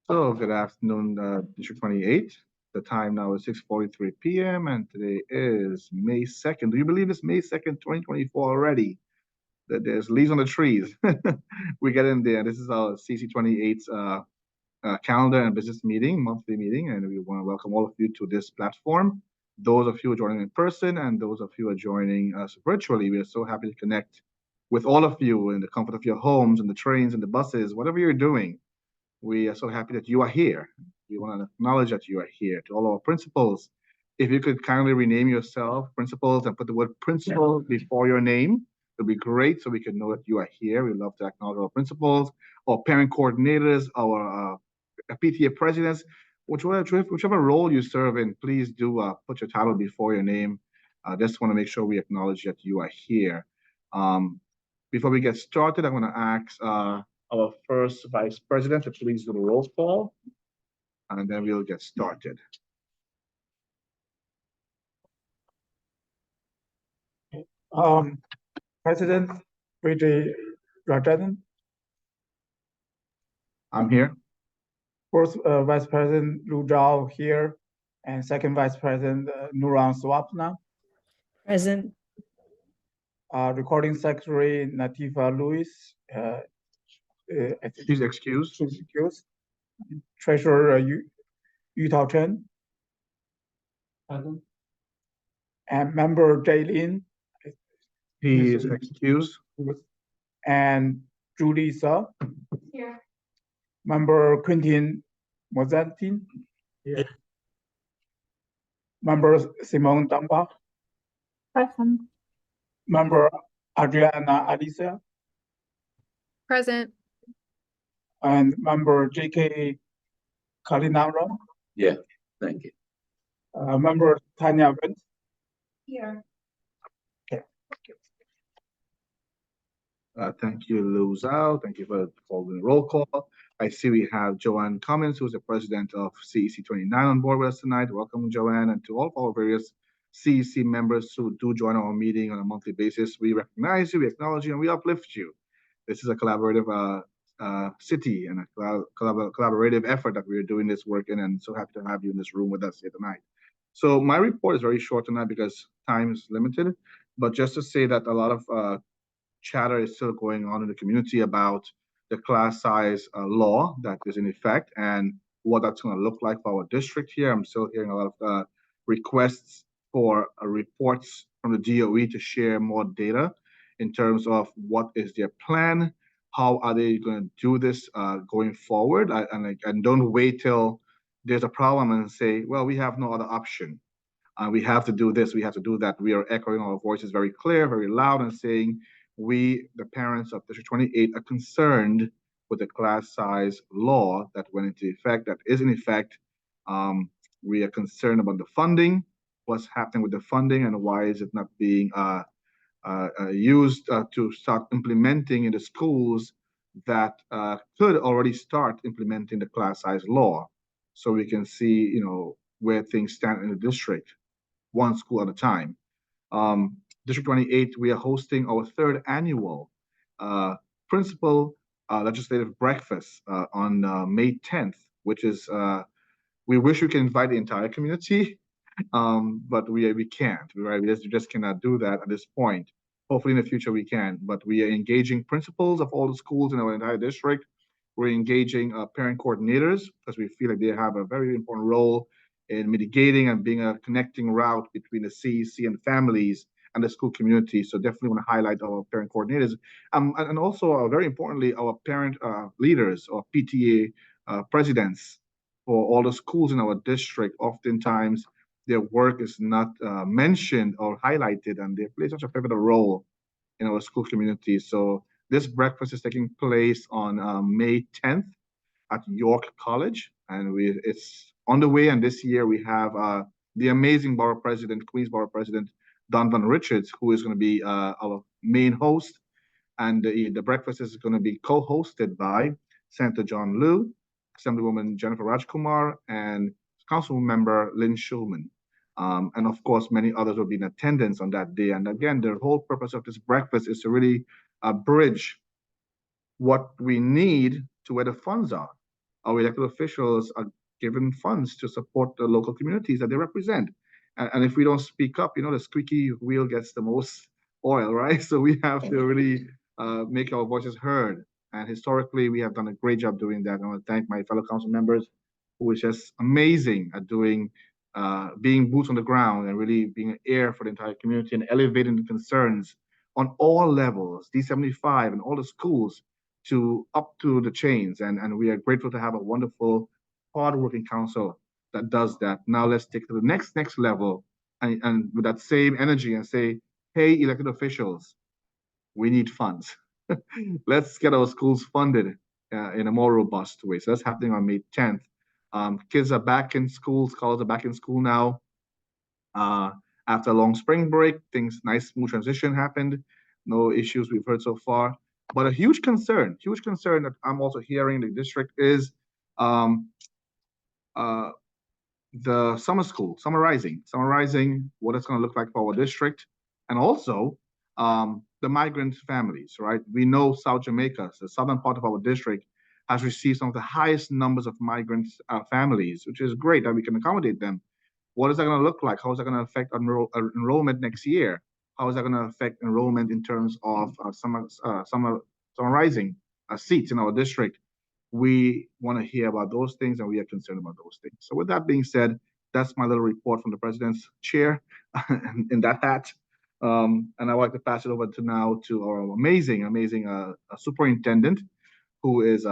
So good afternoon, District 28. The time now is 6:43 p.m. and today is May 2nd. Do you believe it's May 2nd, 2024 already? That there's leaves on the trees. We get in there. This is our CC28's calendar and business meeting, monthly meeting, and we want to welcome all of you to this platform. Those of you who are joining in person and those of you who are joining us virtually, we are so happy to connect with all of you in the comfort of your homes, and the trains and the buses, whatever you're doing. We are so happy that you are here. We want to acknowledge that you are here. To all our principals, if you could kindly rename yourself principals and put the word principal before your name, it would be great so we can know that you are here. We love to acknowledge our principals, our parent coordinators, our PTA presidents, whichever role you serve in, please do put your title before your name. Just want to make sure we acknowledge that you are here. Before we get started, I'm going to ask our first vice president to please do the roll call, and then we'll get started. President Vijay Rajanan, I'm here. first Vice President Lu Zhao here, and second Vice President Nuran Swapna. Present. Recording Secretary Natifa Lewis. She's excused. She's excused. Treasurer Yu Tao Chen. Present. And Member Jay Lin. He is excused. And Julie Sa. Here. Member Quentin Mozantin. Here. Member Simone Dambach. Present. Member Adriana Alicia. Present. And Member J.K. Kalinaro. Yeah, thank you. Member Tanya Vince. Here. Okay. Thank you, Lu Zhao. Thank you for following the roll call. I see we have Joanne Cummins, who's the president of CEC29 on board with us tonight. Welcome, Joanne, and to all of our various CEC members who do join our meeting on a monthly basis. We recognize you, we acknowledge you, and we uplift you. This is a collaborative city and a collaborative effort that we are doing this work in, and so happy to have you in this room with us here tonight. So my report is very short tonight because time is limited, but just to say that a lot of chatter is still going on in the community about the class size law that is in effect and what that's going to look like for our district here. I'm still hearing a lot of requests for reports from the DOE to share more data in terms of what is their plan, how are they going to do this going forward, and don't wait till there's a problem and say, well, we have no other option. We have to do this, we have to do that. We are echoing our voices very clear, very loud, and saying we, the parents of District 28, are concerned with the class size law that went into effect, that is in effect. We are concerned about the funding, what's happening with the funding, and why is it not being used to start implementing in the schools that could already start implementing the class size law, so we can see, where things stand in the district, one school at a time. District 28, we are hosting our third annual principal legislative breakfast on May 10th, which is, we wish we could invite the entire community, but we can't, right? We just cannot do that at this point. Hopefully in the future we can, but we are engaging principals of all the schools in our entire district. We're engaging parent coordinators because we feel like they have a very important role in mitigating and being a connecting route between the CEC and families and the school community. So definitely want to highlight our parent coordinators. And also, very importantly, our parent leaders or PTA presidents for all the schools in our district. Oftentimes, their work is not mentioned or highlighted, and they play such a pivotal role in our school community. So this breakfast is taking place on May 10th at York College, and it's on the way. And this year we have the amazing borough president, Queens Borough President Donovan Richards, who is going to be our main host. And the breakfast is going to be co-hosted by Senator John Liu, Assemblywoman Jennifer Rajkumar, and Council Member Lynn Schulman. And of course, many others will be in attendance on that day. And again, the whole purpose of this breakfast is to really bridge what we need to where the funds are. our elected officials are given funds to support the local communities that they represent. And if we don't speak up, the squeaky wheel gets the most oil, right? So we have to really make our voices heard. And historically, we have done a great job doing that. I want to thank my fellow council members who is just amazing at being boots on the ground and really being an ear for the entire community and elevating the concerns on all levels, D75 and all the schools up to the chains. And we are grateful to have a wonderful, hardworking council that does that. Now let's take it to the next level and with that same energy and say, hey, elected officials, we need funds. Let's get our schools funded in a more robust way. So that's happening on May 10th. Kids are back in school, scholars are back in school now. After a long spring break, nice smooth transition happened. No issues we've heard so far. But a huge concern that I'm also hearing in the district is the summer school, summarizing what it's going to look like for our district, and also the migrant families, right? We know South Jamaica, the southern part of our district, has received some of the highest numbers of migrant families, which is great that we can accommodate them. What is that going to look like? How is that going to affect enrollment next year? How is that going to affect enrollment in terms of summarizing seats in our district? We want to hear about those things, and we are concerned about those things. So with that being said, that's my little report from the president's chair in that hat. And I'd like to pass it over to our amazing superintendent, who is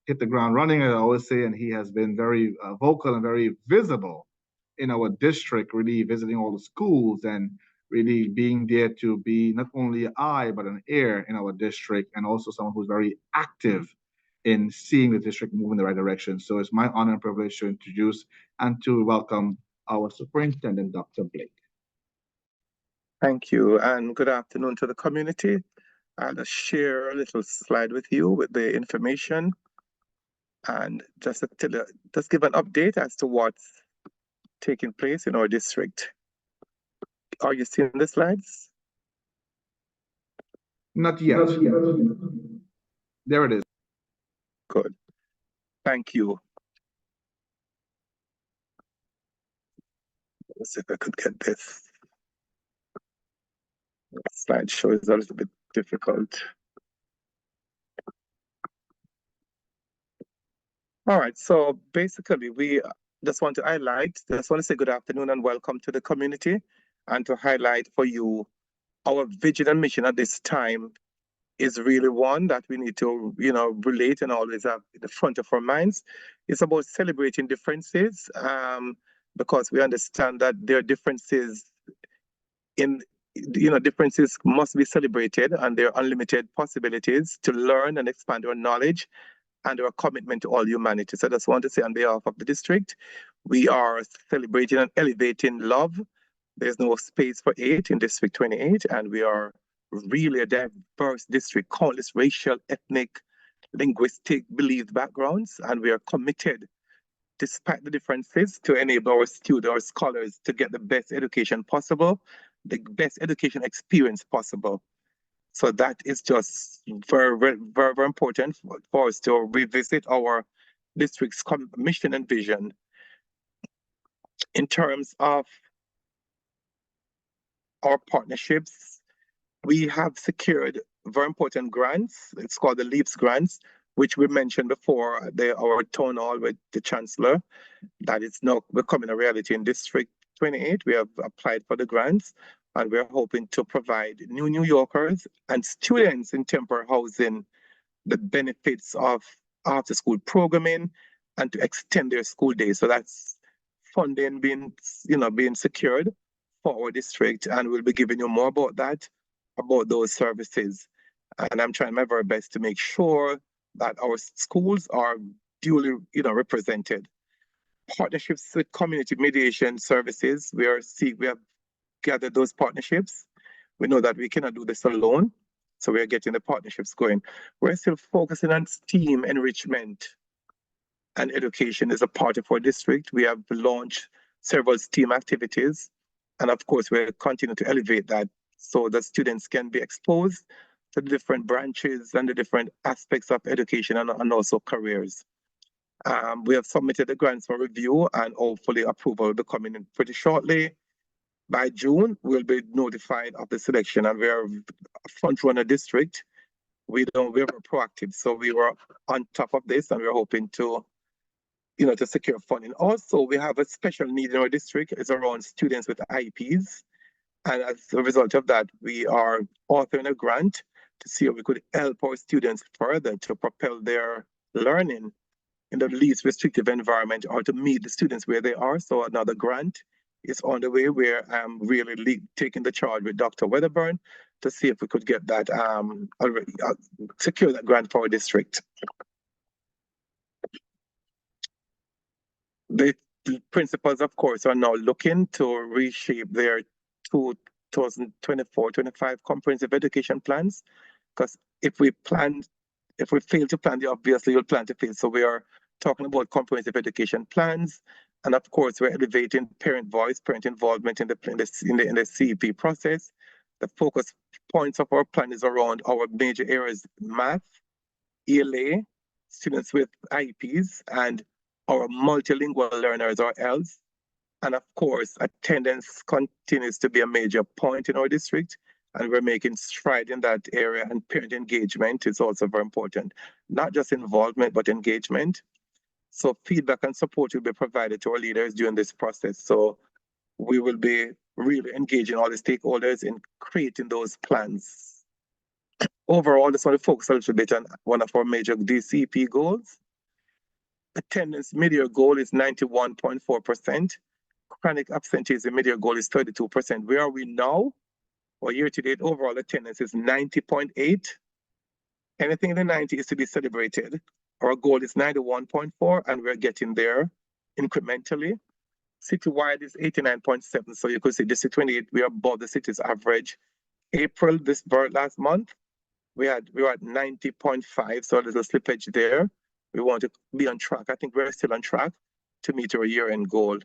hit the ground running, as I always say, and he has been very vocal and very visible in our district, really visiting all the schools and really being there to be not only an eye, but an ear in our district, and also someone who's very active in seeing the district move in the right direction. So it's my honor and privilege to introduce and to welcome our superintendent, Dr. Blake. Thank you, and good afternoon to the community. I'll just share a little slide with you with the information, and just give an update as to what's taking place in our district. Are you seeing the slides? Not yet. There it is. Good. Thank you. Let's see if I could get this. Slideshow is a little bit difficult. All right, so basically we just want to say good afternoon and welcome to the community, and to highlight for you our vision and mission at this time is really one that we need to, relate and always have at the front of our minds. It's about celebrating differences, because we understand that there are differences differences must be celebrated, and there are unlimited possibilities to learn and expand our knowledge and our commitment to all humanity. So I just want to say on behalf of the district, we are celebrating and elevating love. There's no space for hate in District 28, and we are really a diverse district, countless racial, ethnic, linguistic, belief backgrounds, and we are committed, despite the differences, to enable our students, our scholars, to get the best education possible, the best education experience possible. So that is just very, very, very, very important for us to revisit our district's mission and vision. In terms of our partnerships, we have secured very important grants. It's called the LEAPS grants, which we mentioned before our town hall with the chancellor. That is now becoming a reality in District 28. We have applied for the grants, and we're hoping to provide New Yorkers and students in temporary housing the benefits of after-school programming and to extend their school days. So that's funding being secured for our district, and we'll be giving you more about those services. And I'm trying my very best to make sure that our schools are duly, represented. Partnerships with community mediation services, we have gathered those partnerships. We know that we cannot do this alone, so we are getting the partnerships going. We're still focusing on STEAM enrichment and education as a part of our district. We have launched several STEAM activities, and of course, we'll continue to elevate that so that students can be exposed to the different branches and the different aspects of education and also careers. We have submitted the grants for review and hopefully approval will be coming in pretty shortly. By June, we'll be notified of the selection, and we are a front runner district. We're proactive, so we were on top of this, and we're hoping to, to secure funding. Also, we have a special need in our district. It's around students with IEPs, and as a result of that, we are authoring a grant to see if we could help our students further to propel their learning in the least restrictive environment or to meet the students where they are. So another grant is on the way where I'm really taking the charge with Dr. Wedderburn to see if we could get that, secure that grant for our district. The principals, of course, are now looking to reshape their 2024-25 comprehensive education plans, because if we fail to plan, obviously you'll plan to fail. So we are talking about comprehensive education plans, and of course we're elevating parent voice, parent involvement in the CEP process. The focus points of our plan is around our major areas: math, ELA, students with IEPs, and our multilingual learners, or ELs. And of course, attendance continues to be a major point in our district, and we're making strides in that area, and parent engagement is also very important. Not just involvement, but engagement. So feedback and support will be provided to our leaders during this process. So we will be really engaging all the stakeholders in creating those plans. Overall, I just want to focus a little bit on one of our major DCP goals. Attendance mid-year goal is 91.4%. Chronic absenteeism mid-year goal is 32%. Where are we now? Well, year-to-date overall attendance is 90.8. Anything in the 90 is to be celebrated. Our goal is 91.4, and we're getting there incrementally. Citywide is 89.7. So you could see District 28, we are above the city's average. April, this last month, we were at 90.5, so a little slippage there. We want to be on track. I think we're still on track to meet our year-end goal.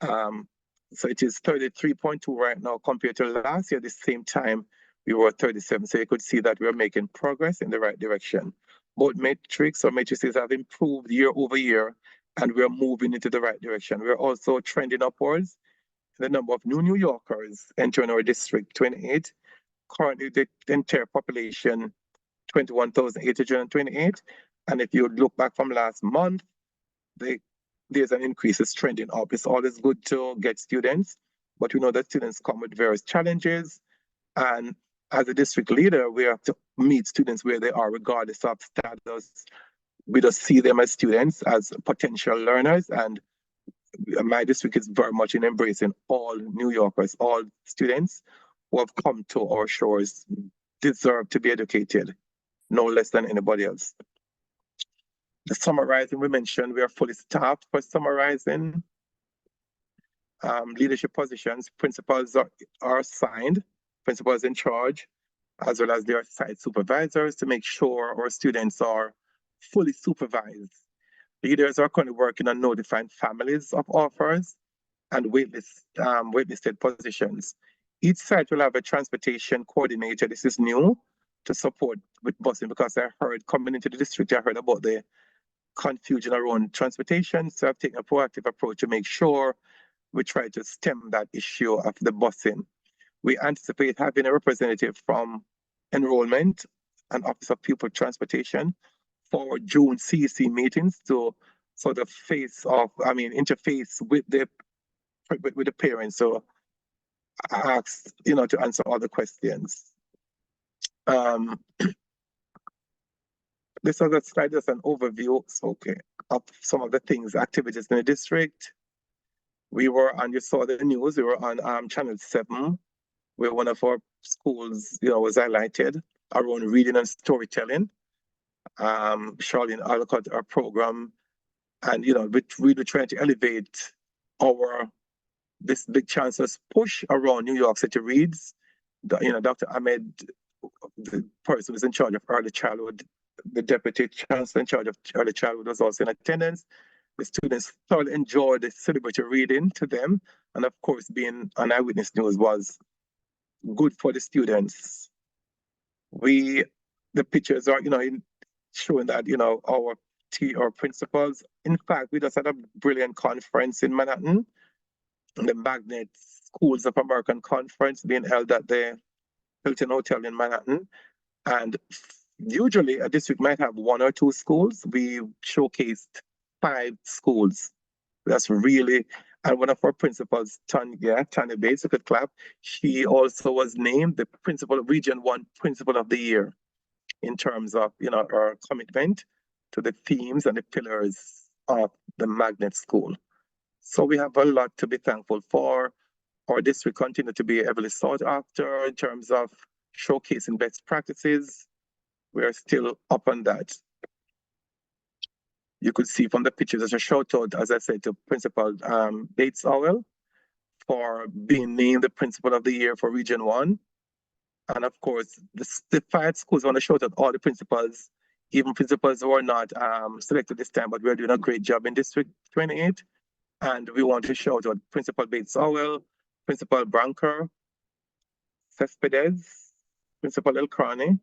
So it is 33.2 right now compared to last year. At the same time, we were 37. So you could see that we're making progress in the right direction. Both matrices have improved year over year, and we're moving into the right direction. We're also trending upwards in the number of New Yorkers entering our District 28. Currently, the entire population, 21,828. And if you look back from last month, there's an increase, it's trending up. It's always good to get students, but we know that students come with various challenges. And as a district leader, we have to meet students where they are, regardless of status. We just see them as students, as potential learners. And my district is very much in embracing all New Yorkers, all students who have come to our shores deserve to be educated, no less than anybody else. The summarizing, we mentioned we are fully staffed for summarizing. Leadership positions, principals are assigned, principals in charge, as well as their site supervisors to make sure our students are fully supervised. Leaders are currently working on notifying families of offers and waitlisted positions. Each site will have a transportation coordinator. This is new to support with busing, because I heard coming into the district, I heard about the confusion around transportation. So I've taken a proactive approach to make sure we try to stem that issue of the busing. We anticipate having a representative from enrollment and Office of Pupil Transportation for June CEC meetings to sort of interface with the parents. So I asked, to answer all the questions. This other slide is an overview, of some of the things, activities in the district. We were on, you saw the news, we were on Channel 7, where one of our schools, was highlighted around reading and storytelling. Charlene Alcott, our program, and, we're really trying to elevate this big chancellor's push around New York City Reads. Dr. Ahmed, the person who's in charge of early childhood, the deputy chancellor in charge of early childhood, was also in attendance. The students thoroughly enjoyed the celebratory reading to them. And of course, being on Eyewitness News was good for the students. The pictures are, showing that, our our principals. In fact, we just had a brilliant conference in Manhattan, the Magnet Schools of American Conference being held at the Hilton Hotel in Manhattan. And usually a district might have 1 or 2 schools. We showcased 5 schools. That's really, and one of our principals, Tanya Bates, you could clap. She also was named the Region 1 Principal of the Year in terms of, our commitment to the themes and the pillars of the Magnet School. So we have a lot to be thankful for. Our district continue to be heavily sought after in terms of showcasing best practices. We are still up on that. You could see from the pictures as a shout out, as I said, to Principal Bates Howell for being named the Principal of the Year for Region 1. And of course, the 5 schools want to shout out all the principals, even principals who are not selected this time, but we're doing a great job in District 28. And we want to shout out Principal Bates Howell, Principal Branker, Cespedes, Principal El Karani,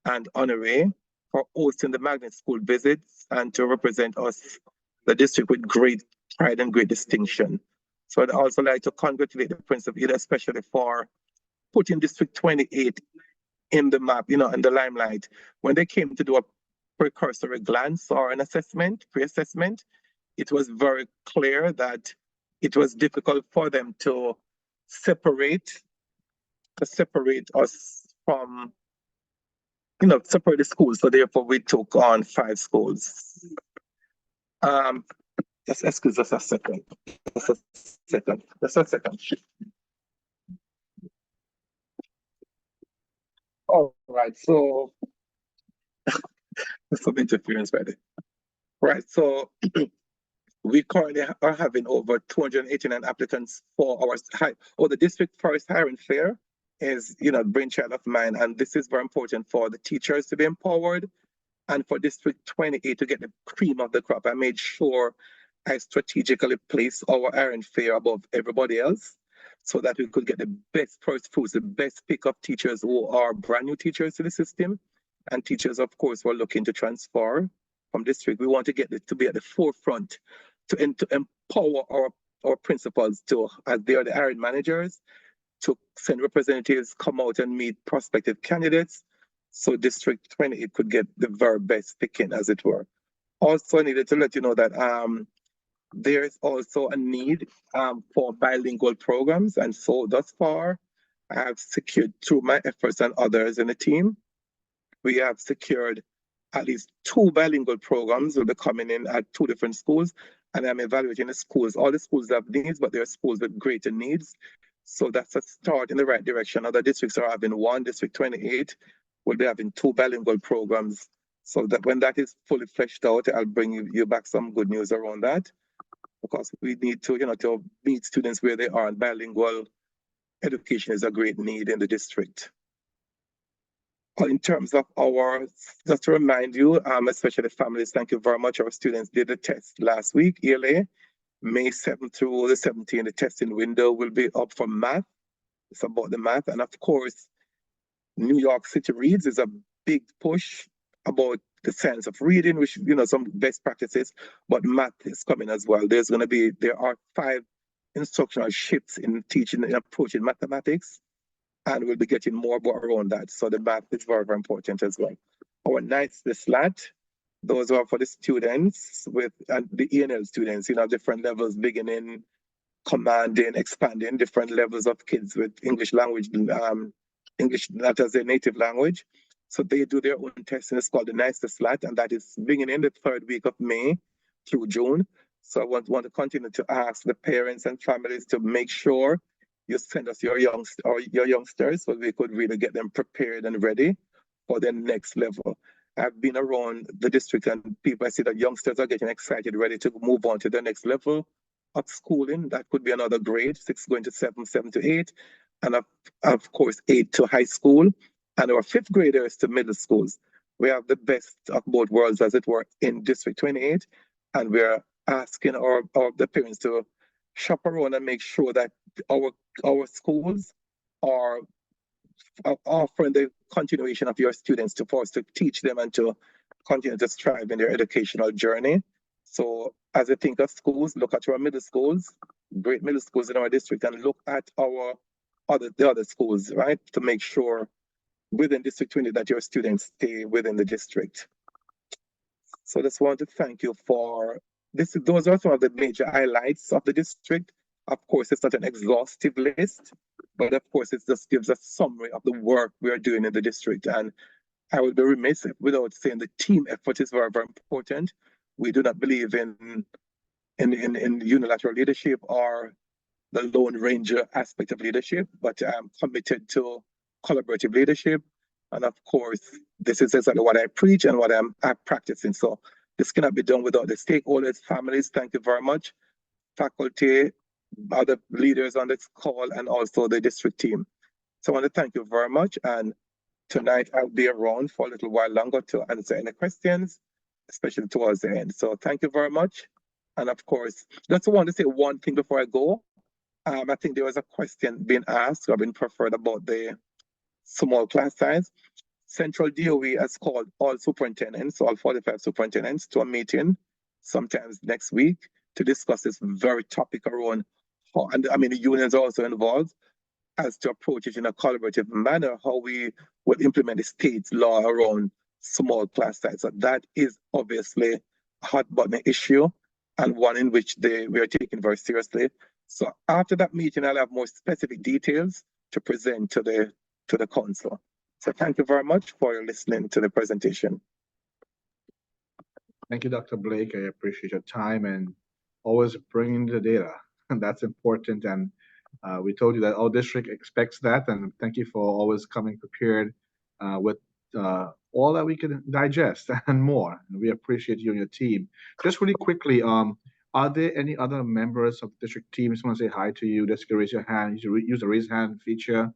and Honore for hosting the Magnet School visits and to represent us, the district, with great pride and great distinction. So I'd also like to congratulate the principal, especially for putting District 28 in the map, in the limelight. When they came to do a precursory glance or an assessment, pre-assessment, it was very clear that it was difficult for them to separate us from, separate the schools. So therefore we took on 5 schools. Just excuse us a second. Just a second. All right, so there's some interference by there. Right, so we currently are having over 289 applicants for the district first hiring fair is, brainchild of mine. And this is very important for the teachers to be empowered and for District 28 to get the cream of the crop. I made sure I strategically placed our hiring fair above everybody else so that we could get the best first fruits, the best pick of teachers who are brand new teachers to the system and teachers, of course, who are looking to transfer from district. We want to get to be at the forefront to empower our principals to, as they are the hiring managers, to send representatives, come out and meet prospective candidates so District 28 could get the very best picking, as it were. Also, I needed to let you know that there is also a need for bilingual programs. And so thus far, I have secured, through my efforts and others in the team, we have secured at least 2 bilingual programs will be coming in at 2 different schools. And I'm evaluating the schools. All the schools have needs, but there are schools with greater needs. So that's a start in the right direction. Other districts are having 1, District 28 will be having 2 bilingual programs. So that when that is fully fleshed out, I'll bring you back some good news around that. Because we need to, to meet students where they are, and bilingual education is a great need in the district. In terms of just to remind you, especially families, thank you very much. Our students did the test last week, ELA, May 7th through the 17th. The testing window will be up for math. It's about the math. And of course, New York City Reads is a big push about the science of reading, which, some best practices, but math is coming as well. There are 5 instructional shifts in teaching and approaching mathematics, and we'll be getting more around that. So the math is very, very important as well. Our nights, the SLAT, those are for the students and the ENL students, different levels, beginning, commanding, expanding, different levels of kids with English language, English not as their native language. So they do their own testing. It's called the NICE SLAT, and that is beginning in the 3rd week of May through June. So I want to continue to ask the parents and families to make sure you send us your youngsters so we could really get them prepared and ready for the next level. I've been around the district and I see that youngsters are getting excited, ready to move on to the next level of schooling. That could be another grade, 6 going to 7, 7 to 8, and of course 8 to high school, and our 5th graders to middle schools. We have the best of both worlds, as it were, in District 28, and we're asking the parents to shop around and make sure that our schools are offering the continuation of your students for us to teach them and to continue to strive in their educational journey. So as you think of schools, look at our middle schools, great middle schools in our district, and look at the other schools, right? To make sure within District 20 that your students stay within the district. So I just want to thank you for this. Those are some of the major highlights of the district. Of course, it's not an exhaustive list, but of course, it just gives a summary of the work we are doing in the district. And I would be remiss without saying the team effort is very, very important. We do not believe in unilateral leadership or the Lone Ranger aspect of leadership, but I'm committed to collaborative leadership. And of course, this is exactly what I preach and what I'm practicing. So this cannot be done without the stakeholders, families. Thank you very much. Faculty, other leaders on this call, and also the district team. So I want to thank you very much. And tonight I'll be around for a little while longer to answer any questions, especially towards the end. So thank you very much. And of course, just want to say one thing before I go. I think there was a question being asked or being preferred about the small class size. Central DOE has called all superintendents, all 45 superintendents, to a meeting sometimes next week to discuss this very topic around how, and I mean, the unions are also involved, as to approach it in a collaborative manner, how we will implement the state's law around small class size. So that is obviously a hot button issue and one in which we are taking very seriously. So after that meeting, I'll have more specific details to present to the council. So thank you very much for listening to the presentation. Thank you, Dr. Blake. I appreciate your time and always bringing the data. And that's important. And we told you that our district expects that. And thank you for always coming prepared with all that we can digest and more. And we appreciate you and your team. Just really quickly, are there any other members of the district team who want to say hi to you? Just raise your hand. Use the raise hand feature.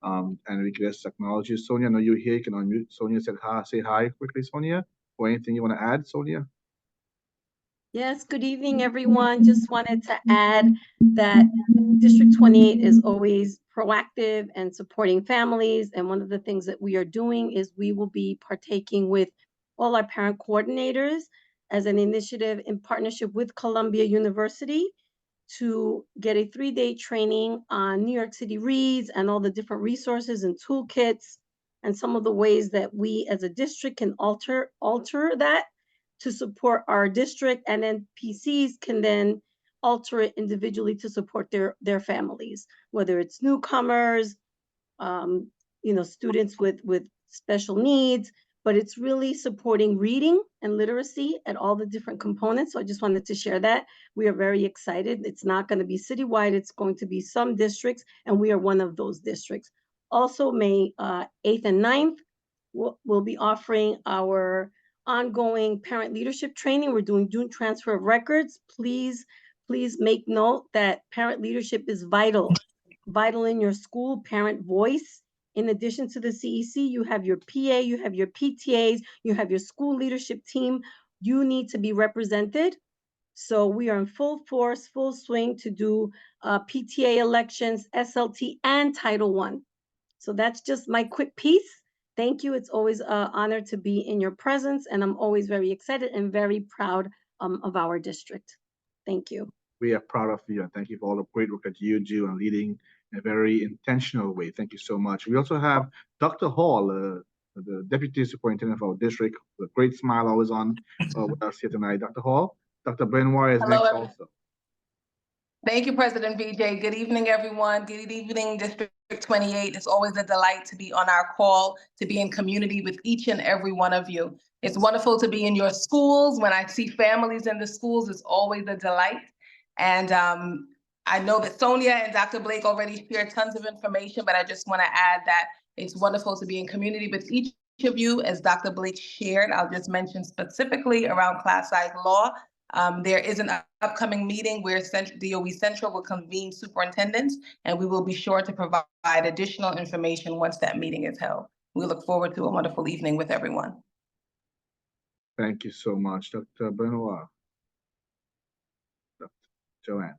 And we can just acknowledge you. Sonia, I know you're here. You can unmute. Sonia said hi. Say hi quickly, Sonia. Or anything you want to add, Sonia? Yes, good evening, everyone. Just wanted to add that District 28 is always proactive and supporting families. And one of the things that we are doing is we will be partaking with all our parent coordinators as an initiative in partnership with Columbia University to get a 3-day training on New York City Reads and all the different resources and toolkits and some of the ways that we as a district can alter that to support our district, and then PCs can then alter it individually to support their families, whether it's newcomers, students with special needs, but it's really supporting reading and literacy at all the different components. So I just wanted to share that. We are very excited. It's not going to be citywide. It's going to be some districts, and we are one of those districts. Also, May 8th and 9th, we'll be offering our ongoing parent leadership training. We're doing transfer of records. Please make note that parent leadership is vital in your school. Parent voice. In addition to the CEC, you have your PA, you have your PTAs, you have your school leadership team. You need to be represented. So we are in full force, full swing to do PTA elections, SLT, and Title I. So that's just my quick piece. Thank you. It's always an honor to be in your presence, and I'm always very excited and very proud of our district. Thank you. We are proud of you, and thank you for all the great work that you do and leading in a very intentional way. Thank you so much. We also have Dr. Hall, the Deputy Superintendent of our district, with a great smile always on with us here tonight. Dr. Hall, Dr. Benoit is next also. Thank you, President VJ. Good evening, everyone. Good evening, District 28. It's always a delight to be on our call, to be in community with each and every one of you. It's wonderful to be in your schools. When I see families in the schools, it's always a delight. And I know that Sonia and Dr. Blake already shared tons of information, but I just want to add that it's wonderful to be in community with each of you. As Dr. Blake shared, I'll just mention specifically around class size law. There is an upcoming meeting where DOE Central will convene superintendents, and we will be sure to provide additional information once that meeting is held. We look forward to a wonderful evening with everyone. Thank you so much, Dr. Benoit. Dr. Joanne.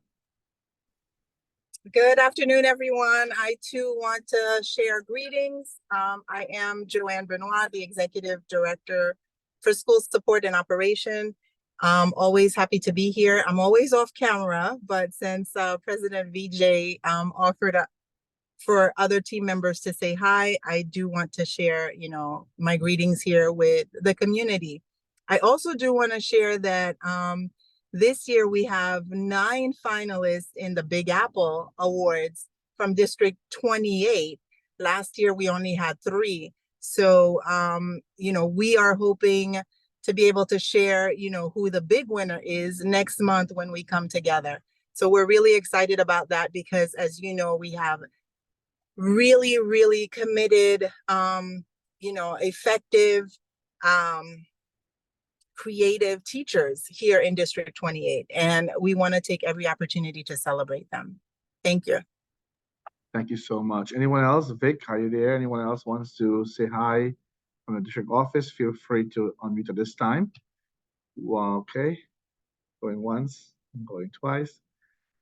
Good afternoon, everyone. I too want to share greetings. I am Joanne Benoit, the Executive Director for school support and operation. Always happy to be here. I'm always off camera, but since President VJ offered for other team members to say hi, I do want to share, my greetings here with the community. I also do want to share that this year we have 9 finalists in the Big Apple Awards from District 28. Last year we only had 3. So, we are hoping to be able to share, who the big winner is next month when we come together. So we're really excited about that because, as you know, we have really, really committed, effective, creative teachers here in District 28. And we want to take every opportunity to celebrate them. Thank you. Thank you so much. Anyone else? Vic, are you there? Anyone else wants to say hi from the district office? Feel free to unmute at this time. Well, okay. Going once, going twice.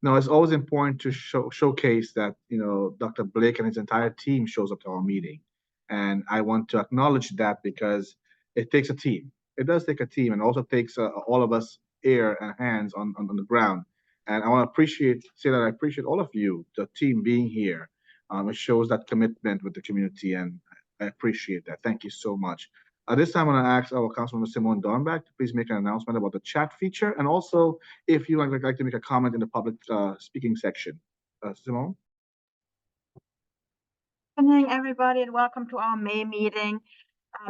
No, it's always important to showcase that, Dr. Blake and his entire team shows up to our meeting. And I want to acknowledge that because it takes a team. It does take a team, and also takes all of us ear and hands on the ground. And I want to say that I appreciate all of you, the team being here. It shows that commitment with the community, and I appreciate that. Thank you so much. At this time, I'm going to ask our Councilmember Simone Dornbach to please make an announcement about the chat feature, and also if you would like to make a comment in the public speaking section. Simone? Good evening, everybody, and welcome to our May meeting.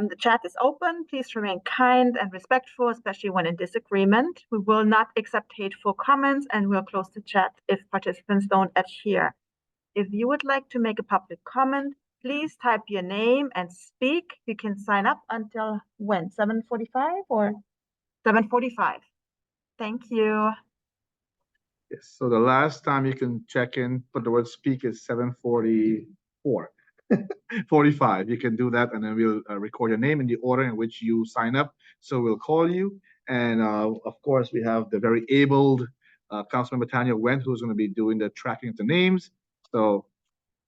The chat is open. Please remain kind and respectful, especially when in disagreement. We will not accept hateful comments, and we'll close the chat if participants don't adhere. If you would like to make a public comment, please type your name and speak. You can sign up until when? 7:45 or 7:45? Thank you. Yes, so the last time you can check in, put the word speak is 7:44. 45. You can do that, and then we'll record your name in the order in which you sign up. So we'll call you. And of course, we have the very abled Councilmember Tanya Wendt, who's going to be doing the tracking of the names. So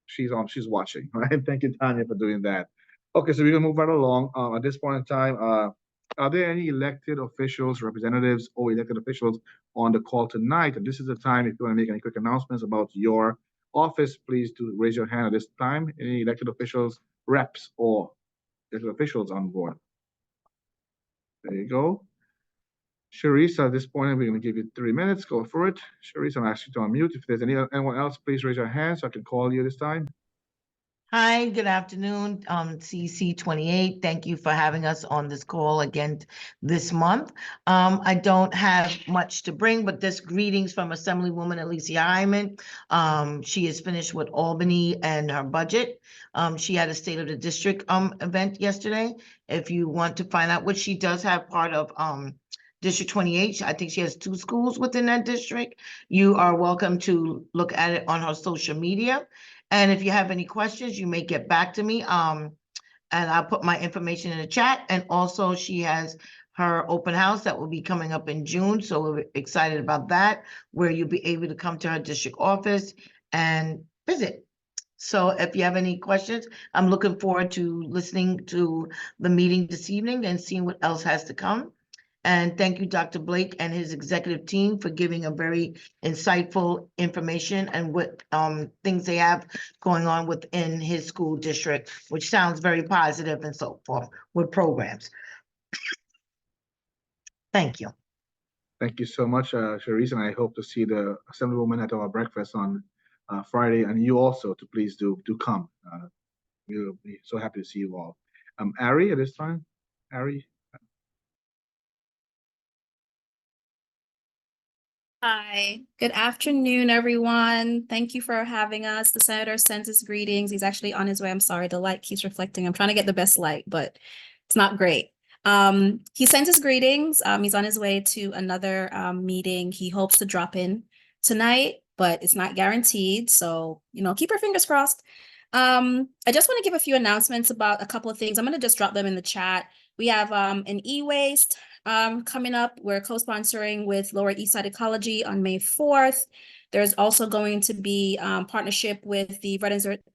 she's watching. All right. Thank you, Tanya, for doing that. Okay, so we're going to move right along. At this point in time, are there any elected officials, representatives, or elected officials on the call tonight? And this is the time, if you want to make any quick announcements about your office, please do raise your hand at this time. Any elected officials, reps, or elected officials on board? There you go. Sharice, at this point, we're going to give you 3 minutes. Go for it. Sharice, I'm asking you to unmute. If there's anyone else, please raise your hand so I can call you this time. Hi, good afternoon, CEC28. Thank you for having us on this call again this month. I don't have much to bring, but just greetings from Assemblywoman Alicia Hyman. She is finished with Albany and her budget. She had a State of the District event yesterday. If you want to find out what she does have part of District 28, I think she has 2 schools within that district. You are welcome to look at it on her social media. And if you have any questions, you may get back to me. And I'll put my information in the chat. And also she has her open house that will be coming up in June. So we're excited about that, where you'll be able to come to her district office and visit. So if you have any questions, I'm looking forward to listening to the meeting this evening and seeing what else has to come. And thank you, Dr. Blake and his executive team, for giving a very insightful information and what things they have going on within his school district, which sounds very positive and so forth with programs. Thank you. Thank you so much, Sharice, and I hope to see the Assemblywoman at our breakfast on Friday, and you also to please do come. We'll be so happy to see you all. Ari, at this time, Ari. Hi, good afternoon, everyone. Thank you for having us. The senator sends his greetings. He's actually on his way. I'm sorry, the light keeps reflecting. I'm trying to get the best light, but it's not great. He sends his greetings. He's on his way to another meeting. He hopes to drop in tonight, but it's not guaranteed. So, keep our fingers crossed. I just want to give a few announcements about a couple of things. I'm going to just drop them in the chat. We have an e-waste coming up. We're co-sponsoring with Lower East Side Ecology on May 4th. There's also going to be partnership with the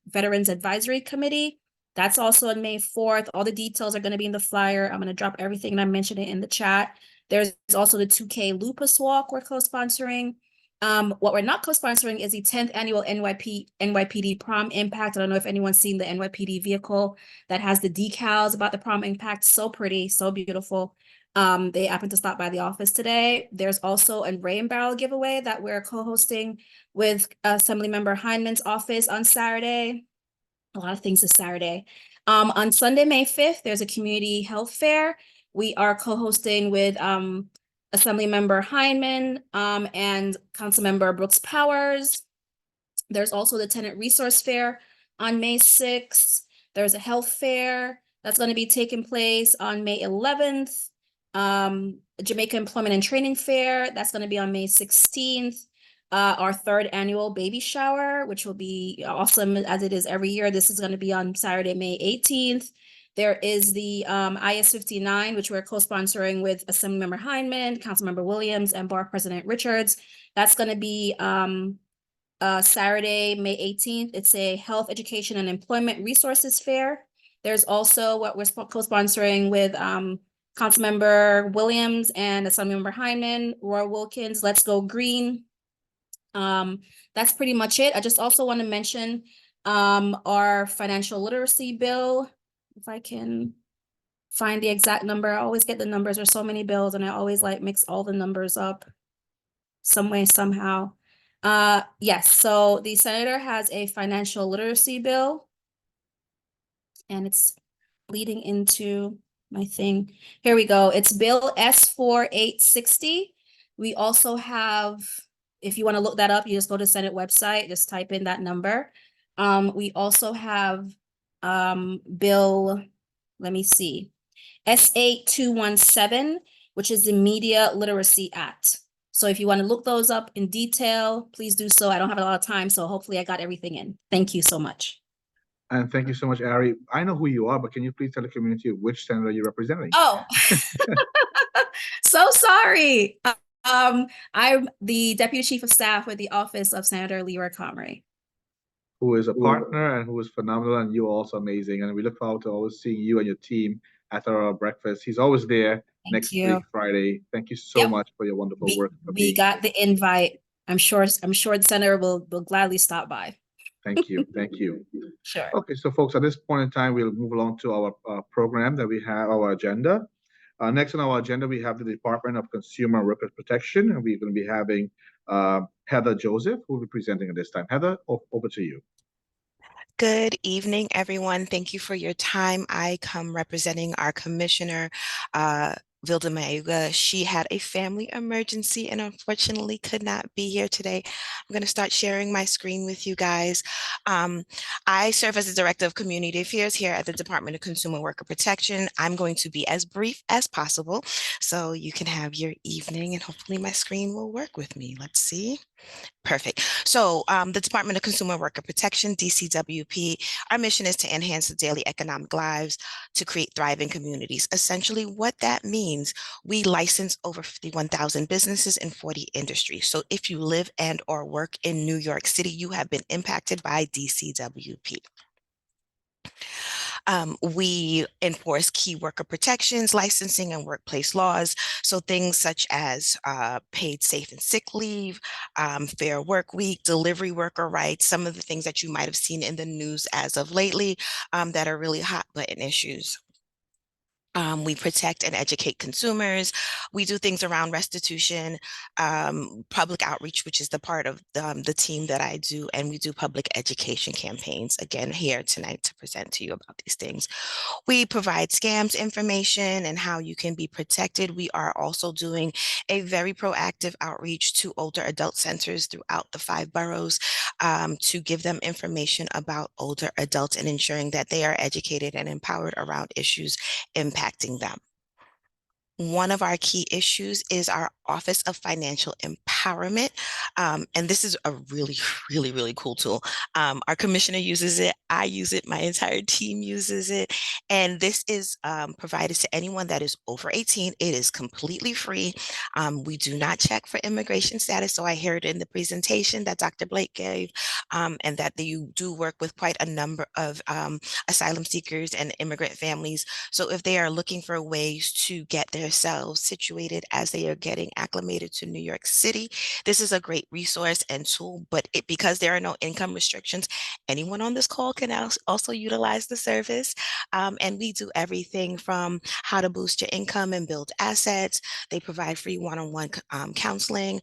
Veterans Advisory Committee That's also on May 4th. All the details are going to be in the flyer. I'm going to drop everything and I mentioned it in the chat. There's also the 2K Lupus Walk we're co-sponsoring. What we're not co-sponsoring is the 10th annual NYPD Prom Impact. I don't know if anyone's seen the NYPD vehicle that has the decals about the Prom Impact. So pretty, so beautiful. They happened to stop by the office today. There's also a Rain Barrel giveaway that we're co-hosting with Assemblymember Heineman's office on Saturday. A lot of things this Saturday. On Sunday, May 5th, there's a community health fair. We are co-hosting with Assemblymember Heineman and Councilmember Brooks Powers. There's also the Tenant Resource Fair on May 6th. There's a health fair that's going to be taking place on May 11th. Jamaica Employment and Training Fair, that's going to be on May 16th. Our 3rd annual baby shower, which will be awesome as it is every year. This is going to be on Saturday, May 18th. There is the IS59, which we're co-sponsoring with Assemblymember Heineman, Councilmember Williams, and Bar President Richards. That's going to be Saturday, May 18th. It's a health, education, and employment resources fair. There's also what we're co-sponsoring with Councilmember Williams and Assemblymember Heineman, Roy Wilkins, Let's Go Green. That's pretty much it. I just also want to mention our financial literacy bill. If I can find the exact number, I always get the numbers. There's so many bills and I always like mix all the numbers up some way, somehow. Yes, so the senator has a financial literacy bill and it's leading into my thing. Here we go. It's Bill S4860. We also have, if you want to look that up, you just go to Senate website, just type in that number. We also have Bill, let me see, S8217, which is the Media Literacy Act. So if you want to look those up in detail, please do so. I don't have a lot of time, so hopefully I got everything in. Thank you so much. And thank you so much, Ari. I know who you are, but can you please tell the community which senator you're representing? Oh, so sorry. I'm the Deputy Chief of Staff with the Office of Senator Leroy Comrie. Who is a partner and who is phenomenal, and you're also amazing. And we look forward to always seeing you and your team at our breakfast. He's always there next week, Friday. Thank you so much for your wonderful work. We got the invite. I'm sure the senator will gladly stop by. Thank you. Thank you. Sure. Okay, so folks, at this point in time, we'll move along to our program that we have, our agenda. Next on our agenda, we have the Department of Consumer and Workers Protection, and we're going to be having Heather Joseph, who will be presenting at this time. Heather, over to you. Good evening, everyone. Thank you for your time. I come representing our commissioner, Vilda Mayuga. She had a family emergency and unfortunately could not be here today. I'm going to start sharing my screen with you guys. I serve as the Director of Community Affairs here at the Department of Consumer and Worker Protection. I'm going to be as brief as possible so you can have your evening and hopefully my screen will work with me. Let's see. Perfect. So the Department of Consumer and Worker Protection, DCWP, our mission is to enhance the daily economic lives to create thriving communities. Essentially, what that means, we license over 51,000 businesses in 40 industries. So if you live and or work in New York City, you have been impacted by DCWP. We enforce key worker protections, licensing, and workplace laws. So things such as paid safe and sick leave, fair work week, delivery worker rights, some of the things that you might have seen in the news as of lately that are really hot button issues. We protect and educate consumers. We do things around restitution, public outreach, which is the part of the team that I do, and we do public education campaigns, again, here tonight to present to you about these things. We provide scams information and how you can be protected. We are also doing a very proactive outreach to older adult centers throughout the 5 boroughs to give them information about older adults and ensuring that they are educated and empowered around issues impacting them. One of our key issues is our Office of Financial Empowerment. empowerment. And this is a really, really, really cool tool. Our commissioner uses it. I use it. My entire team uses it. And this is provided to anyone that is over 18. It is completely free. We do not check for immigration status. So I heard in the presentation that Dr. Blake gave, and that you do work with quite a number of asylum seekers and immigrant families. So if they are looking for ways to get themselves situated as they are getting acclimated to New York City, this is a great resource and tool, but because there are no income restrictions, anyone on this call can also utilize the service. And we do everything from how to boost your income and build assets. They provide free one-on-one counseling.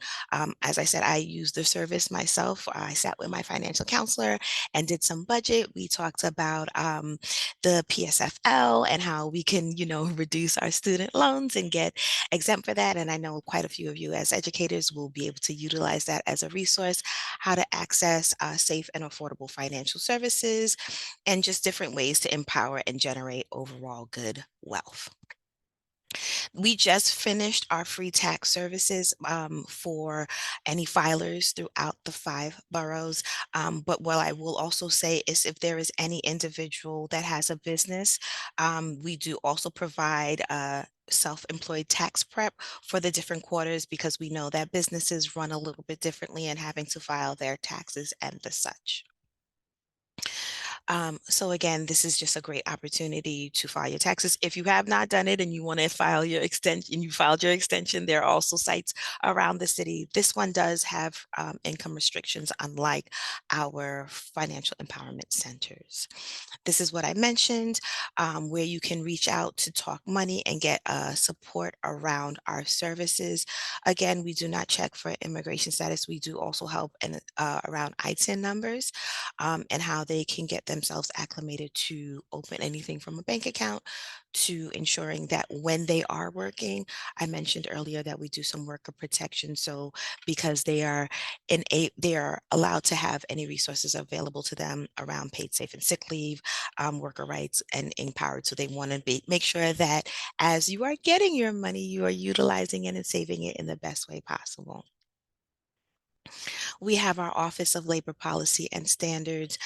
As I said, I use the service myself. I sat with my financial counselor and did some budget. We talked about the PSFL and how we can, reduce our student loans and get exempt for that. And I know quite a few of you as educators will be able to utilize that as a resource, how to access safe and affordable financial services, and just different ways to empower and generate overall good wealth. We just finished our free tax services for any filers throughout the 5 boroughs. But what I will also say is if there is any individual that has a business, we do also provide self-employed tax prep for the different quarters, because we know that businesses run a little bit differently and having to file their taxes and the such. So again, this is just a great opportunity to file your taxes. If you have not done it and you want to file your extension, you filed your extension, there are also sites around the city. This one does have income restrictions, unlike our financial empowerment centers. This is what I mentioned, where you can reach out to talk money and get support around our services. Again, we do not check for immigration status. We do also help around ITIN numbers and how they can get themselves acclimated to open anything from a bank account to ensuring that when they are working. I mentioned earlier that we do some worker protection. So because they are allowed to have any resources available to them around paid safe and sick leave, worker rights, and empowered. So they want to make sure that as you are getting your money, you are utilizing it and saving it in the best way possible. We have our Office of Labor Policy and Standards.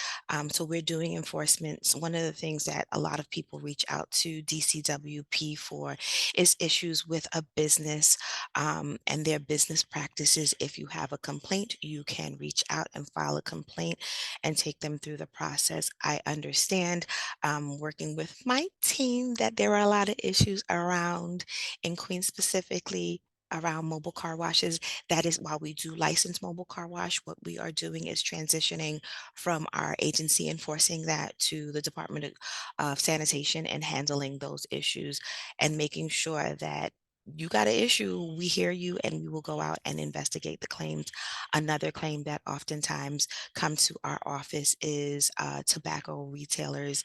So we're doing enforcements. One of the things that a lot of people reach out to DCWP for is issues with a business and their business practices. If you have a complaint, you can reach out and file a complaint and take them through the process. I understand working with my team that there are a lot of issues around, in Queens specifically, around mobile car washes. That is why we do license mobile car wash. What we are doing is transitioning from our agency enforcing that to the Department of Sanitation and handling those issues and making sure that you got an issue, we hear you, and we will go out and investigate the claims. Another claim that oftentimes come to our office is tobacco retailers.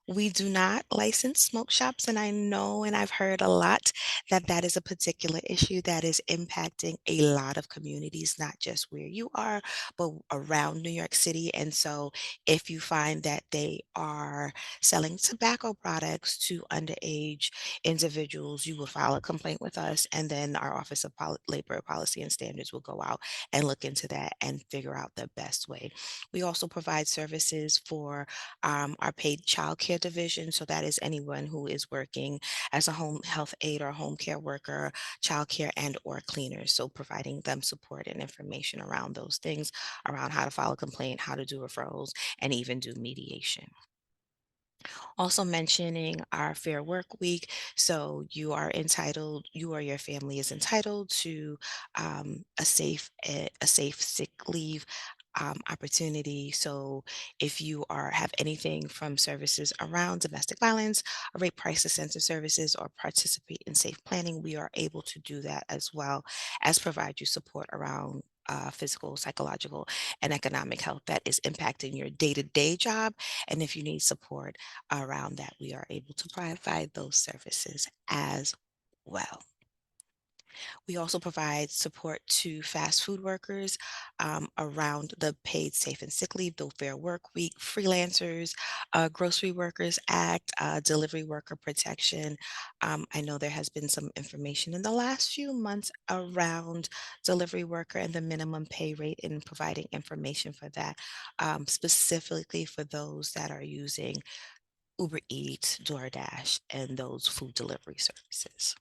We do not license smoke shops, and I know and I've heard a lot that that is a particular issue that is impacting a lot of communities, not just where you are, but around New York City. And so if you find that they are selling tobacco products to underage individuals, you will file a complaint with us, and then our Office of Labor Policy and Standards will go out and look into that and figure out the best way. We also provide services for our paid childcare division. So that is anyone who is working as a home health aide or home care worker, childcare and or cleaners. So providing them support and information around those things, around how to file a complaint, how to do referrals, and even do mediation. Also mentioning our Fair Work Week. So you are entitled, you or your family is entitled to a safe sick leave opportunity. So if you have anything from services around domestic violence, rape crisis center services, or participate in safe planning, we are able to do that as well as provide you support around physical, psychological, and economic health that is impacting your day-to-day job. And if you need support around that, we are able to provide those services as well. We also provide support to fast food workers around the paid safe and sick leave, the Fair Work Week, freelancers, Grocery Workers Act, delivery worker protection. I know there has been some information in the last few months around delivery worker and the minimum pay rate and providing information for that, specifically for those that are using Uber Eats, DoorDash, and those food delivery services.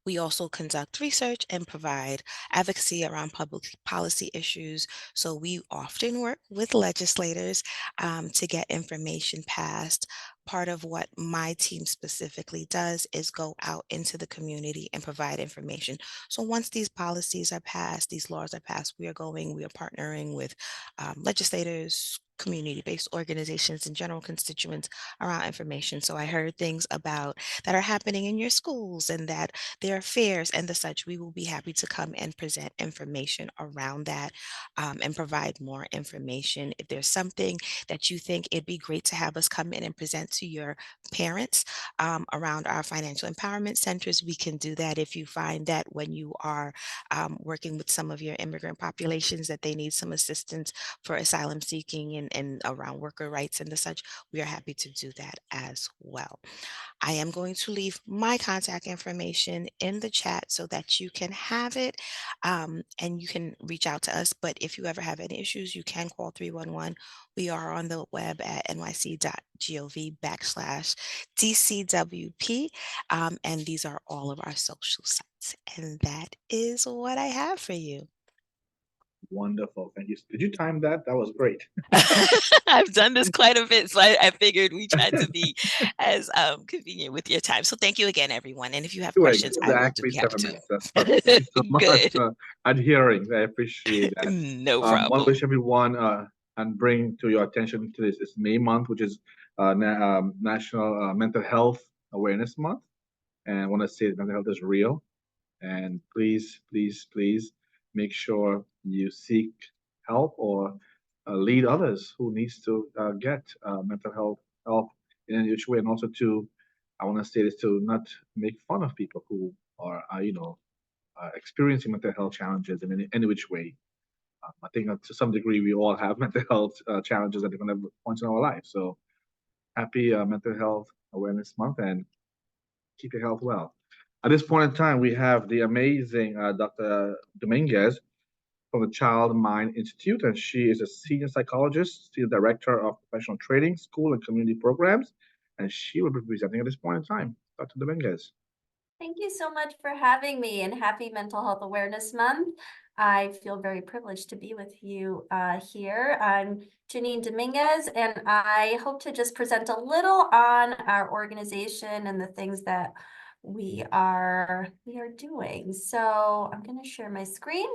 We also conduct research and provide advocacy around public policy issues. So we often work with legislators to get information passed. Part of what my team specifically does is go out into the community and provide information. So once these policies are passed, these laws are passed, we are partnering with legislators, community-based organizations, and general constituents around information. So I heard things about that are happening in your schools and that there are fairs and the such. We will be happy to come and present information around that and provide more information. If there's something that you think it'd be great to have us come in and present to your parents around our financial empowerment centers, we can do that. If you find that when you are working with some of your immigrant populations that they need some assistance for asylum seeking and around worker rights and the such, we are happy to do that as well. I am going to leave my contact information in the chat so that you can have it and you can reach out to us. But if you ever have any issues, you can call 311. We are on the web at nyc.gov/DCWP. And these are all of our social sites. And that is what I have for you. Wonderful. Thank you. Did you time that? That was great. I've done this quite a bit, so I figured we tried to be as convenient with your time. So thank you again, everyone. And if you have questions, I will be happy to. That's perfect. Thank you so much Good. for adhering. I appreciate that. No I want to problem. wish everyone and bring to your attention to this May month, which is National Mental Health Awareness Month. And I want to say that mental health is real. And please, please, please make sure you seek help or lead others who needs to get mental health help in any which way. And also to, I want to say this, to not make fun of people who are, experiencing mental health challenges in any which way. I think that to some degree we all have mental health challenges at different points in our life. So happy Mental Health Awareness Month and keep your health well. At this point in time, we have the amazing Dr. Dominguez from the Child Mind Institute, and she is a senior psychologist, senior director of professional training, school and community programs, and she will be presenting at this point in time. Dr. Dominguez. Thank you so much for having me, and happy Mental Health Awareness Month. I feel very privileged to be with you here. I'm Janine Dominguez, and I hope to just present a little on our organization and the things that we are doing. So I'm going to share my screen,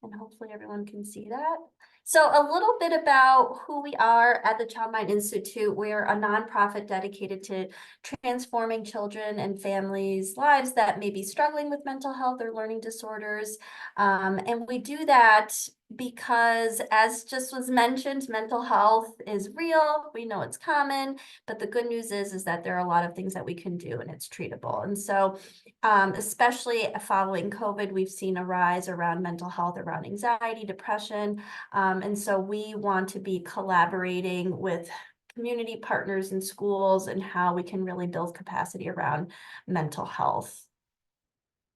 and hopefully everyone can see that. So a little bit about who we are at the Child Mind Institute. We're a nonprofit dedicated to transforming children and families' lives that may be struggling with mental health or learning disorders. And we do that because, as just was mentioned, mental health is real. We know it's common, but the good news is that there are a lot of things that we can do and it's treatable. And so especially following COVID, we've seen a rise around mental health, around anxiety, depression. And so we want to be collaborating with community partners in schools and how we can really build capacity around mental health.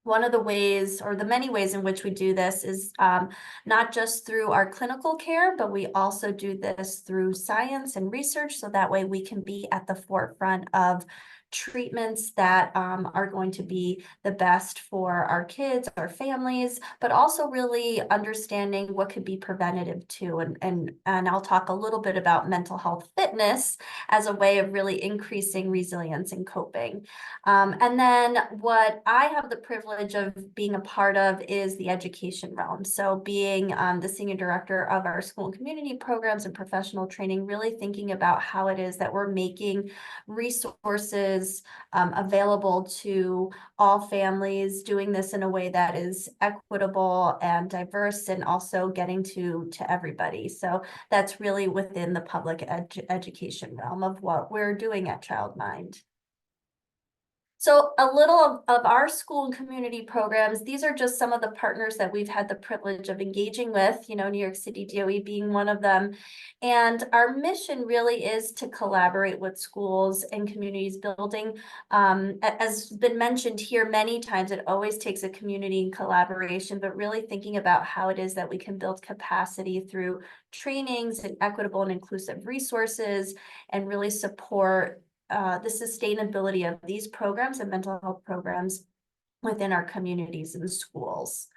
One of the ways, or the many ways in which we do this, is not just through our clinical care, but we also do this through science and research, so that way we can be at the forefront of treatments that are going to be the best for our kids, our families, but also really understanding what could be preventative too. And I'll talk a little bit about mental health fitness as a way of really increasing resilience and coping. And then what I have the privilege of being a part of is the education realm. So being the senior director of our school and community programs and professional training, really thinking about how it is that we're making resources available to all families, doing this in a way that is equitable and diverse, and also getting to everybody. So that's really within the public education realm of what we're doing at Child Mind. So a little of our school and community programs, these are just some of the partners that we've had the privilege of engaging with, New York City DOE being one of them. And our mission really is to collaborate with schools and communities building. As been mentioned here many times, it always takes a community and collaboration, but really thinking about how it is that we can build capacity through trainings and equitable and inclusive resources and really support the sustainability of these programs and mental health programs within our communities and schools.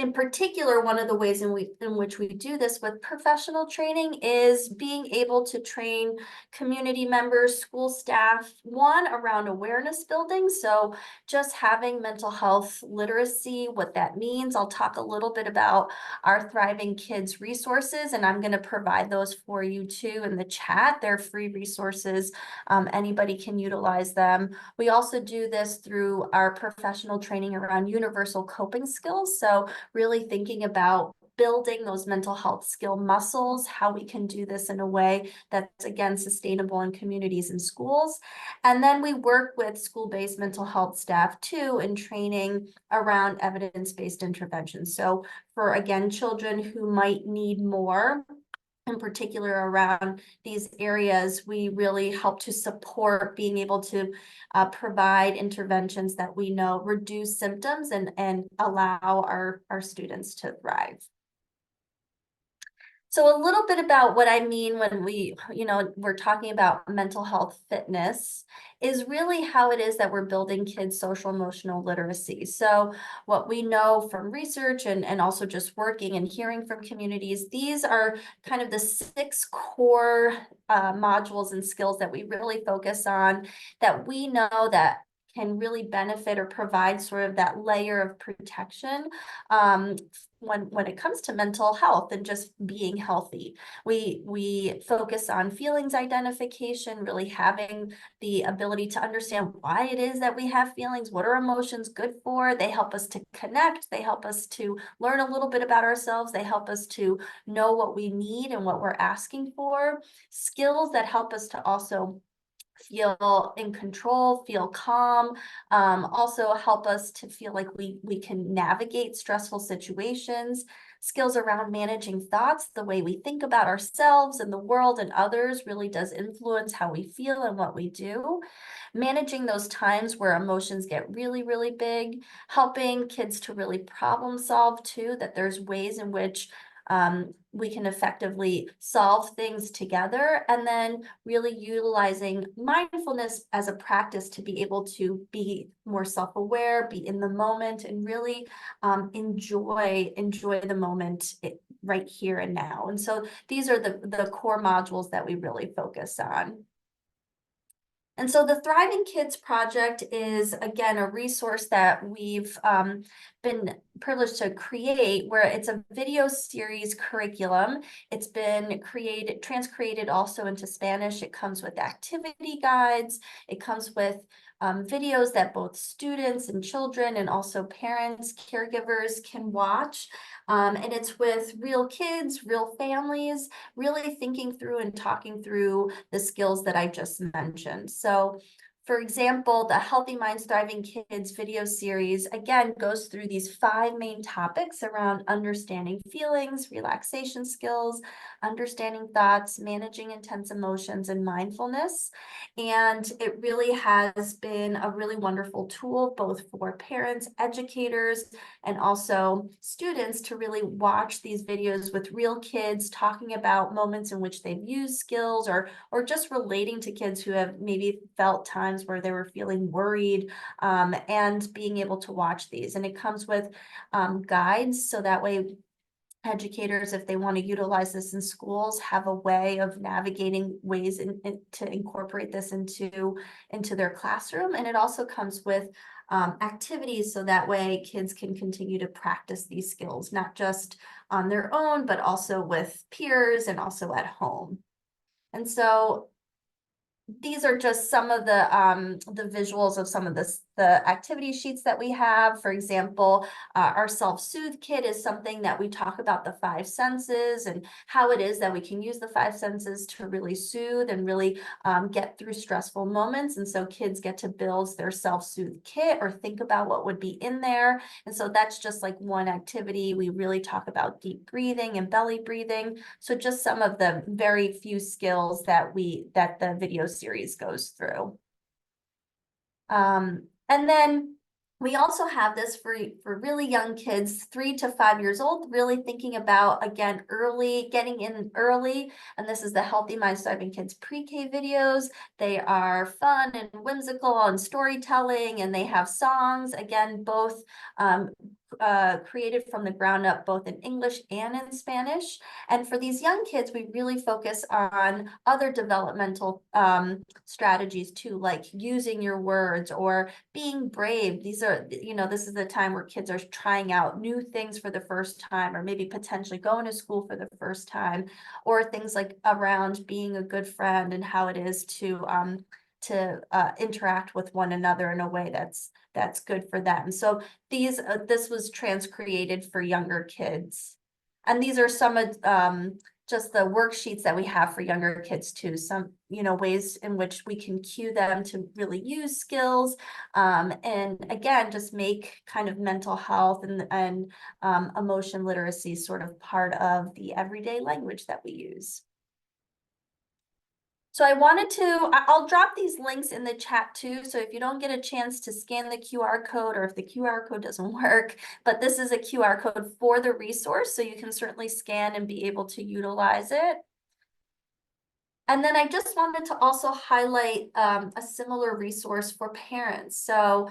In particular, one of the ways in which we do this with professional training is being able to train community members, school staff, one, around awareness building. So just having mental health literacy, what that means. I'll talk a little bit about our Thriving Kids resources, and I'm going to provide those for you too in the chat. They're free resources. Anybody can utilize them. We also do this through our professional training around universal coping skills. So really thinking about building those mental health skill muscles, how we can do this in a way that's, again, sustainable in communities and schools. And then we work with school-based mental health staff too in training around evidence-based interventions. So for, again, children who might need more, in particular around these areas, we really help to support being able to provide interventions that we know reduce symptoms and allow our students to thrive. So a little bit about what I mean when we're talking about mental health fitness is really how it is that we're building kids' social emotional literacy. So what we know from research and also just working and hearing from communities, these are kind of the 6 core modules and skills that we really focus on that we know that can really benefit or provide sort of that layer of protection when it comes to mental health and just being healthy. We focus on feelings identification, really having the ability to understand why it is that we have feelings, what are emotions good for. They help us to connect, they help us to learn a little bit about ourselves, they help us to know what we need and what we're asking for. Skills that help us to also feel in control, feel calm, also help us to feel like we can navigate stressful situations. Skills around managing thoughts, the way we think about ourselves and the world and others really does influence how we feel and what we do. Managing those times where emotions get really, really big, helping kids to really problem solve too, that there's ways in which we can effectively solve things together, and then really utilizing mindfulness as a practice to be able to be more self-aware, be in the moment, and really enjoy the moment right here and now. And so these are the core modules that we really focus on. And so the Thriving Kids Project is, again, a resource that we've been privileged to create, where it's a video series curriculum. It's been transcreated also into Spanish. It comes with activity guides. It comes with videos that both students and children and also parents, caregivers can watch. And it's with real kids, real families, really thinking through and talking through the skills that I just mentioned. So for example, the Healthy Minds, Thriving Kids video series, again, goes through these 5 main topics around understanding feelings, relaxation skills, understanding thoughts, managing intense emotions, and mindfulness. And it really has been a really wonderful tool, both for parents, educators, and also students to really watch these videos with real kids talking about moments in which they've used skills or just relating to kids who have maybe felt times where they were feeling worried, and being able to watch these. And it comes with guides, so that way educators, if they want to utilize this in schools, have a way of navigating ways to incorporate this into their classroom. And it also comes with activities, so that way kids can continue to practice these skills, not just on their own, but also with peers and also at home. And so these are just some of the visuals of some of the activity sheets that we have. For example, our self-soothe kit is something that we talk about the 5 senses and how it is that we can use the 5 senses to really soothe and really get through stressful moments. And so kids get to build their self-soothe kit or think about what would be in there. And so that's just like one activity. We really talk about deep breathing and belly breathing. So just some of the very few skills that the video series goes through. And then we also have this for really young kids, 3 to 5 years old, really thinking about, again, getting in early. And this is the Healthy Minds Thriving Kids pre-K videos. They are fun and whimsical and storytelling, and they have songs, again, both created from the ground up, both in English and in Spanish. And for these young kids, we really focus on other developmental strategies too, like using your words or being brave. These are, this is the time where kids are trying out new things for the first time, or maybe potentially going to school for the first time, or things like around being a good friend and how it is to interact with one another in a way that's good for them. So this was created for younger kids. And these are some of just the worksheets that we have for younger kids too. Some, ways in which we can cue them to really use skills. And again, just make kind of mental health and emotion literacy sort of part of the everyday language that we use. So I'll drop these links in the chat too. So if you don't get a chance to scan the QR code, or if the QR code doesn't work, but this is a QR code for the resource, so you can certainly scan and be able to utilize it. And then I just wanted to also highlight a similar resource for parents. So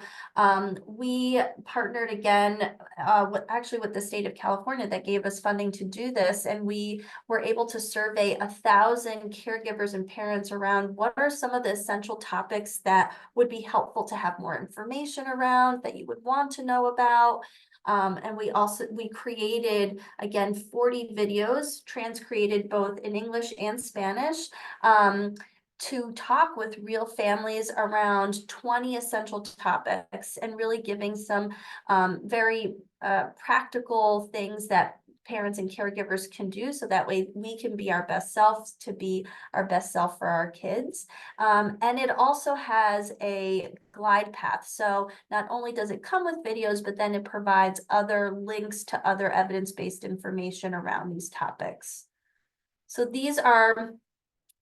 we partnered again with the state of California that gave us funding to do this. And we were able to survey 1,000 caregivers and parents around what are some of the essential topics that would be helpful to have more information around, that you would want to know about. And we created, again, 40 videos, transcreated both in English and Spanish, to talk with real families around 20 essential topics, and really giving some very practical things that parents and caregivers can do, so that way we can be our best selves, to be our best self for our kids. And it also has a glide path. So not only does it come with videos, but then it provides other links to other evidence-based information around these topics. So these are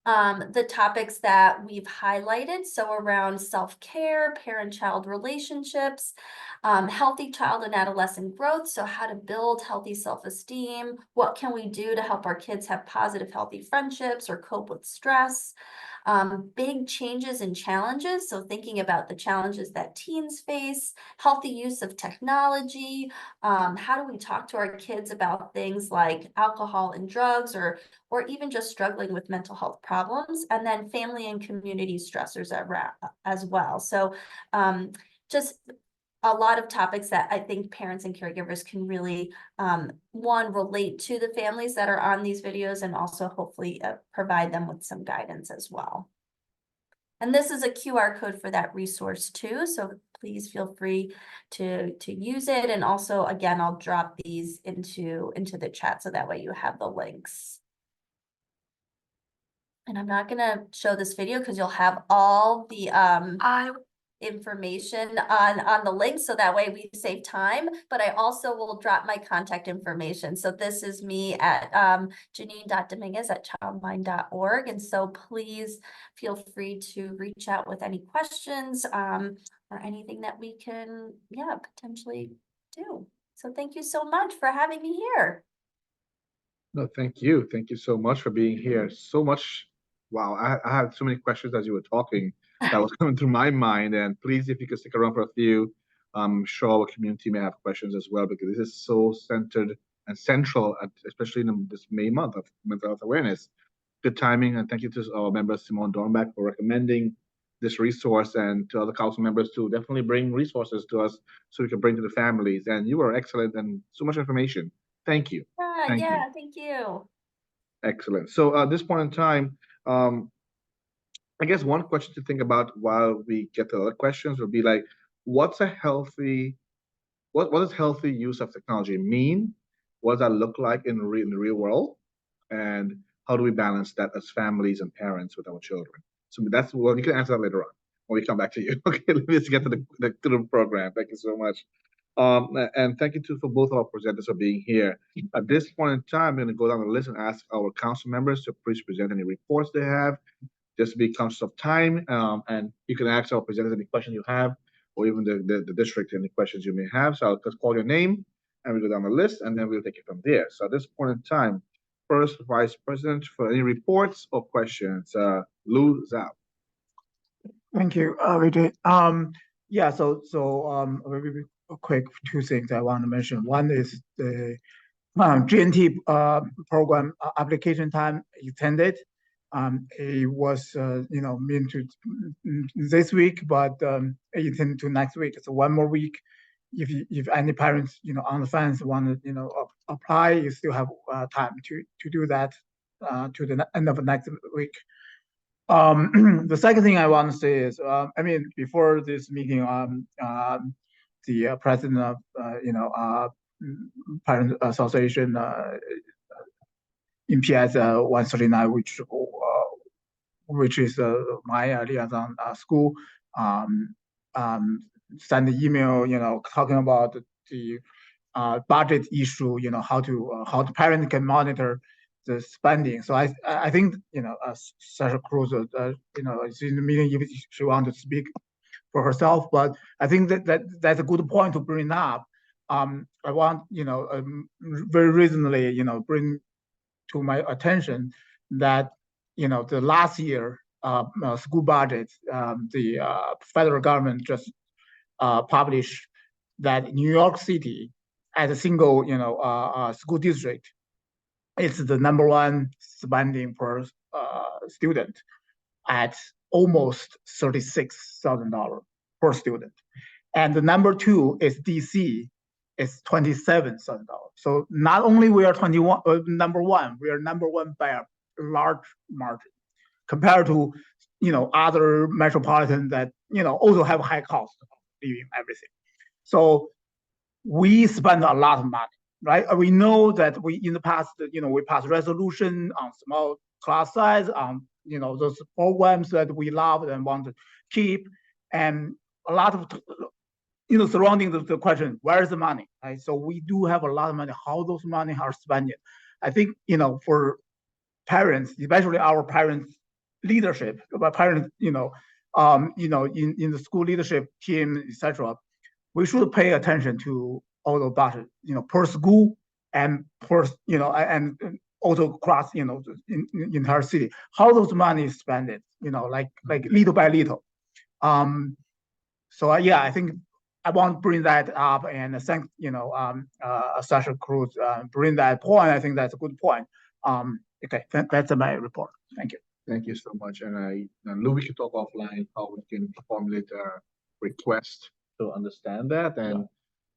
the topics that we've highlighted. So around self-care, parent-child relationships, healthy child and adolescent growth. So how to build healthy self-esteem. What can we do to help our kids have positive, healthy friendships or cope with stress? Big changes and challenges. So thinking about the challenges that teens face, healthy use of technology. How do we talk to our kids about things like alcohol and drugs, or even just struggling with mental health problems, and then family and community stressors as well. So just a lot of topics that I think parents and caregivers can really, relate to the families that are on these videos, and also hopefully provide them with some guidance as well. And this is a QR code for that resource too, so please feel free to use it. And also, again, I'll drop these into the chat, so that way you have the links. And I'm not gonna show this video because you'll have all the information on the link, so that way we save time, but I also will drop my contact information. So this is me at janine.dominguez@childmind.org, and so please feel free to reach out with any questions or anything that we can potentially do. So thank you so much for having me here. No, thank you. Thank you so much for being here. So much. Wow, I had so many questions as you were talking that was coming through my mind. And please, if you could stick around for a few, I'm sure our community may have questions as well, because this is so centered and central, especially in this May month of mental health awareness. Good timing, and thank you to our member Simone Dornbach for recommending this resource, and to other council members to definitely bring resources to us so we can bring to the families. And you were excellent, and so much information. Thank you. Thank you. Thank you. Excellent. So at this point in time, I guess one question to think about while we get to other questions would be like, what's a healthy, what does healthy use of technology mean? What does that look like in the real world? And how do we balance that as families and parents with our children? So that's well, you can answer that later on when we come back to you. Okay, let's get to the program. Thank you so much. And thank you for both of our presenters for being here. At this point in time, I'm going to go down the list and ask our council members to please present any reports they have, just to be conscious of time. And you can ask our presenters any questions you have, or even the district any questions you may have. So I'll just call your name and we go down the list, and then we'll take it from there. So at this point in time, first Vice President for any reports or questions, Lou Zhao. Thank you, Vijay. Yeah, very quick, two things I want to mention. One is the GNT program application time extended. It was meant to this week, but extended to next week. So one more week. If any parents on the fence want to apply, you still have time to do that to the end of next week. The second thing I want to say is, I mean, before this meeting, the president of Parent Association in PS 139, which is my liaison school, send an email, talking about the budget issue, how the parent can monitor the spending. So I think Sasha Cruz, is in the meeting if she wants to speak for herself, but I think that's a good point to bring up. I want very reasonably bring to my attention that the last year school budget, the federal government just published that New York City as a single school district, it's the #1 spending per student at almost $36,000 per student. And the #2 is DC, it's $27,000. So not only we are #1, we are #1 by a large margin compared to other metropolitan that also have high cost of living, everything. So we spend a lot of money, right? We know that we in the past, we passed resolution on small class size, on those programs that we love and want to keep, and a lot of surrounding the question, where is the money, right? So we do have a lot of money. How those money are spent? I think for parents, especially our parents leadership, parents in the school leadership team, etc. We should pay attention to all the budget, per school and per and also across the entire city. How those money is spent, like little by little. So yeah, I think I want to bring that up and thank Sasha Cruz bring that point. I think that's a good point. Okay, that's my report. Thank you. Thank you so much. And Lou, we can talk offline how we can formulate a request to understand that. And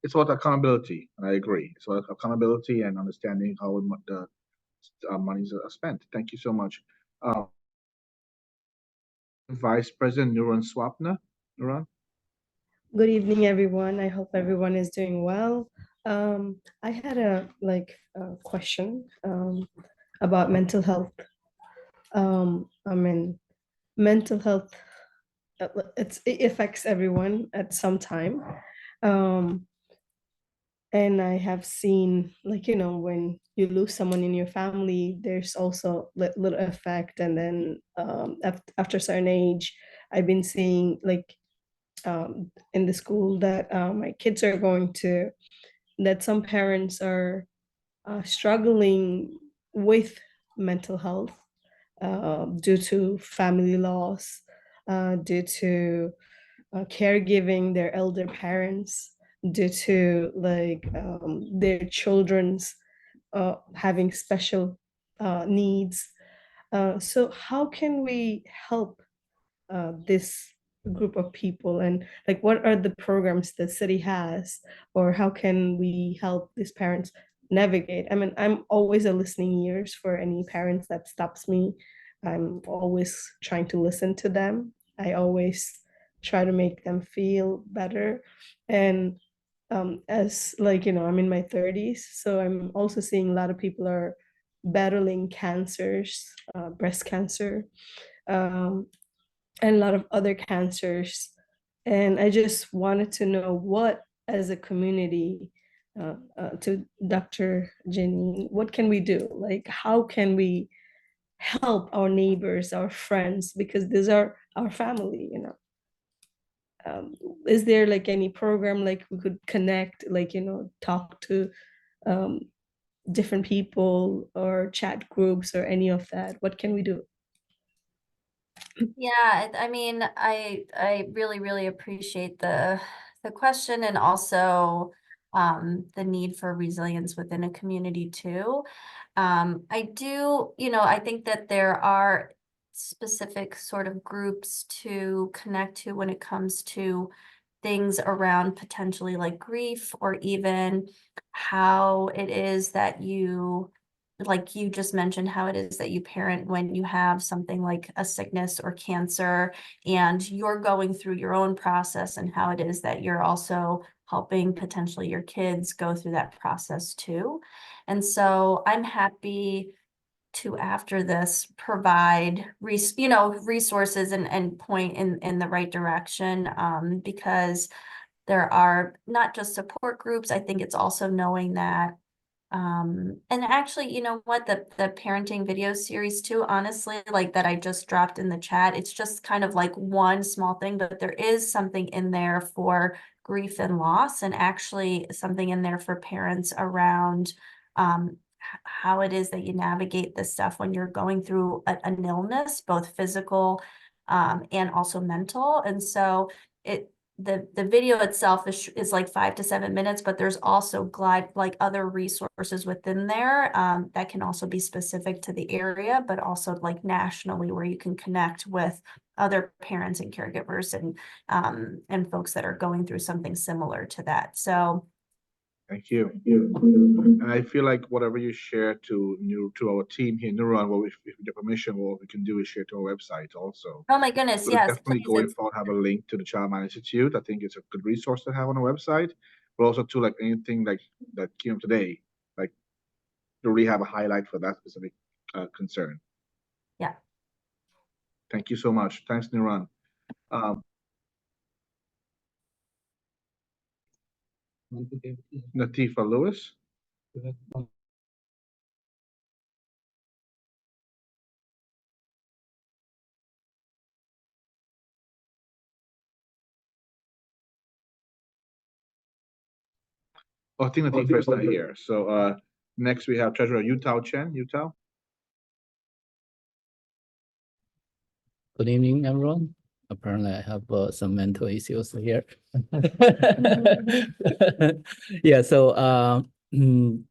it's about accountability, and I agree. It's about accountability and understanding how the monies are spent. Thank you so much. Vice President Nuran Swapna. Nuran? Good evening, everyone. I hope everyone is doing well. I had a question about mental health. I mean, mental health, it affects everyone at some time. And I have seen, when you lose someone in your family, there's also little effect. And then after a certain age, I've been seeing in the school that my kids are going to, that some parents are struggling with mental health due to family loss, due to caregiving their elder parents, due to their children's having special needs. So how can we help this group of people, and what are the programs the city has, or how can we help these parents navigate? I mean, I'm always a listening ears for any parents that stops me I'm always trying to listen to them. I always try to make them feel better. And as like, I'm in my 30s, so I'm also seeing a lot of people are battling cancers, breast cancer, and a lot of other cancers. And I just wanted to know what, as a community, to Dr. Janine, what can we do? Like, how can we help our neighbors, our friends, because these are our family, is there like any program like we could connect, like, talk to um, different people or chat groups or any of that? What can we do? Yeah, I mean, I really, really appreciate the question, and also the need for resilience within a community too. I do, I think that there are specific sort of groups to connect to when it comes to things around potentially like grief, or even how it is that you, like you just mentioned, how it is that you parent when you have something like a sickness or cancer, and you're going through your own process, and how it is that you're also helping potentially your kids go through that process too. And so I'm happy to, after this, provide resources and point in the right direction, because there are not just support groups. I think it's also knowing that and actually, you know what, the parenting video series too, honestly, like that I just dropped in the chat, it's just kind of like one small thing, but there is something in there for grief and loss, and actually something in there for parents around how it is that you navigate this stuff when you're going through an illness, both physical and also mental. And so the video itself is like 5 to 7 minutes, but there's also like other resources within there that can also be specific to the area, but also like nationally, where you can connect with other parents and caregivers and folks that are going through something similar to that. So Thank you. And I feel like whatever you share to our team here in Neuron, well, if with your permission, what we can do is share to our website also. oh my goodness, We'll yes, definitely please, going forward have a link to the Child Mind Institute. I think it's a good resource to have on our website, but also to like anything like that came up today, like to really have a highlight for that specific concern. Yeah. Thank you so much. Thanks, Niran. Natifa Lewis. Oh, I think Natifa is not here. So next we have Treasurer Yutao Chen. Yutao. Good evening, everyone. Apparently, I have some mental issues here. Yeah, so to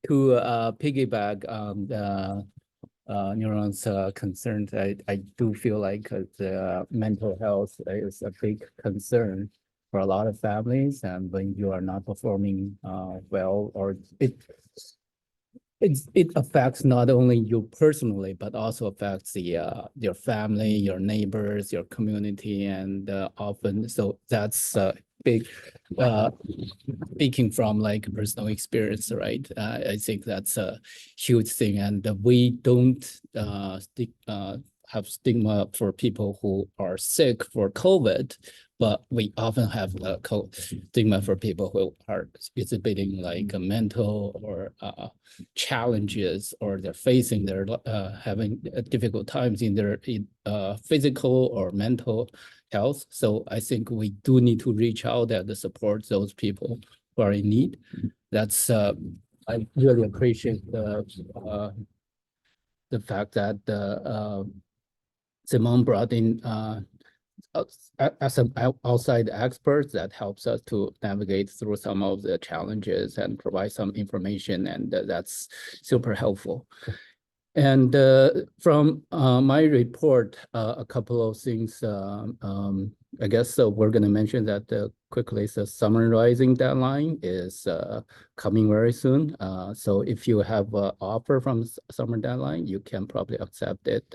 piggyback on the Neuron's concerns, I do feel like the mental health is a big concern for a lot of families, and when you are not performing well, or it affects not only you personally, but also affects the your family, your neighbors, your community, and often. So that's big. Speaking from like personal experience, right? I think that's a huge thing, and we don't have stigma for people who are sick for COVID, but we often have a stigma for people who are exhibiting like a mental or challenges, or they're facing their having difficult times in their physical or mental health. So I think we do need to reach out and support those people who are in need. That's I really appreciate the fact that Simone brought in as an outside expert that helps us to navigate through some of the challenges and provide some information, and that's super helpful. And from my report, a couple of things I guess so we're going to mention that quickly. So summarizing deadline is coming very soon. So if you have an offer from summer deadline, you can probably accept it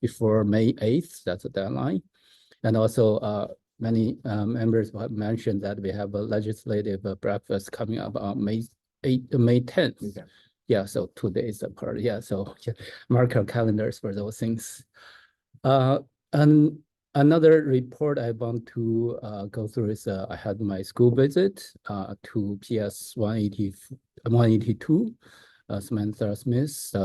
before May 8th. That's the deadline. And also many members have mentioned that we have a legislative breakfast coming up on May 10th. Okay. Yeah, so 2 days apart. Yeah, so mark our calendars for those things. And another report I want to go through is I had my school visit to PS 182, Samantha Smith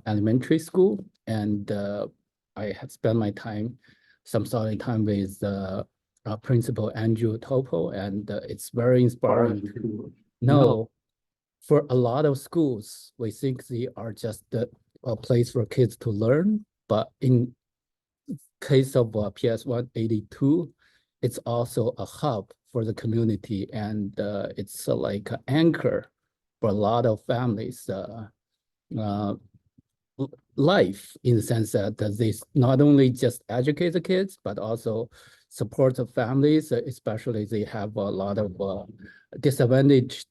Elementary School, and I had spent my time, some solid time with Principal Andrew Topo, and it's very inspiring to know. For a lot of schools, we think they are just a place for kids to learn, but in case of PS 182, it's also a hub for the community, and it's like an anchor for a lot of families' life, in the sense that they not only just educate the kids, but also support the families, especially they have a lot of disadvantaged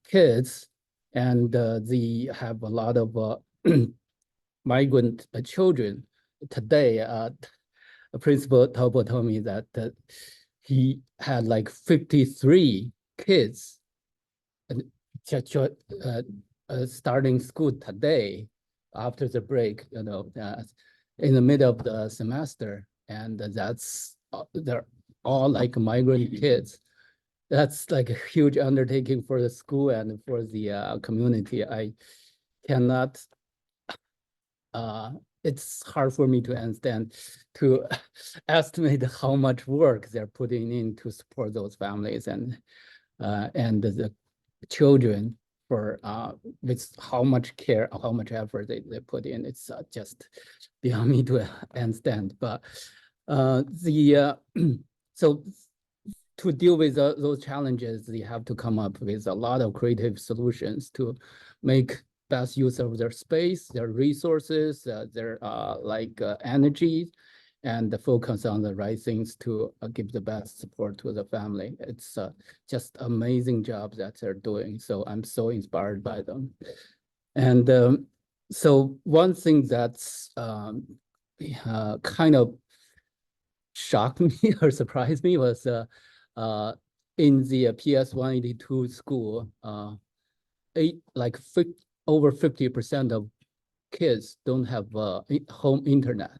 kids, and they have a lot of migrant children. Today, Principal Topo told me that he had like 53 kids starting school today after the break, in the middle of the semester, and that's they're all like migrant kids. That's like a huge undertaking for the school and for the community. I cannot. It's hard for me to understand, to estimate how much work they're putting in to support those families and the children, for with how much care, how much effort they put in. It's just beyond me to understand. But so to deal with those challenges, they have to come up with a lot of creative solutions to make best use of their space, their resources, their energy, and the focus on the right things to give the best support to the family. It's just amazing job that they're doing. So I'm so inspired by them. And so one thing that's kind of shocked me or surprised me was in the PS 182 school, over 50% of kids don't have home internet.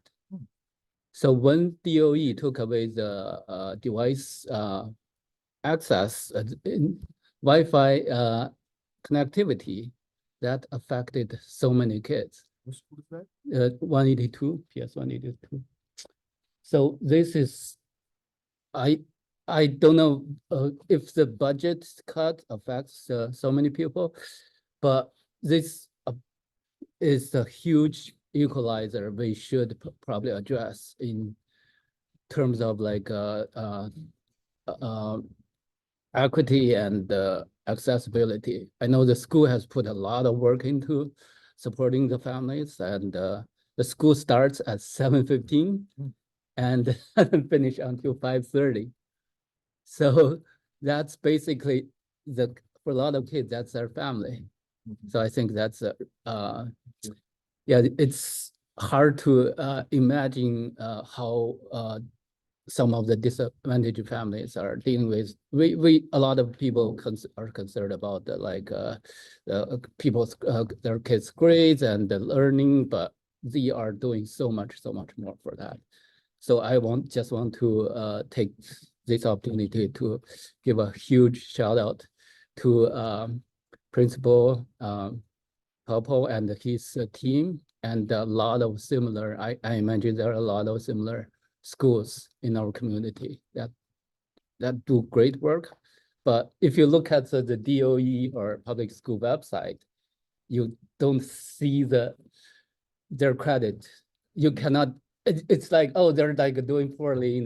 So when DOE took away the device access in Wi-Fi connectivity, that affected so many kids. 182, PS 182. So this is, I don't know if the budget cut affects so many people, but this is a huge equalizer we should probably address in terms of like equity and accessibility. I know the school has put a lot of work into supporting the families, and the school starts at 7:15 and doesn't finish until 5:30. So that's basically for a lot of kids, that's their family. So I think that's yeah, it's hard to imagine how some of the disadvantaged families are dealing with. A lot of people are concerned about people's their kids' grades and the learning, but they are doing so much more for that. So I just want to take this opportunity to give a huge shout out to Principal Topo and his team, and a lot of similar, I imagine there are a lot of similar schools in our community that do great work. But if you look at the DOE or public school website, you don't see their credit. You cannot, it's like, oh, they're like doing poorly in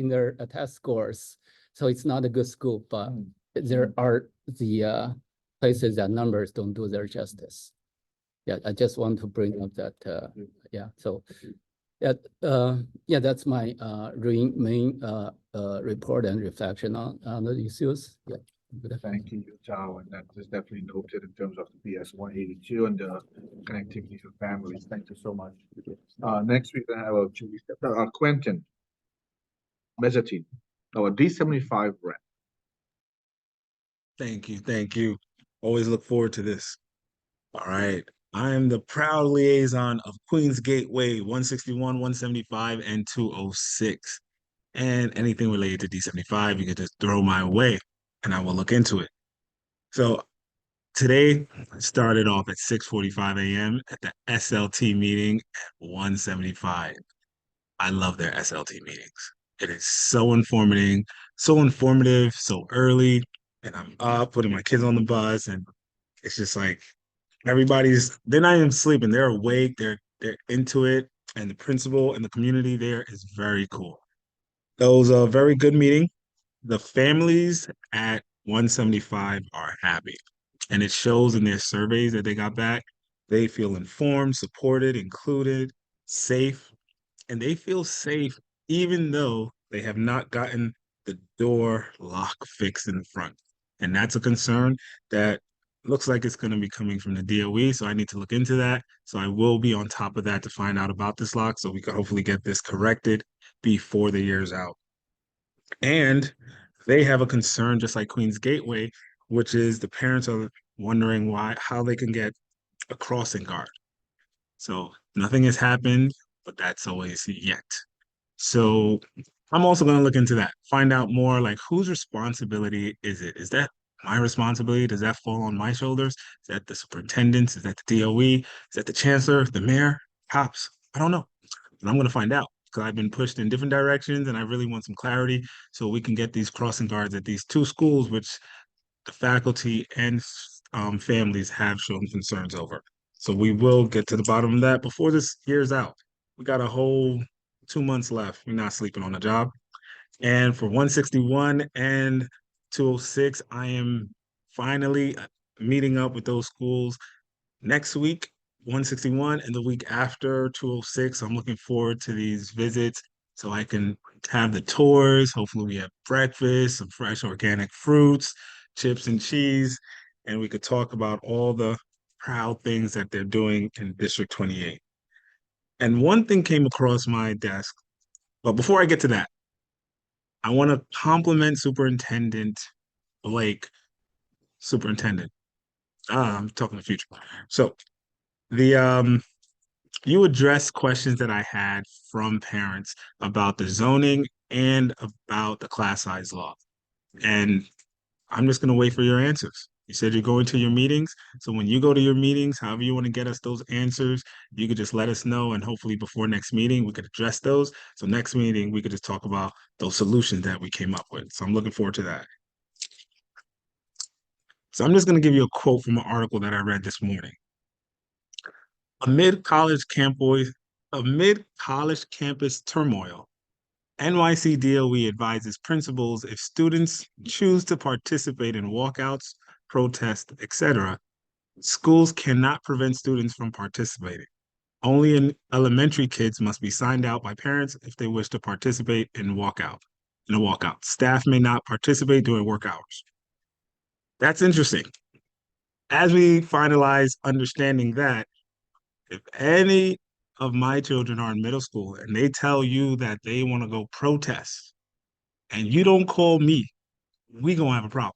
their test scores. So it's not a good school, but there are the places that numbers don't do their justice. Yeah, I just want to bring up that, yeah, so Yeah, that's my main report and reflection on the issues. Yeah. Thank you, Zhao, and that is definitely noted in terms of the PS 182 and the connectivity for families. Thank you so much. Next week, I have Quentin Mezzatine, our D75 rep. Thank you. Thank you. Always look forward to this. All right. I am the proud liaison of Queens Gateway 161, 175, and 206. And anything related to D75, you can just throw my way and I will look into it. So today I started off at 6:45 a.m. at the SLT meeting at 175. I love their SLT meetings. It is so informative, so early. And I'm up putting my kids on the bus, and it's just like they're not even sleeping. They're awake, they're into it. And the principal and the community there is very cool. That was a very good meeting. The families at 175 are happy. And it shows in their surveys that they got back. They feel informed, supported, included, safe, and they feel safe even though they have not gotten the door lock fixed in the front. And that's a concern that looks like it's going to be coming from the DOE. So I need to look into that. So I will be on top of that to find out about this lock so we can hopefully get this corrected before the year's out. And they have a concern just like Queens Gateway, which is the parents are wondering how they can get a crossing guard. So nothing has happened, but that's always yet. So I'm also going to look into that, find out more like whose responsibility is it? Is that my responsibility? Does that fall on my shoulders? Is that the superintendent? Is that the DOE? Is that the chancellor, the mayor, cops? I don't know. But I'm going to find out because I've been pushed in different directions and I really want some clarity so we can get these crossing guards at these two schools, which the faculty and families have shown concerns over. So we will get to the bottom of that before this year's out. We got a whole 2 months left. We're not sleeping on the job. And for 161 and 206, I am finally meeting up with those schools next week, 161, and the week after 206. I'm looking forward to these visits so I can have the tours. Hopefully we have breakfast, some fresh organic fruits, chips and cheese, and we could talk about all the proud things that they're doing in District 28. And one thing came across my desk, but before I get to that, I want to compliment Superintendent Blake. Superintendent. I'm talking the future. So the you addressed questions that I had from parents about the zoning and about the class size law. And I'm just gonna wait for your answers. You said you're going to your meetings. So when you go to your meetings, however you want to get us those answers, you could just let us know. And hopefully before next meeting, we could address those. So next meeting, we could just talk about those solutions that we came up with. So I'm looking forward to that. So I'm just going to give you a quote from an article that I read this morning. Amid college campus turmoil, NYC DOE advises principals if students choose to participate in walkouts, protests, etc., schools cannot prevent students from participating. Only elementary kids must be signed out by parents if they wish to participate in a walkout. Staff may not participate during work hours. That's interesting. As we finalize understanding that, if any of my children are in middle school and they tell you that they want to go protest and you don't call me, we gonna have a problem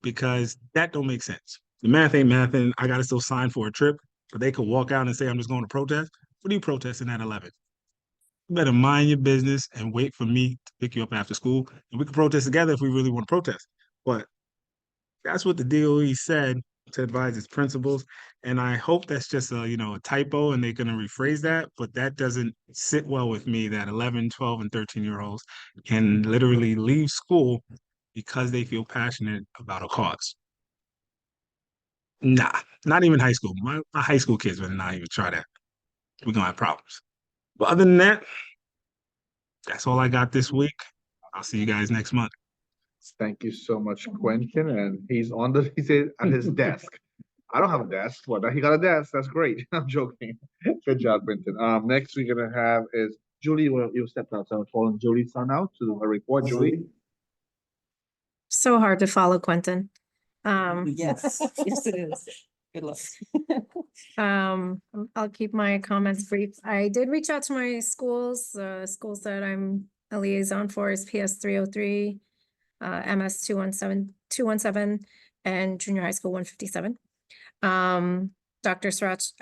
because that don't make sense. The math ain't math, and I gotta still sign for a trip, but they could walk out and say, I'm just going to protest. What are you protesting at 11? You better mind your business and wait for me to pick you up after school, and we can protest together if we really want to protest. But that's what the DOE said to advise its principals. And I hope that's just a typo and they're going to rephrase that, but that doesn't sit well with me that 11, 12, and 13-year-olds can literally leave school because they feel passionate about a cause. Nah, not even high school. My high school kids would not even try that. We're going to have problems. But other than that, that's all I got this week. I'll see you guys next month. Thank you so much, Quentin. And he's at his desk. I don't have a desk. Well, he got a desk. That's great. I'm joking. Good job, Brenton. Next we're gonna have is Julie. Well, you stepped out, so I'm calling Julie's son out to do a report. Julie. So hard to follow, Quentin. Yes, yes, it is. Good luck. I'll keep my comments brief. I did reach out to my schools. Schools that I'm a liaison for is PS 303, MS 217, and junior high school 157. Dr. Srirachi,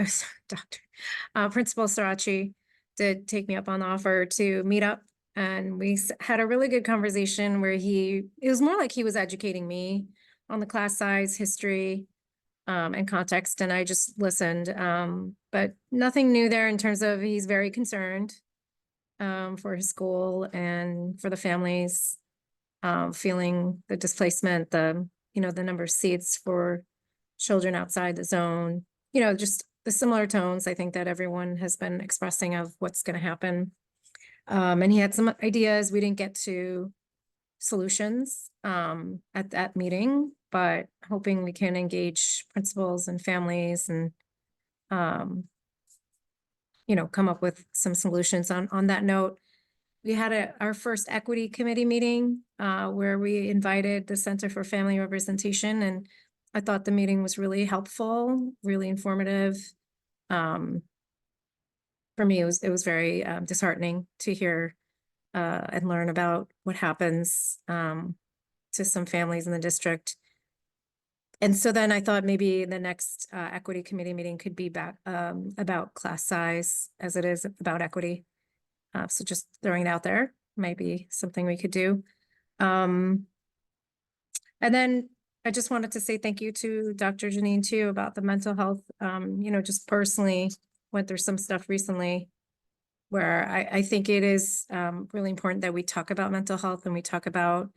Principal Srirachi did take me up on the offer to meet up, and we had a really good conversation where it was more like he was educating me on the class size, history, and context, and I just listened. But nothing new there in terms of he's very concerned for his school and for the families feeling the displacement, the number of seats for children outside the zone, just the similar tones I think that everyone has been expressing of what's going to happen. And he had some ideas. We didn't get to solutions at that meeting, but hoping we can engage principals and families and come up with some solutions on that note. We had our first equity committee meeting where we invited the Center for Family Representation, and I thought the meeting was really helpful, really informative. For me, it was very disheartening to hear and learn about what happens to some families in the district. And so then I thought maybe the next equity committee meeting could be about class size as it is about equity. So just throwing it out there, might be something we could do. And then I just wanted to say thank you to Dr. Janine too about the mental health. Just personally went through some stuff recently where I think it is really important that we talk about mental health and we talk about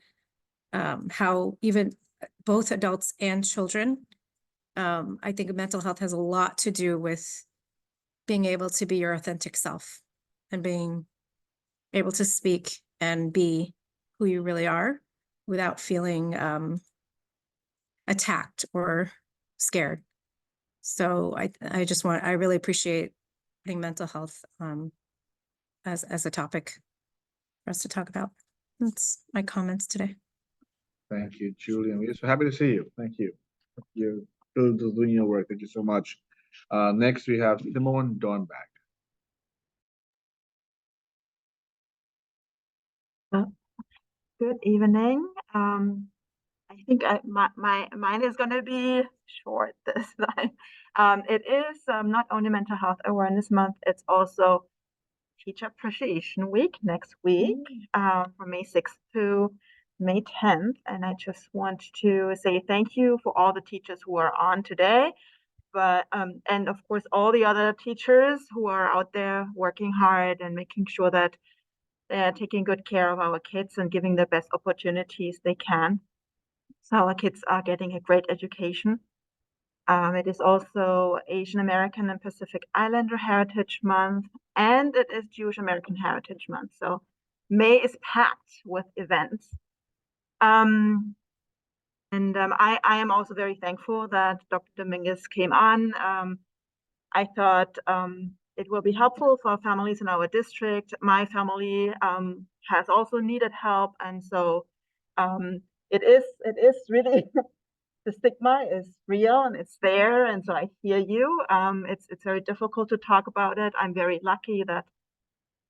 how even both adults and children, I think mental health has a lot to do with being able to be your authentic self and being able to speak and be who you really are without feeling attacked or scared. So I really appreciate putting mental health as a topic for us to talk about. That's my comments today. Thank you, Julie. We're so happy to see you. Thank you. You're still doing your work. Thank you so much. Next, we have Simone Dornbach. Good evening. I think mine is going to be short this time. It is not only Mental Health Awareness Month, it's also Teacher Appreciation Week next week, from May 6th to May 10th. And I just want to say thank you for all the teachers who are on today, but and of course all the other teachers who are out there working hard and making sure that they're taking good care of our kids and giving the best opportunities they can, so our kids are getting a great education. It is also Asian American and Pacific Islander Heritage Month, and it is Jewish American Heritage Month. So May is packed with events. I am also very thankful that Dr. Dominguez came on. I thought it will be helpful for families in our district. My family has also needed help, and so it is really the stigma is real and it's there, and so I hear you. It's very difficult to talk about it. I'm very lucky that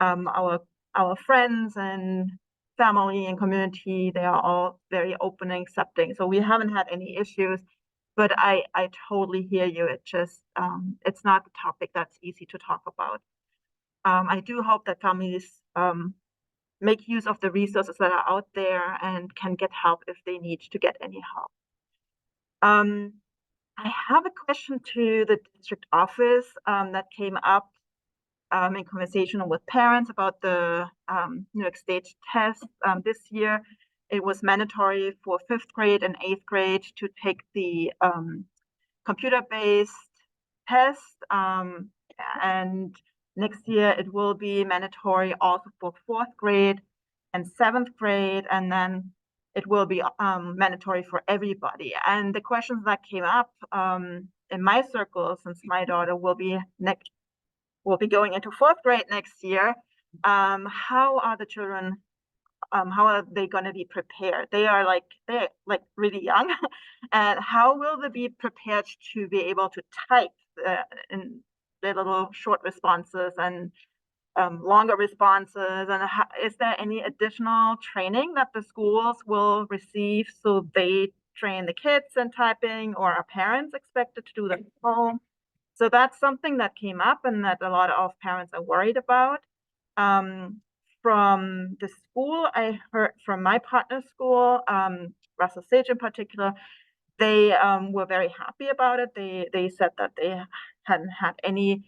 our friends and family and community, they are all very open and accepting. So we haven't had any issues, but I totally hear you. It just it's not a topic that's easy to talk about. I do hope that families make use of the resources that are out there and can get help if they need to get any help. I have a question to the district office that came up in conversation with parents about the New York State test. This year, it was mandatory for 5th grade and 8th grade to take the computer-based test, and next year it will be mandatory also for 4th grade and 7th grade, and then it will be mandatory for everybody. And the questions that came up in my circle, since my daughter will be going into 4th grade next year, how are the children, how are they going to be prepared? They're like really young, and how will they be prepared to be able to type in their little short responses and longer responses? And is there any additional training that the schools will receive so they train the kids in typing, or are parents expected to do that at home? So that's something that came up and that a lot of parents are worried about. From the school, I heard from my partner school, Russell Sage in particular, they were very happy about it. They said that they hadn't had any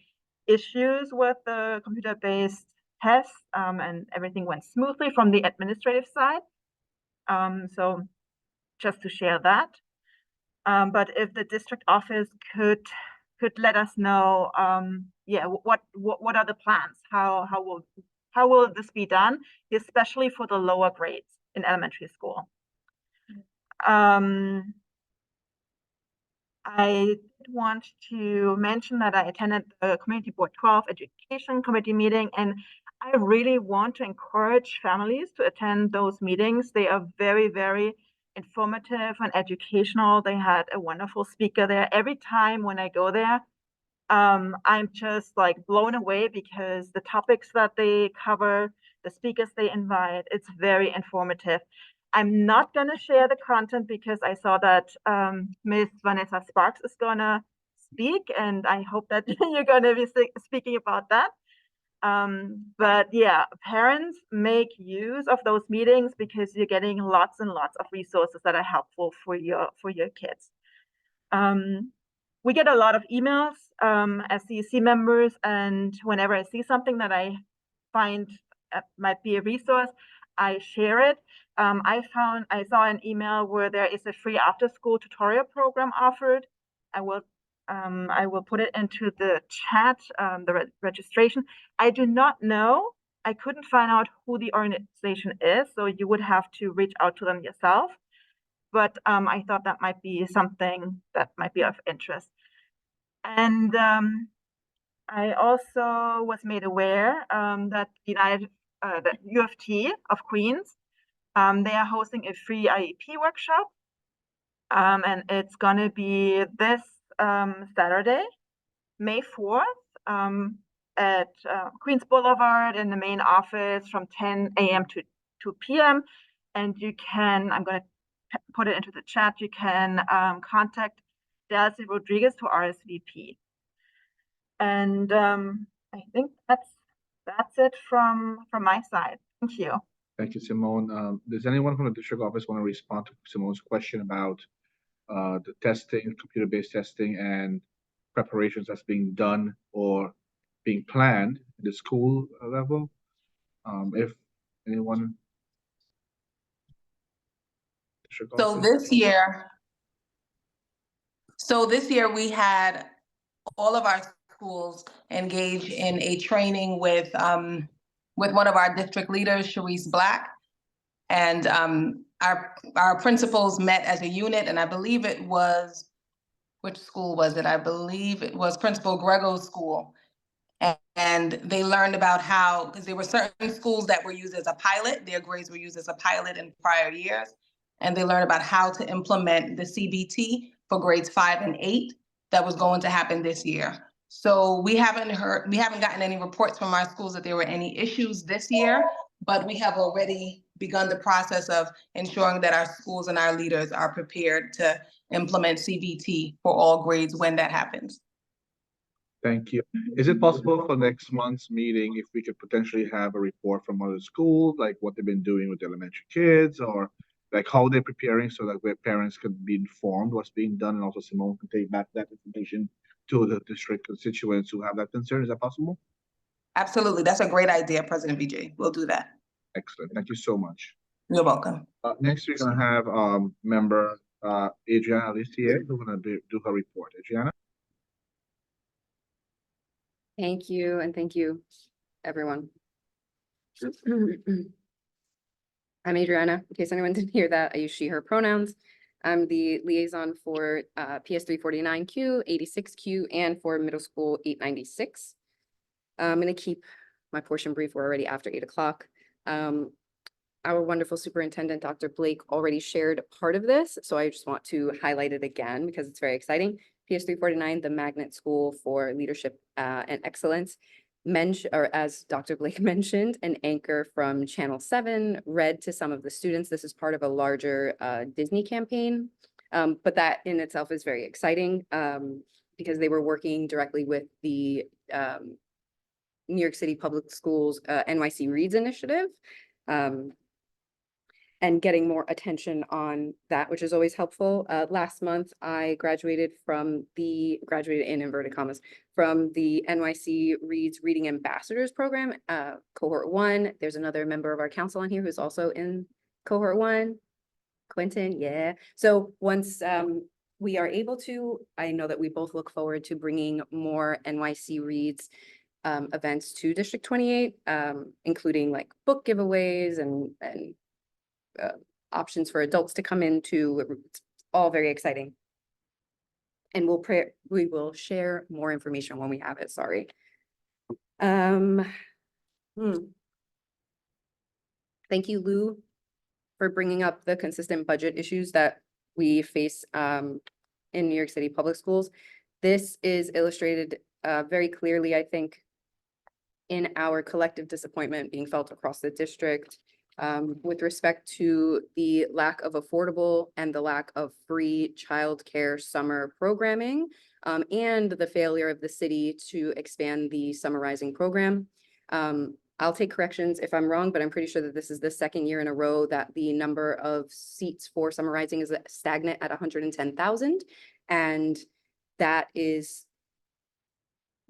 issues with the computer-based tests, and everything went smoothly from the administrative side. So just to share that. But if the district office could let us know, yeah, what are the plans? How will this be done, especially for the lower grades in elementary school? I want to mention that I attended the Community Board 12 Education Committee meeting, and I really want to encourage families to attend those meetings. They are very, very informative and educational. They had a wonderful speaker there. Every time when I go there, I'm just like blown away because the topics that they cover, the speakers they invite, it's very informative. I'm not going to share the content because I saw that Ms. Vanessa Sparks is going to speak, and I hope that you're going to be speaking about that. But yeah, parents, make use of those meetings because you're getting lots and lots of resources that are helpful for your kids. We get a lot of emails as CEC members, and whenever I see something that I find might be a resource, I share it. I saw an email where there is a free after-school tutorial program offered. I will put it into the chat, the registration. I do not know. I couldn't find out who the organization is, so you would have to reach out to them yourself. But I thought that might be something that might be of interest. And I also was made aware that the U of T of Queens, they are hosting a free IEP workshop, and it's going to be this Saturday, May 4th, at Queens Boulevard in the main office from 10 a.m. to 2 p.m. And you can, I'm going to put it into the chat, you can contact Delcy Rodriguez to RSVP. And I think that's it from my side. Thank you. Thank you, Simone. Does anyone from the district office want to respond to Simone's question about the testing, computer-based testing, and preparations that's being done or being planned at the school level? If anyone, district So office? this year we had all of our schools engage in a training with one of our district leaders, Sharice Black. And our principals met as a unit, and I believe it was, which school was it? I believe it was Principal Grego's school. And they learned about how, because there were certain schools that were used as a pilot, their grades were used as a pilot in prior years. And they learned about how to implement the CBT for grades 5 and 8 that was going to happen this year. So we haven't gotten any reports from our schools that there were any issues this year, but we have already begun the process of ensuring that our schools and our leaders are prepared to implement CBT for all grades when that happens. Thank you. Is it possible for next month's meeting if we could potentially have a report from other schools, like what they've been doing with the elementary kids, or like how they're preparing, so that where parents could be informed what's being done, and also Simone can take back that information to the district constituents who have that concern? Is that possible? Absolutely. That's a great idea, President VJ. We'll do that. Excellent. Thank you so much. You're welcome. Next, we're going to have member Adriana Lissier, who's going to do her report. Adriana? Thank you, and thank you, everyone. I'm Adriana, in case anyone didn't hear that. I use she, her pronouns. I'm the liaison for PS 349Q, 86Q, and for middle school 896. I'm going to keep my portion brief. We're already after 8 o'clock. Our wonderful superintendent, Dr. Blake, already shared part of this, so I just want to highlight it again because it's very exciting. PS 349, the magnet school for leadership and excellence, or as Dr. Blake mentioned, an anchor from Channel 7 read to some of the students. This is part of a larger Disney campaign, but that in itself is very exciting because they were working directly with the New York City Public Schools NYC Reads initiative. And getting more attention on that, which is always helpful. Last month, I graduated in inverted commas, from the NYC Reads Reading Ambassadors Program, cohort 1. There's another member of our council on here who's also in cohort 1, Quentin, yeah. So once we are able to, I know that we both look forward to bringing more NYC Reads events to District 28, including like book giveaways and options for adults to come into. It's all very exciting. And we will share more information when we have it, sorry. Thank you, Lou, for bringing up the consistent budget issues that we face in New York City public schools. This is illustrated very clearly, I think, in our collective disappointment being felt across the district with respect to the lack of affordable and the lack of free childcare summer programming and the failure of the city to expand the summer rising program. I'll take corrections if I'm wrong, but I'm pretty sure that this is the second year in a row that the number of seats for summer rising is stagnant at 110,000. And that is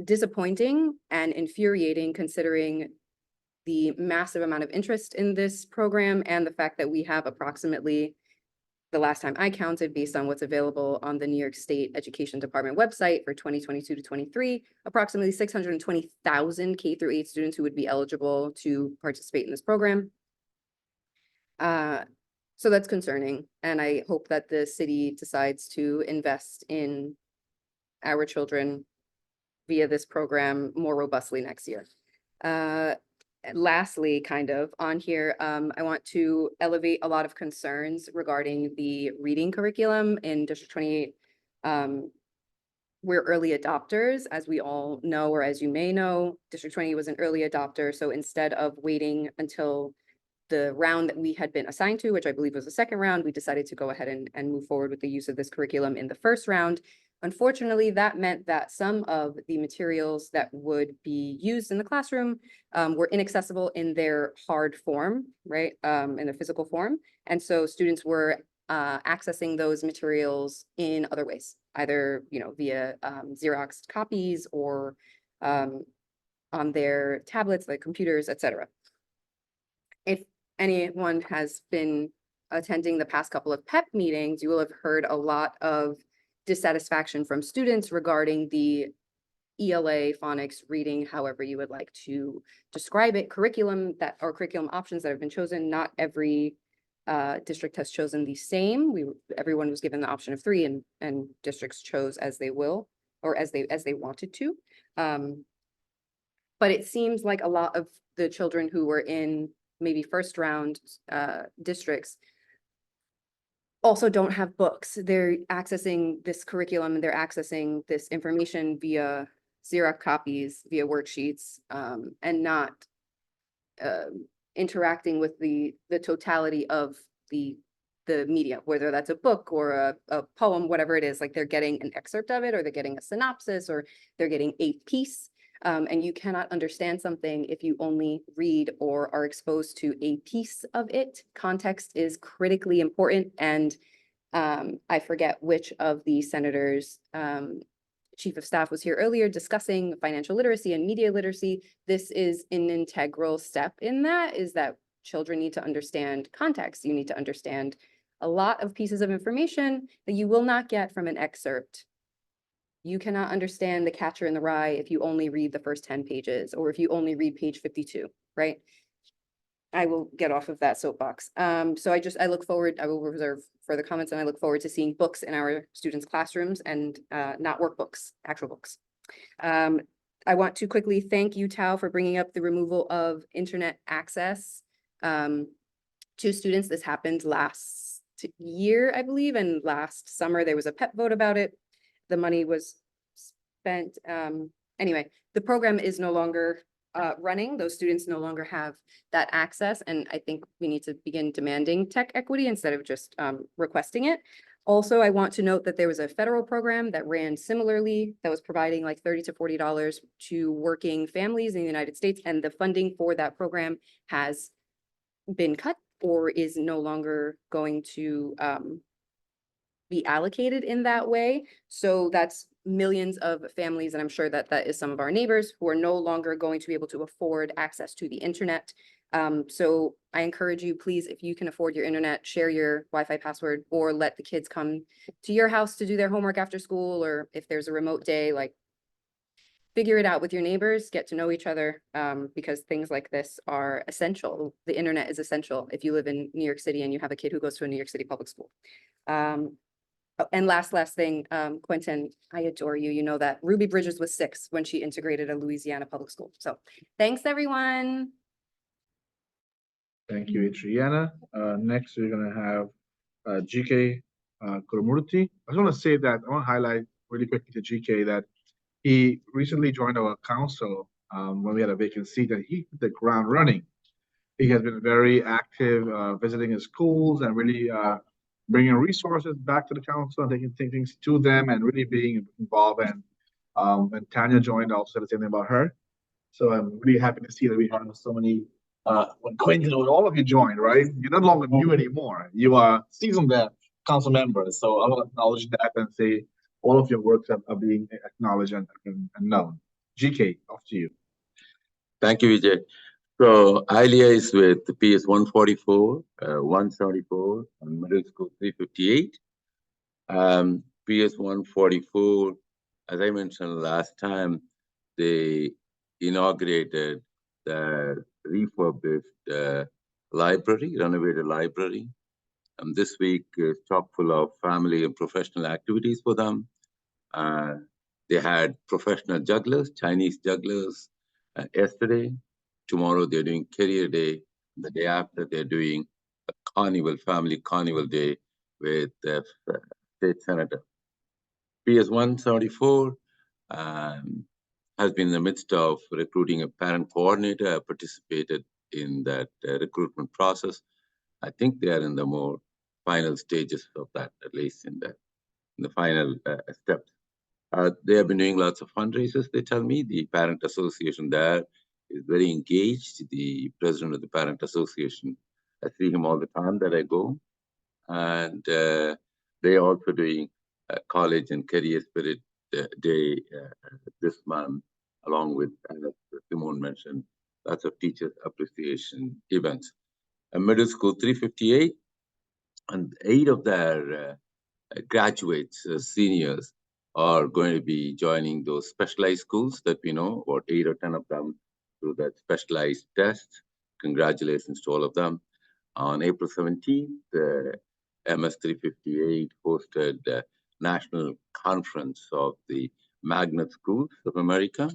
disappointing and infuriating considering the massive amount of interest in this program and the fact that we have approximately, the last time I counted, based on what's available on the New York State Education Department website for 2022 to 23, approximately 620,000 K through 8 students who would be eligible to participate in this program. So that's concerning. And I hope that the city decides to invest in our children via this program more robustly next year. Lastly, kind of on here, I want to elevate a lot of concerns regarding the reading curriculum in District 28. We're early adopters, as we all know, or as you may know. District 28 was an early adopter, so instead of waiting until the round that we had been assigned to, which I believe was the second round, we decided to go ahead and move forward with the use of this curriculum in the first round. Unfortunately, that meant that some of the materials that would be used in the classroom were inaccessible in their hard form, right, in their physical form. And so students were accessing those materials in other ways, either, via Xerox copies or on their tablets, like computers, etc. If anyone has been attending the past couple of PEP meetings, you will have heard a lot of dissatisfaction from students regarding the ELA, phonics, reading, however you would like to describe it, curriculum options that have been chosen. Not every district has chosen the same. Everyone was given the option of 3, and districts chose as they will, or as they wanted to. But it seems like a lot of the children who were in maybe first round districts also don't have books. They're accessing this curriculum and they're accessing this information via Xerox copies, via worksheets, and not interacting with the totality of the media, whether that's a book or a poem, whatever it is. Like, they're getting an excerpt of it, or they're getting a synopsis, or they're getting a piece. And you cannot understand something if you only read or are exposed to a piece of it. Context is critically important. And I forget which of the senators' chief of staff was here earlier discussing financial literacy and media literacy. This is an integral step in that, is that children need to understand context. You need to understand a lot of pieces of information that you will not get from an excerpt. You cannot understand The Catcher in the Rye if you only read the first 10 pages, or if you only read page 52, right? I will get off of that soapbox. So I look forward, I will reserve further comments, and I look forward to seeing books in our students' classrooms and not workbooks, actual books. I want to quickly thank you, Tao, for bringing up the removal of internet access to students. This happened last year, I believe, and last summer there was a PEP vote about it. The money was spent. Anyway, the program is no longer running. Those students no longer have that access, and I think we need to begin demanding tech equity instead of just requesting it. Also, I want to note that there was a federal program that ran similarly that was providing like $30 to $40 to working families in the United States, and the funding for that program has been cut or is no longer going to be allocated in that way. So that's millions of families, and I'm sure that that is some of our neighbors who are no longer going to be able to afford access to the internet. So I encourage you, please, if you can afford your internet, share your Wi-Fi password, or let the kids come to your house to do their homework after school, or if there's a remote day, like figure it out with your neighbors, get to know each other, because things like this are essential. The internet is essential if you live in New York City and you have a kid who goes to a New York City public school. And last thing, Quentin, I adore you. You know that Ruby Bridges was 6 when she integrated a Louisiana public school. So thanks, everyone. Thank you, Adriana. Next, we're going to have GK Kurumurti. I just want to say that I want to highlight really quickly to GK that he recently joined our council when we had a vacant seat, and he hit the ground running. He has been very active, visiting his schools and really bringing resources back to the council and taking things to them and really being involved. And when Tanya joined, I also said the same thing about her. So I'm really happy to see that we have so many. When Quentin, when all of you joined, right? You're no longer new anymore. You are seasoned council members. So I want to acknowledge that and say all of your works are being acknowledged and known. GK, off to you. Thank you, Vijay. So Alia is with PS 144, 174, and middle school 358. PS 144, as I mentioned last time, they inaugurated the refurbished library, renovated library. This week is chock full of family and professional activities for them. They had professional jugglers, Chinese jugglers yesterday. Tomorrow they're doing career day. The day after they're doing a carnival, family carnival day with the state senator. PS 174 has been in the midst of recruiting a parent coordinator. I participated in that recruitment process. I think they are in the more final stages of that, at least in the final steps. They have been doing lots of fundraisers, they tell me. The parent association there is very engaged. The president of the parent association, I see him all the time that I go. And they are also doing college and career spirit day this month, along with, as Simone mentioned, lots of teachers appreciation events. A middle school 358, and 8 of their graduates, seniors, are going to be joining those specialized schools that we know, about 8 or 10 of them, through that specialized test. Congratulations to all of them. On April 17th, the MS 358 hosted the National Conference of the Magnet Schools of America.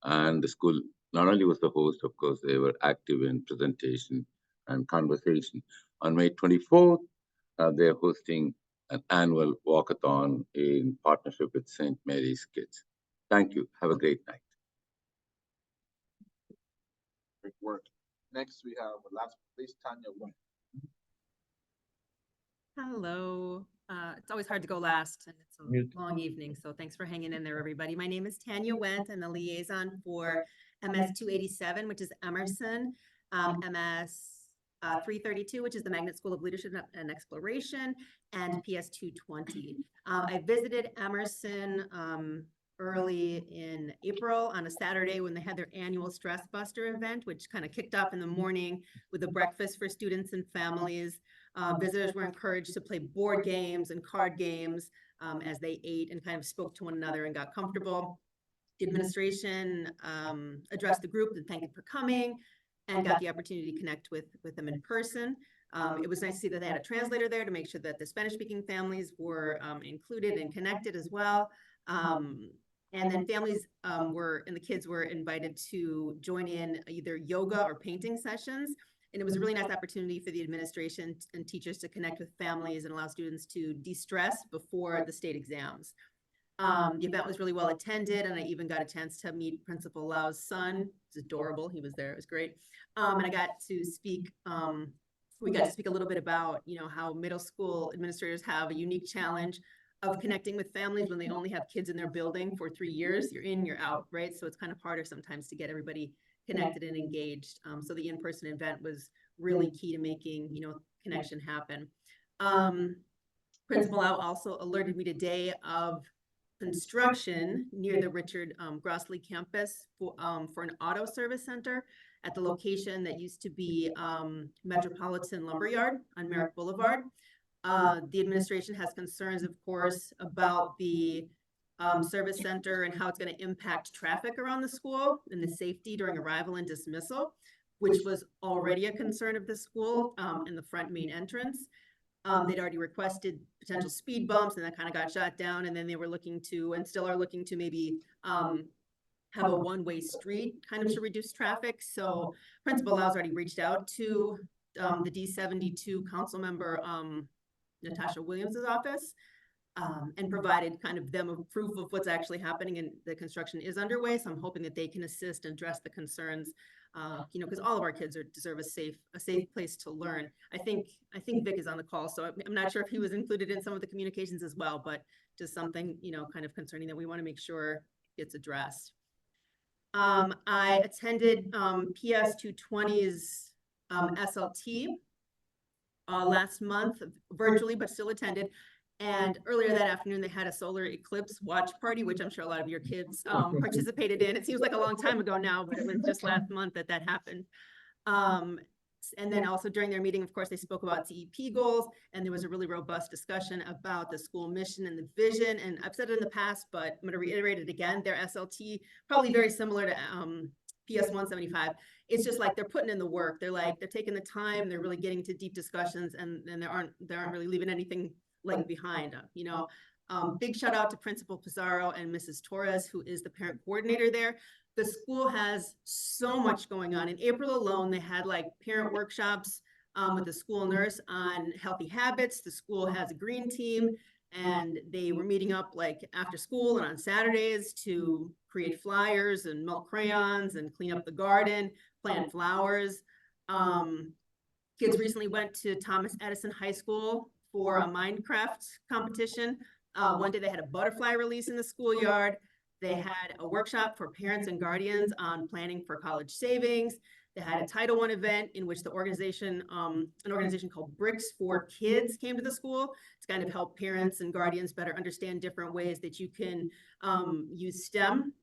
And the school not only was the host, of course, they were active in presentation and conversation. On May 24th, they're hosting an annual walkathon in partnership with St. Mary's Kids. Thank you. Have a great night. Great work. Next, we have last place, Tanya Wynn. Hello. It's always hard to go last, and it's a long evening, so thanks for hanging in there, everybody. My name is Tanya Wendt. I'm the liaison for MS-287, which is Emerson, MS-332, which is the Magnet School of Leadership and Exploration, and PS-220. I visited Emerson early in April on a Saturday when they had their annual Stress Buster event, which kind of kicked off in the morning with a breakfast for students and families. Visitors were encouraged to play board games and card games as they ate and kind of spoke to one another and got comfortable. The administration addressed the group and thanked them for coming. and got the opportunity to connect with them in person. It was nice to see that they had a translator there to make sure that the Spanish-speaking families were included and connected as well. And then families and the kids were invited to join in either yoga or painting sessions. And it was a really nice opportunity for the administration and teachers to connect with families and allow students to de-stress before the state exams. The event was really well attended, and I even got a chance to meet Principal Lau's son. It's adorable. He was there. It was great. And I got to speak, we got to speak a little bit about, how middle school administrators have a unique challenge of connecting with families when they only have kids in their building for 3 years. You're in, you're out, right? So it's kind of harder sometimes to get everybody connected and engaged. So the in-person event was really key to making, connection happen. Principal Lau also alerted me today of construction near the Richard Grossley campus for an auto service center at the location that used to be Metropolitan Lumberyard on Merrick Boulevard. The administration has concerns, of course, about the service center and how it's going to impact traffic around the school and the safety during arrival and dismissal, which was already a concern of the school in the front main entrance. They'd already requested potential speed bumps, and that kind of got shot down. And then they were looking to, and still are looking to, maybe have a one-way street kind of to reduce traffic. So Principal Lau's already reached out to the D72 council member, Natasha Williams's office, and provided kind of them a proof of what's actually happening, and the construction is underway. So I'm hoping that they can assist and address the concerns, because all of our kids deserve a safe place to learn. I think Vic is on the call, so I'm not sure if he was included in some of the communications as well, but just something, kind of concerning that we want to make sure gets addressed. I attended PS220's SLT last month, virtually, but still attended. And earlier that afternoon, they had a solar eclipse watch party, which I'm sure a lot of your kids participated in. It seems like a long time ago now, but it was just last month that happened. And then also during their meeting, of course, they spoke about CEP goals, and there was a really robust discussion about the school mission and the vision. And I've said it in the past, but I'm going to reiterate it again. Their SLT, probably very similar to PS175. It's just like they're putting in the work. They're taking the time. They're really getting to deep discussions, and they aren't really leaving anything behind. Big shout out to Principal Pizarro and Mrs. Torres, who is the parent coordinator there. The school has so much going on. In April alone, they had parent workshops with the school nurse on healthy habits. The school has a green team, and they were meeting up after school and on Saturdays to create flyers and melt crayons and clean up the garden, plant flowers. Kids recently went to Thomas Edison High School for a Minecraft competition. One day they had a butterfly release in the schoolyard. They had a workshop for parents and guardians on planning for college savings. They had a Title I event in which an organization called Bricks for Kids came to the school to kind of help parents and guardians better understand different ways that you can use STEM.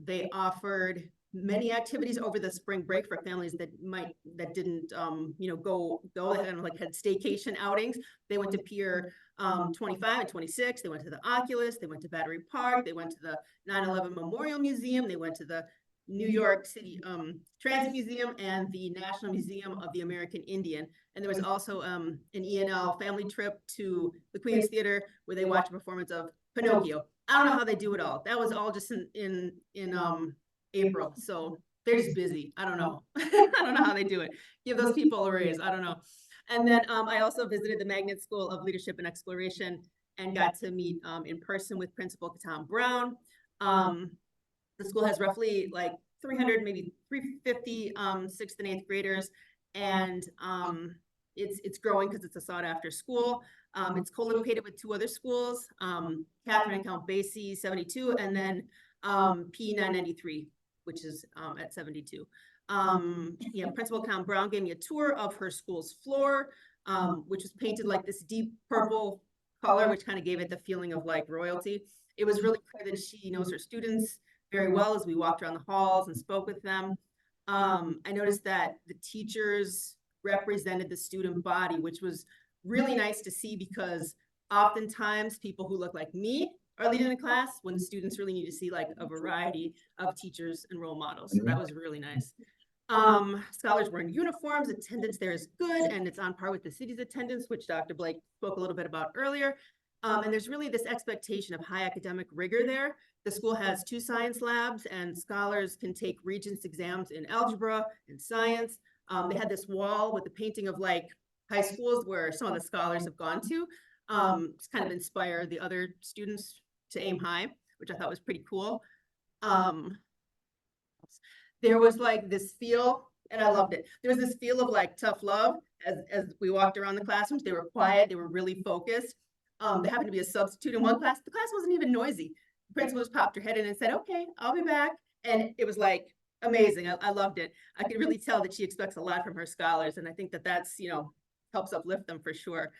They offered many activities over the spring break for families that didn't go. They kind of had staycation outings. They went to Pier 25 and 26. They went to the Oculus. They went to Battery Park. They went to the 9/11 Memorial Museum. They went to the New York City Transit Museum and the National Museum of the American Indian. And there was also an E&L family trip to the Queen's Theater, where they watched a performance of Pinocchio. I don't know how they do it all. That was all just in April. So they're just busy. I don't know. I don't know how they do it. Give those people a raise. I don't know. And then I also visited the Magnet School of Leadership and Exploration and got to meet in person with Principal Katam Brown. The school has roughly 300, maybe 350 6th and 8th graders. And it's growing because it's a sought after school. It's co-located with 2 other schools, Catherine and Count Basie 72, and then P993, which is at 72. Principal Count Brown gave me a tour of her school's floor, which was painted this deep purple color, which kind of gave it the feeling of royalty. It was really clear that she knows her students very well as we walked around the halls and spoke with them. I noticed that the teachers represented the student body, which was really nice to see, because oftentimes people who look like me are leading the class when the students really need to see a variety of teachers and role models. So that was really nice. Scholars wearing uniforms, attendance there is good, and it's on par with the city's attendance, which Dr. Blake spoke a little bit about earlier. And there's really this expectation of high academic rigor there. The school has 2 science labs, and scholars can take Regents exams in algebra and science. They had this wall with a painting of like high schools where some of the scholars have gone to, kind of inspire the other students to aim high, which I thought was pretty cool. There was like this feel, and I loved it. There was this feel of like tough love as we walked around the classrooms. They were quiet, they were really focused. There happened to be a substitute in one class. The class wasn't even noisy. The principal just popped her head in and said, "Okay, I'll be back." And it was like amazing. I loved it. I could really tell that she expects a lot from her scholars. And I think that that's, helps uplift them for sure.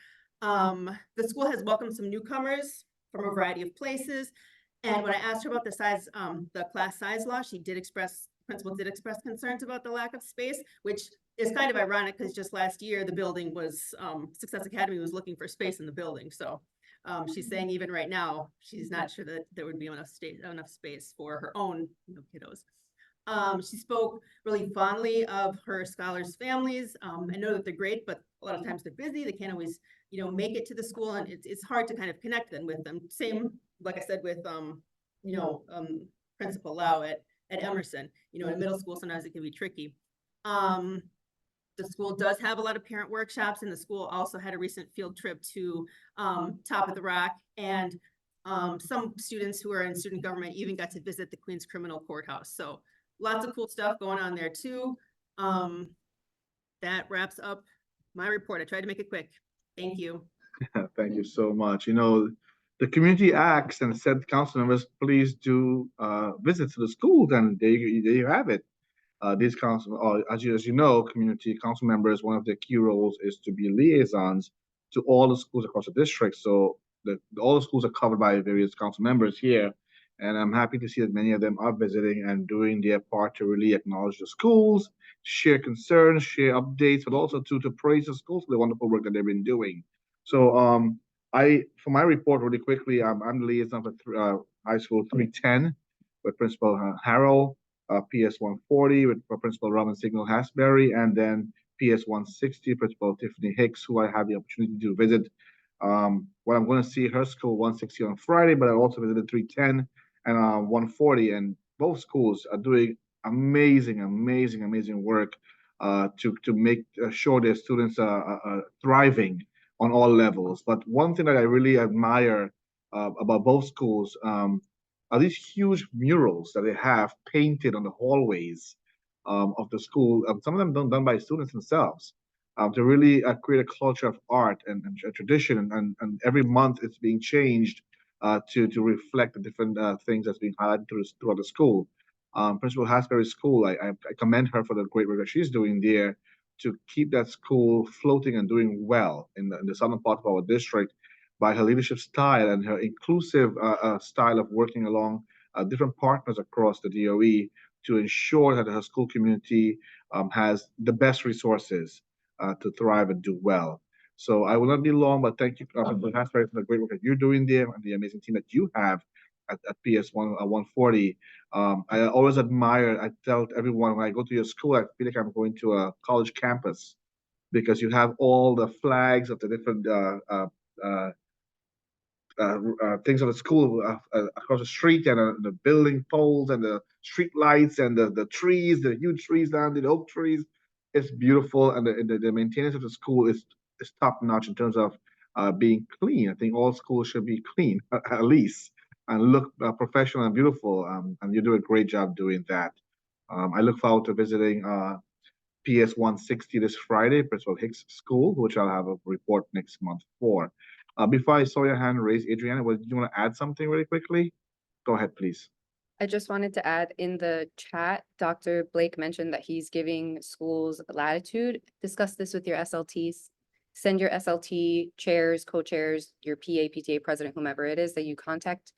The school has welcomed some newcomers from a variety of places. And when I asked her about the size, the class size law, principal did express concerns about the lack of space, which is kind of ironic because just last year the building was, Success Academy was looking for space in the building. So she's saying even right now, she's not sure that there would be enough space for her own kiddos. She spoke really fondly of her scholars' families. I know that they're great, but a lot of times they're busy. They can't always, make it to the school, and it's hard to kind of connect them with them. Same, like I said, with Principal Lau at Emerson. In middle school, sometimes it can be tricky. The school does have a lot of parent workshops, and the school also had a recent field trip to Top of the Rock, and some students who are in student government even got to visit the Queens Criminal Courthouse. So lots of cool stuff going on there too. That wraps up my report. I tried to make it quick. Thank you. Thank you so much. The community acts and said council members, please do visits to the schools, and there you have it. These council, as you know, community council members, one of their key roles is to be liaisons to all the schools across the district. So all the schools are covered by various council members here. And I'm happy to see that many of them are visiting and doing their part to really acknowledge the schools, share concerns, share updates, but also to praise the schools for the wonderful work that they've been doing. So for my report really quickly, I'm the liaison for high school 310 with Principal Harold, PS 140 with Principal Robin Signal Hasbury, and then PS 160 Principal Tiffany Hicks, who I had the opportunity to visit. Well, I'm going to see her school 160 on Friday, but I also visited 310 and 140, and both schools are doing amazing work to make sure their students are thriving on all levels. But one thing that I really admire about both schools are these huge murals that they have painted on the hallways of the school. Some of them done by students themselves to really create a culture of art and tradition. And every month it's being changed to reflect the different things that's being highlighted throughout the school. Principal Hasbury's school, I commend her for the great work that she's doing there to keep that school floating and doing well in the southern part of our district by her leadership style and her inclusive style of working along different partners across the DOE to ensure that her school community has the best resources to thrive and do well. So I will not be long, but thank you, Principal Hasbury, for the great work that you're doing there and the amazing team that you have at PS 140. I always admire, I tell everyone when I go to your school, I feel like I'm going to a college campus because you have all the flags of the different things on the school across the street, and the building poles and the street lights and the trees, the huge trees down there, the oak trees. It's beautiful, and the maintenance of the school is top notch in terms of being clean. I think all schools should be clean at least and look professional and beautiful. And you do a great job doing that. I look forward to visiting PS 160 this Friday, Principal Hicks School, which I'll have a report next month for. Before I saw your hand raised, Adriana, do you want to add something really quickly? Go ahead, please. I just wanted to add in the chat, Dr. Blake mentioned that he's giving schools latitude. Discuss this with your SLTs. Send your SLT chairs, co-chairs, your PA, PTA president, whomever it is that you contact.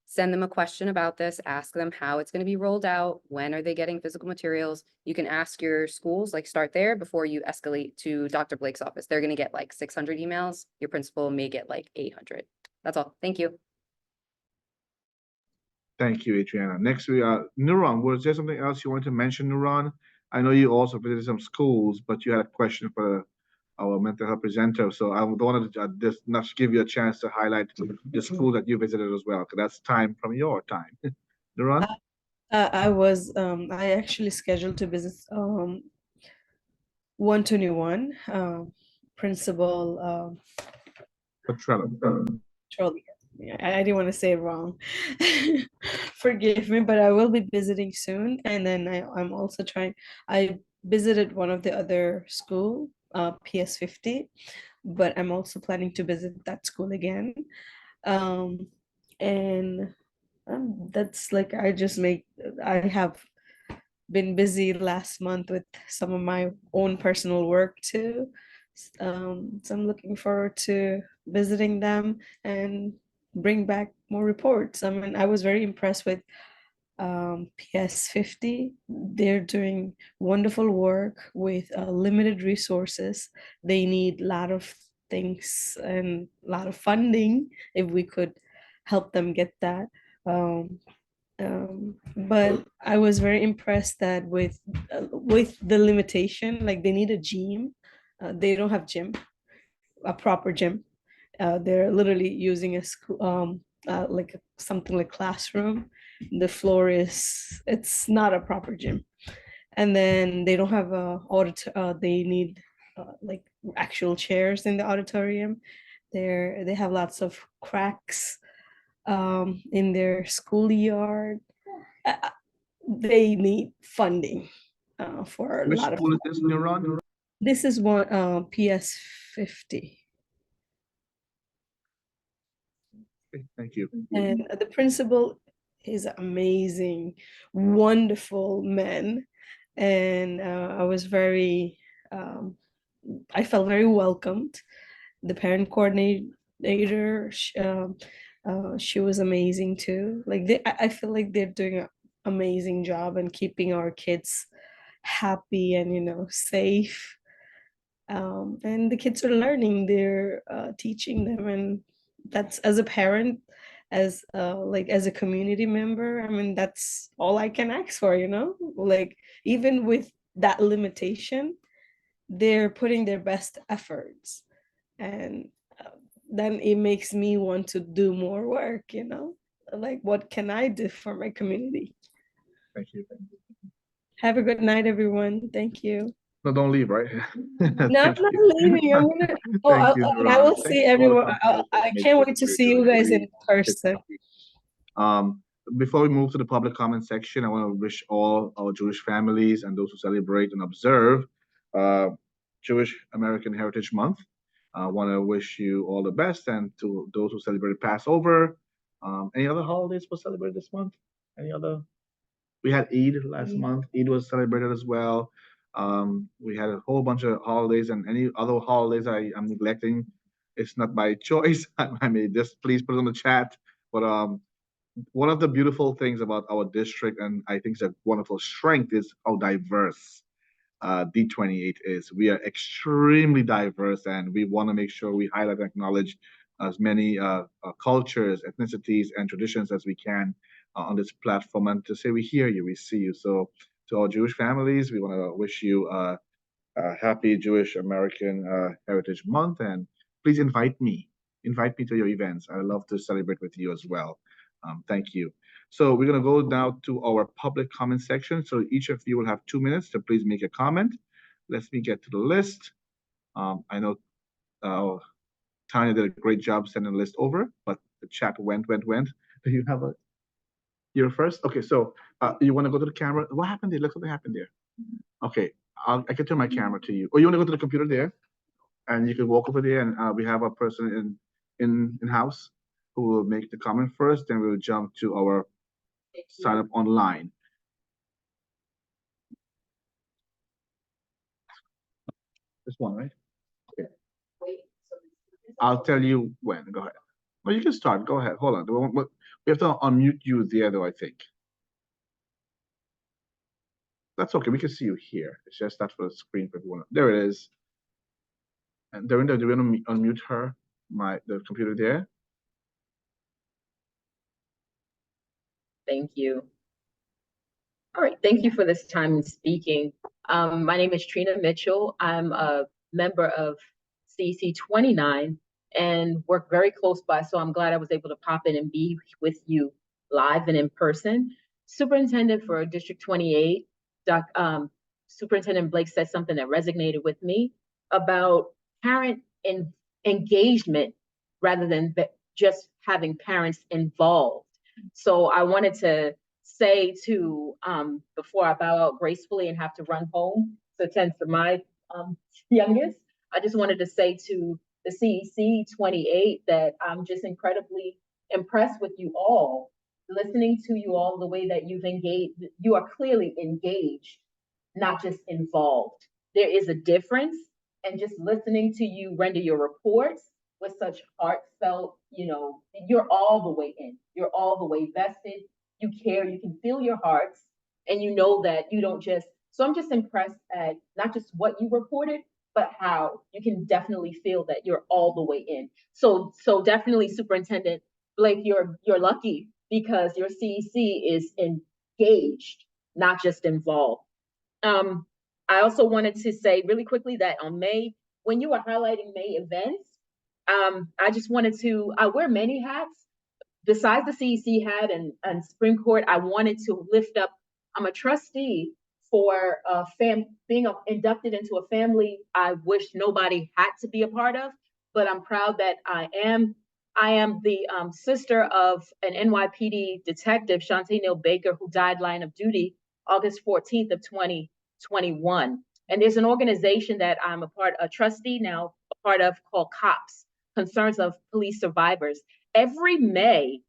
Send them a question about this, ask them how it's going to be rolled out, when are they getting physical materials. You can ask your schools, like start there before you escalate to Dr. Blake's office. They're going to get like 600 emails. Your principal may get like 800. That's all. Thank you. Thank you, Adriana. Next, we are Nuran. Was there something else you wanted to mention, Nuran? I know you also visited some schools, but you had a question for our mental health presenter. So I wanted to just not give you a chance to highlight the school that you visited as well, because that's time from your time. Duran? I actually scheduled to visit 121 principal Petrella. Trolley. Yeah, I didn't want to say it wrong. Forgive me, but I will be visiting soon. And then I'm also I visited one of the other school, PS50, but I'm also planning to visit that school again. And that's like, I have been busy last month with some of my own personal work too. So I'm looking forward to visiting them and bring back more reports. I mean, I was very impressed with PS50. They're doing wonderful work with limited resources. They need a lot of things and a lot of funding if we could help them get that. But I was very impressed that with the limitation, like they need a gym. They don't have a proper gym. They're literally using a school, like something like classroom. The floor it's not a proper gym, and then they don't have a they need like actual chairs in the auditorium. They have lots of cracks in their schoolyard. Uh, they need funding for a Which lot of. school is this, Duran? This is one PS50. Thank you. And the principal is amazing, wonderful man. And I felt very welcomed. The parent coordinator, she was amazing too. Like I feel like they're doing an amazing job and keeping our kids happy and, safe. And the kids are learning, they're teaching them, and that's, as a parent, as a community member, I mean, that's all I can ask for, like, even with that limitation, they're putting their best efforts, and then it makes me want to do more work, like, what can I do for my community? Thank you. Have a good night, everyone. Thank you. No, don't leave, right? No, I'm not leaving. I'm gonna. Oh, Thank you, I will Duran. see everyone. I can't wait to see you guys in person. Before we move to the public comment section, I want to wish all our Jewish families and those who celebrate and observe Jewish American Heritage Month. I want to wish you all the best, and to those who celebrate Passover. Any other holidays were celebrated this month? Any other? We had Eid last month. Eid was celebrated as well. We had a whole bunch of holidays, and any other holidays I'm neglecting, it's not by choice. I mean, just please put it on the chat. But one of the beautiful things about our district, and I think it's a wonderful strength, is how diverse D28 is. We are extremely diverse, and we want to make sure we highlight and acknowledge as many cultures, ethnicities, and traditions as we can on this platform, and to say we hear you, we see you. So to our Jewish families, we want to wish you a happy Jewish American Heritage Month, and please invite me to your events. I love to celebrate with you as well. Thank you. So we're going to go now to our public comment section. So each of you will have 2 minutes to please make a comment. Let me get to the list. I know Tanya did a great job sending the list over, but the chat went. Do you have you're first? Okay, so you want to go to the camera? What happened there? Look something happened there. Okay, I can turn my camera to you. Or you want to go to the computer there? And you can walk over there, and we have a person in house who will make the comment first, then we'll jump to our sign up online. This one, right? Okay. I'll tell you when. Go ahead. Well, you can start. Go ahead. Hold on. We have to unmute you there, though, I think. That's okay. We can see you here. It's just not for the screen for everyone. There it is. And Dorinda, do we want to unmute her? The computer there? Thank you. All right, thank you for this time in speaking. My name is Trina Mitchell. I'm a member of CEC29 and work very close by, so I'm glad I was able to pop in and be with you live and in person. Superintendent for District 28, Superintendent Blake said something that resonated with me about parent engagement rather than just having parents involved. So I wanted to say to, before I bow out gracefully and have to run home to attend to my youngest, I just wanted to say to the CEC28 that I'm just incredibly impressed with you all, listening to you all, the way that you've engaged. You are clearly engaged, not just involved. There is a difference, and just listening to you render your reports with such heartfelt, you're all the way in, you're all the way vested, you care, you can feel your hearts, and you know that you don't just, so I'm just impressed at not just what you reported, but how you can definitely feel that you're all the way in. So definitely, Superintendent Blake, you're lucky because your CEC is engaged, not just involved. I also wanted to say really quickly that on May, when you were highlighting May events, I just wanted to, I wear many hats. Besides the CEC hat and Supreme Court, I wanted to lift up, I'm a trustee for being inducted into a family I wish nobody had to be a part of, but I'm proud that I am the sister of an NYPD detective, Shantae Neal Baker, who died line of duty August 14th of 2021. And there's an organization that I'm a trustee now, a part of, called COPS, Concerns of Police Survivors. Every May,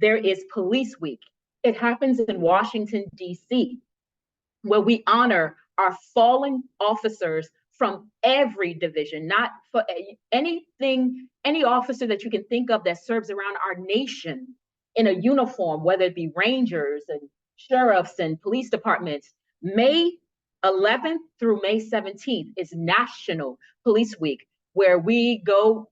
there is Police Week. It happens in Washington, D.C., where we honor our fallen officers from every division, not for any officer that you can think of that serves around our nation in a uniform, whether it be Rangers and sheriffs and police departments. May 11th through May 17th is National Police Week, where we go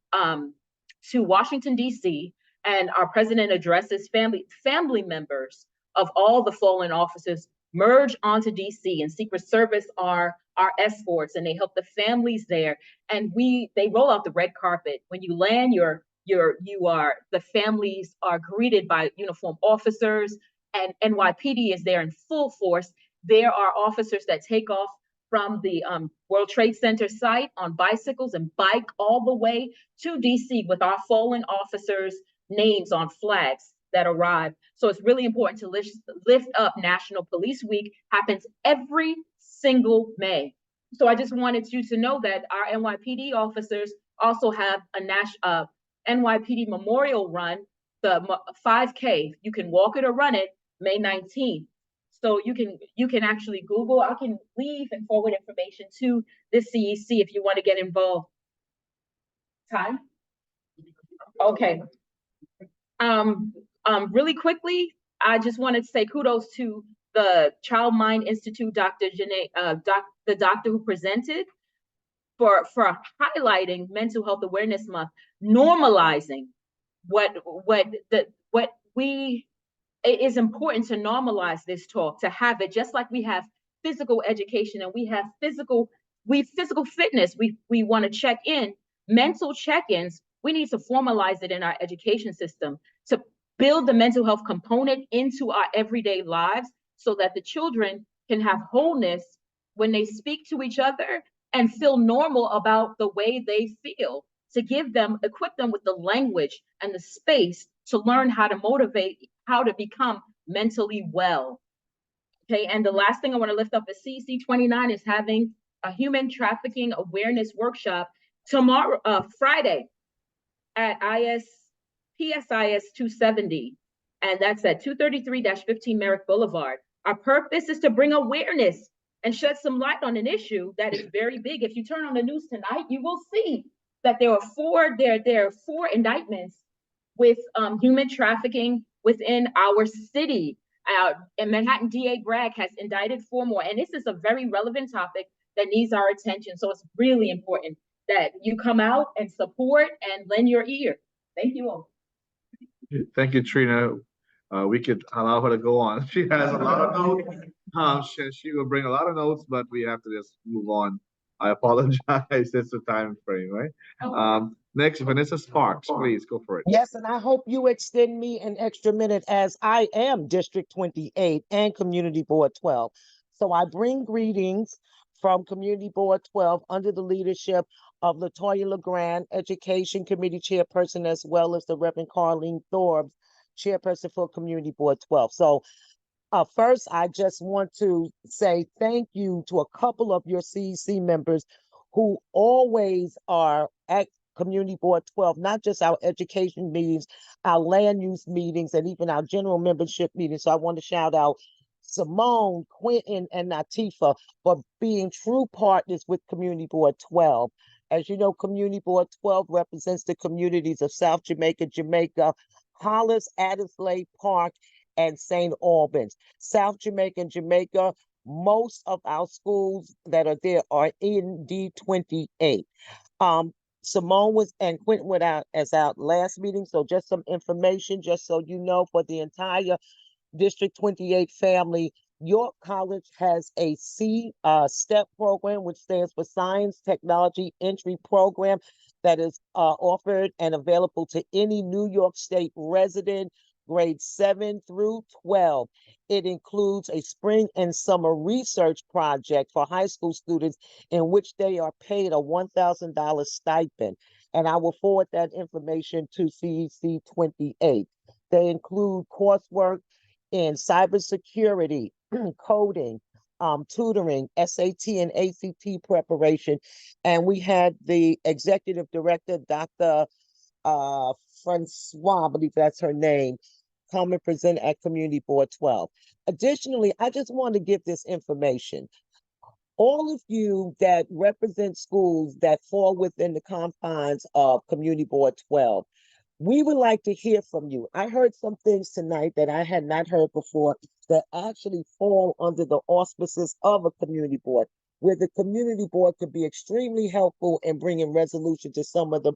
to Washington, D.C., and our president addresses family members of all the fallen officers merge onto DC, and Secret Service are our escorts, and they help the families there. And they roll out the red carpet. When you land, the families are greeted by uniformed officers, and NYPD is there in full force. There are officers that take off from the World Trade Center site on bicycles and bike all the way to DC with our fallen officers' names on flags that arrive. So it's really important to lift up National Police Week. Happens every single May. So I just wanted you to know that our NYPD officers also have a NYPD Memorial Run, the 5K. You can walk it or run it May 19th. So you can actually Google. I can leave and forward information to the CEC if you want to get involved. Time? Okay. Really quickly, I just wanted to say kudos to the Child Mind Institute, Dr. Janae, the doctor who presented, for highlighting Mental Health Awareness Month, normalizing it is important to normalize this talk, to have it just like we have physical education and we have physical fitness. We want to check in, mental check-ins. We need to formalize it in our education system to build the mental health component into our everyday lives so that the children can have wholeness when they speak to each other and feel normal about the way they feel, to equip them with the language and the space to learn how to motivate, how to become mentally well. Okay, and the last thing I want to lift up is CEC29 is having a human trafficking awareness workshop tomorrow, Friday, at PSIS 270, and that's at 233-15 Merrick Boulevard. Our purpose is to bring awareness and shed some light on an issue that is very big. If you turn on the news tonight, you will see that there are four indictments with human trafficking within our city. And Manhattan DA Bragg has indicted 4 more. And this is a very relevant topic that needs our attention. So it's really important that you come out and support and lend your ear. Thank you all. Thank you, Trina. We could allow her to go on. She has a lot of notes. She will bring a lot of notes, but we have to just move on. I apologize. It's the time frame, right? Next, Vanessa Sparks, please go for it. Yes, and I hope you extend me an extra minute as I am District 28 and Community Board 12. So I bring greetings from Community Board 12 under the leadership of Latoya LeGrand, Education Committee Chairperson, as well as the Reverend Carlene Thorbs, Chairperson for Community Board 12. So first, I just want to say thank you to a couple of your CEC members who always are at Community Board 12, not just our education meetings, our land use meetings, and even our general membership meetings. So I want to shout out Simone, Quentin, and Natifa for being true partners with Community Board 12. As you know, Community Board 12 represents the communities of South Jamaica, Hollis, Addersley Park, and St. Albans. South Jamaica and Jamaica, most of our schools that are there are in D28. Simone was and Quentin went out as our last meeting. So just some information, just so you know, for the entire District 28 family, York College has a STEP program, which stands for Science Technology Entry Program, that is offered and available to any New York State resident, grades 7 through 12. It includes a spring and summer research project for high school students in which they are paid a $1,000 stipend. And I will forward that information to CEC28. They include coursework in cybersecurity, coding, tutoring, SAT and ACT preparation. And we had the executive director, Dr. Francois, I believe that's her name, come and present at Community Board 12. Additionally, I just want to give this information. All of you that represent schools that fall within the confines of Community Board 12, we would like to hear from you. I heard some things tonight that I had not heard before that actually fall under the auspices of a community board, where the community board could be extremely helpful in bringing resolution to some of the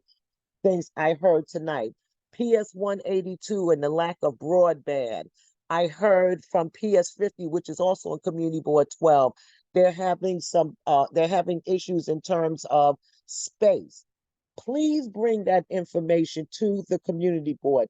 things I heard tonight. PS 182 and the lack of broadband. I heard from PS 50, which is also on Community Board 12. They're having issues in terms of space. Please bring that information to the community board.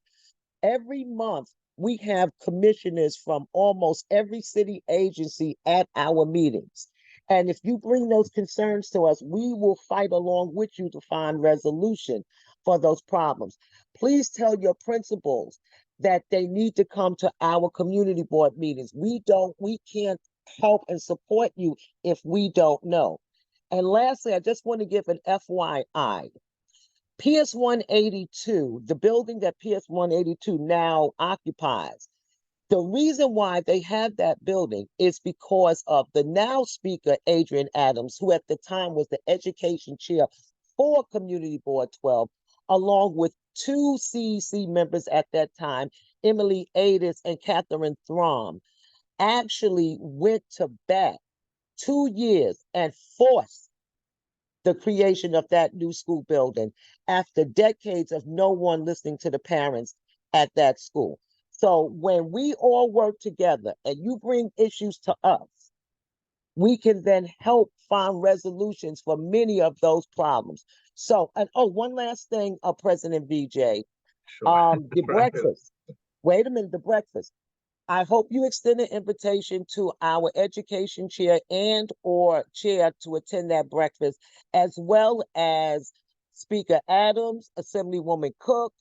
Every month, we have commissioners from almost every city agency at our meetings. And if you bring those concerns to us, we will fight along with you to find resolution for those problems. Please tell your principals that they need to come to our community board meetings. We can't help and support you if we don't know. And lastly, I just want to give an FYI. PS 182, the building that PS 182 now occupies, the reason why they have that building is because of the now speaker, Adrian Adams, who at the time was the education chair for Community Board 12, along with two CEC members at that time, Emily Adis and Catherine Throm, actually went to bat 2 years and forced the creation of that new school building after decades of no one listening to the parents at that school. So when we all work together and you bring issues to us, we can then help find resolutions for many of those problems. So, and one last thing, President VJ, the breakfast. Wait a minute, the breakfast. I hope you extend an invitation to our education chair and or chair to attend that breakfast, as well as Speaker Adams, Assemblywoman Cook,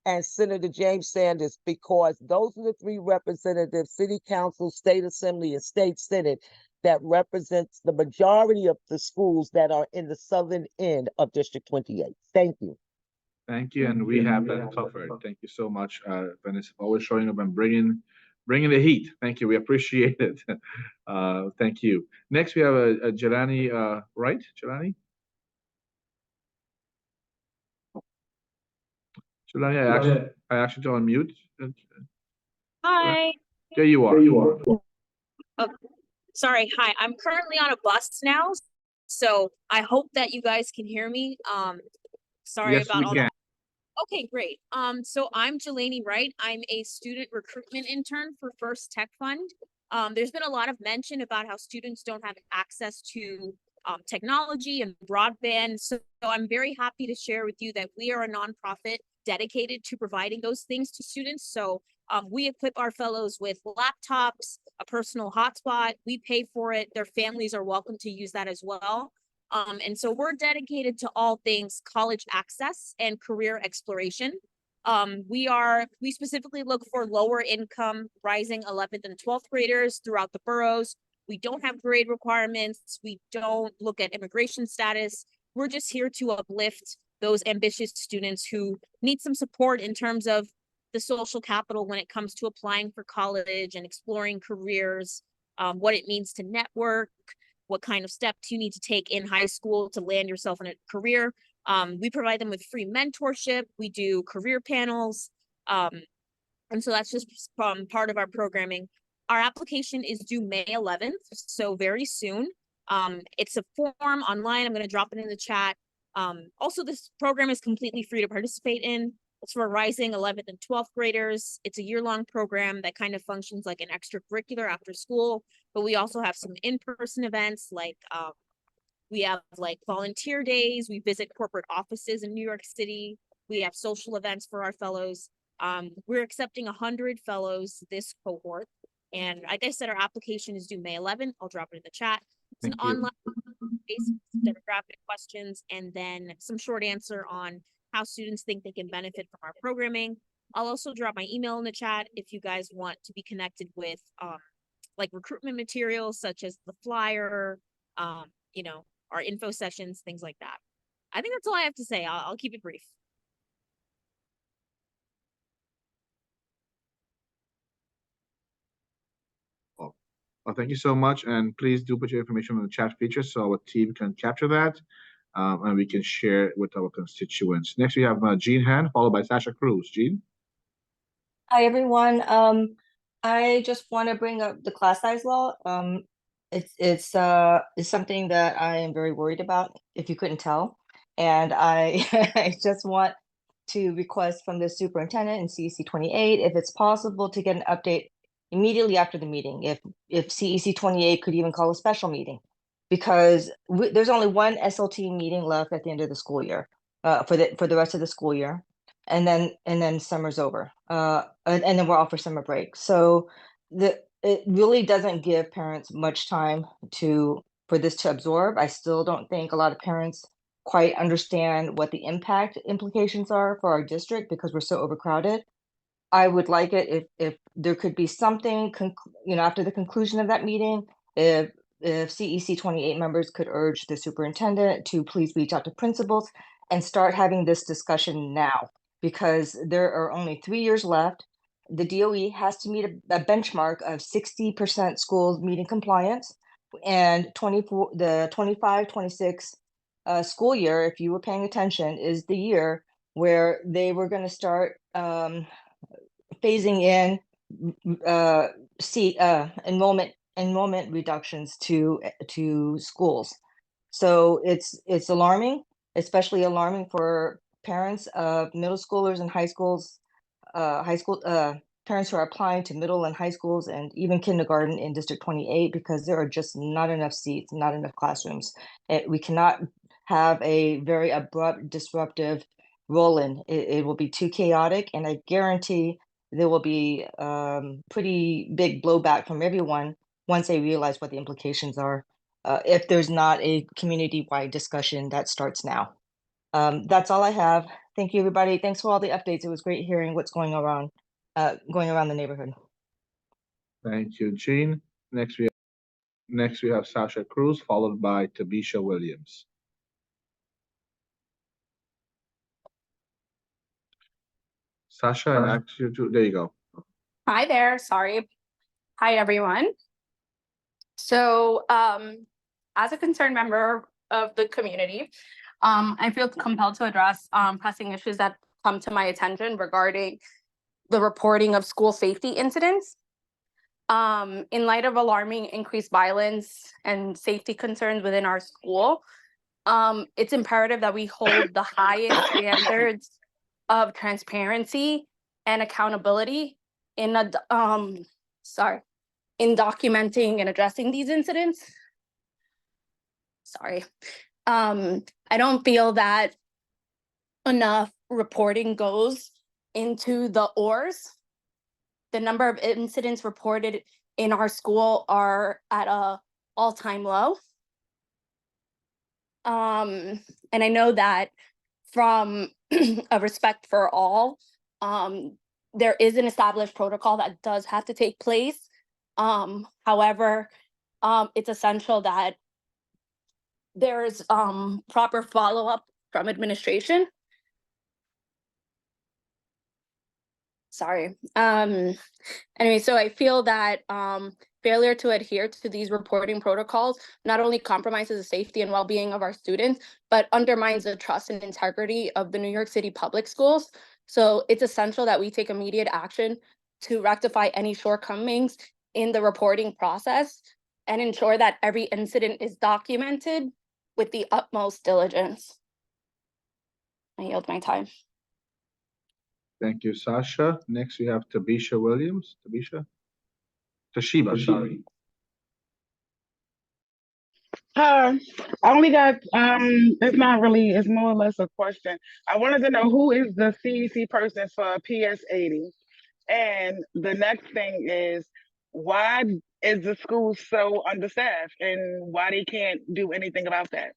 and Senator James Sanders, because those are the three representatives, City Council, State Assembly, and State Senate, that represents the majority of the schools that are in the southern end of District 28. Thank you. Thank you, and we have that covered. Thank you so much, Vanessa, for always showing up and bringing the heat. Thank you. We appreciate it. Thank you. Next, we have a Jelani, right? Jelani? Jelani, I actually to unmute. Hi. There you are. Oh, sorry. Hi. I'm currently on a bus now, so I hope that you guys can hear me. Sorry Yes, about we all can. that. Okay, great. So I'm Jelani Wright. I'm a student recruitment intern for First Tech Fund. There's been a lot of mention about how students don't have access to technology and broadband. So I'm very happy to share with you that we are a nonprofit dedicated to providing those things to students. So we equip our fellows with laptops, a personal hotspot. We pay for it. Their families are welcome to use that as well. And so we're dedicated to all things college access and career exploration. We specifically look for lower income, rising 11th and 12th graders throughout the boroughs. We don't have grade requirements. We don't look at immigration status. We're just here to uplift those ambitious students who need some support in terms of the social capital when it comes to applying for college and exploring careers, what it means to network, what kind of steps you need to take in high school to land yourself in a career. We provide them with free mentorship. We do career panels. And so that's just part of our programming. Our application is due May 11th, so very soon. It's a form online. I'm going to drop it in the chat. Also, this program is completely free to participate in. It's for rising 11th and 12th graders. It's a year-long program that kind of functions like an extracurricular after school, but we also have some in-person events like we have like volunteer days. We visit corporate offices in New York City. We have social events for our fellows. We're accepting 100 fellows this cohort. And like I said, our application is due May 11th. I'll drop it in the chat. It's an online basic demographic questions and then some short answer on how students think they can benefit from our programming. I'll also drop my email in the chat if you guys want to be connected with like recruitment materials such as the flyer, you know, our info sessions, things like that. I think that's all I have to say. I'll keep it brief. Well, thank you so much. And please do put your information on the chat feature so our team can capture that and we can share it with our constituents. Next, we have Jean Han, followed by Sasha Cruz. Jean? Hi, everyone. I just want to bring up the class size law. It's something that I am very worried about, if you couldn't tell. And I I just want to request from the superintendent and CEC28 if it's possible to get an update immediately after the meeting, if CEC28 could even call a special meeting, because there's only one SLT meeting left at the end of the school year, for the rest of the school year, and then summer's over, and then we're off for summer break. So it really doesn't give parents much time for this to absorb. I still don't think a lot of parents quite understand what the implications are for our district because we're so overcrowded. I would like it if there could be something, after the conclusion of that meeting, if CEC28 members could urge the superintendent to please reach out to principals and start having this discussion now, because there are only 3 years left. The DOE has to meet a benchmark of 60% schools meeting compliance, and the 25-26 school year, if you were paying attention, is the year where they were going to start phasing in enrollment reductions to schools. So it's alarming, especially alarming for parents of middle schoolers and high school parents who are applying to middle and high schools and even kindergarten in District 28, because there are just not enough seats, not enough classrooms. We cannot have a very abrupt, disruptive roll-in. It will be too chaotic, and I guarantee there will be pretty big blowback from everyone once they realize what the implications are, if there's not a community-wide discussion that starts now. That's all I have. Thank you, everybody. Thanks for all the updates. It was great hearing what's going around the neighborhood. Thank you, Jean. Next we have Sasha Cruz, followed by Tabisha Williams. Sasha, I asked you to, there you go. Hi there, sorry. Hi, everyone. So as a concerned member of the community, I feel compelled to address pressing issues that come to my attention regarding the reporting of school safety incidents. In light of alarming increased violence and safety concerns within our school, it's imperative that we hold the highest standards of transparency and accountability in in documenting and addressing these incidents. Sorry. I don't feel that enough reporting goes into the ORs. The number of incidents reported in our school are at a all-time low. And I know that from a respect for all, there is an established protocol that does have to take place. However, it's essential that there's proper follow-up from administration. Sorry. Anyway, so I feel that failure to adhere to these reporting protocols not only compromises the safety and well-being of our students, but undermines the trust and integrity of the New York City public schools. So it's essential that we take immediate action to rectify any shortcomings in the reporting process and ensure that every incident is documented with the utmost diligence. I yield my time. Thank you, Sasha. Next, we have Tabisha Williams. Toshiba, sorry. I only got it's more or less a question. I wanted to know who is the CEC person for PS80. And the next thing is, why is the school so understaffed and why they can't do anything about that?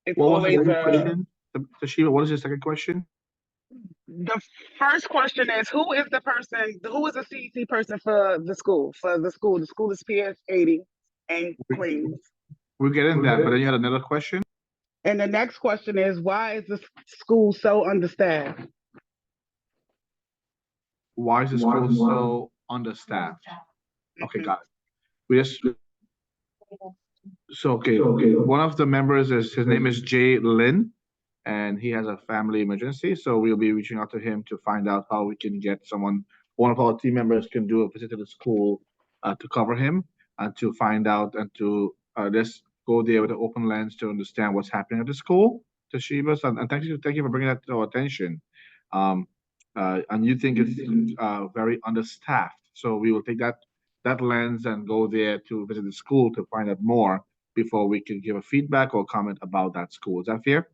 It's What was the always second question? Toshiba, what is your second question? the first question is, who is the CEC person for the school? The school is PS80 and Queens. We're getting that, but then you had another question? And the next question is, why is the school so understaffed? Why is the school so understaffed? Okay, got it. One of the members his name is Jay Lin, and he has a family emergency. So we'll be reaching out to him to find out how we can get one of our team members can do a visit to the school to cover him and to find out and to just go there with an open lens to understand what's happening at the school. Toshiba, and thank you for bringing that to our attention. And you think it's very understaffed. So we will take that lens and go there to visit the school to find out more before we can give a feedback or comment about that school. Is that fair?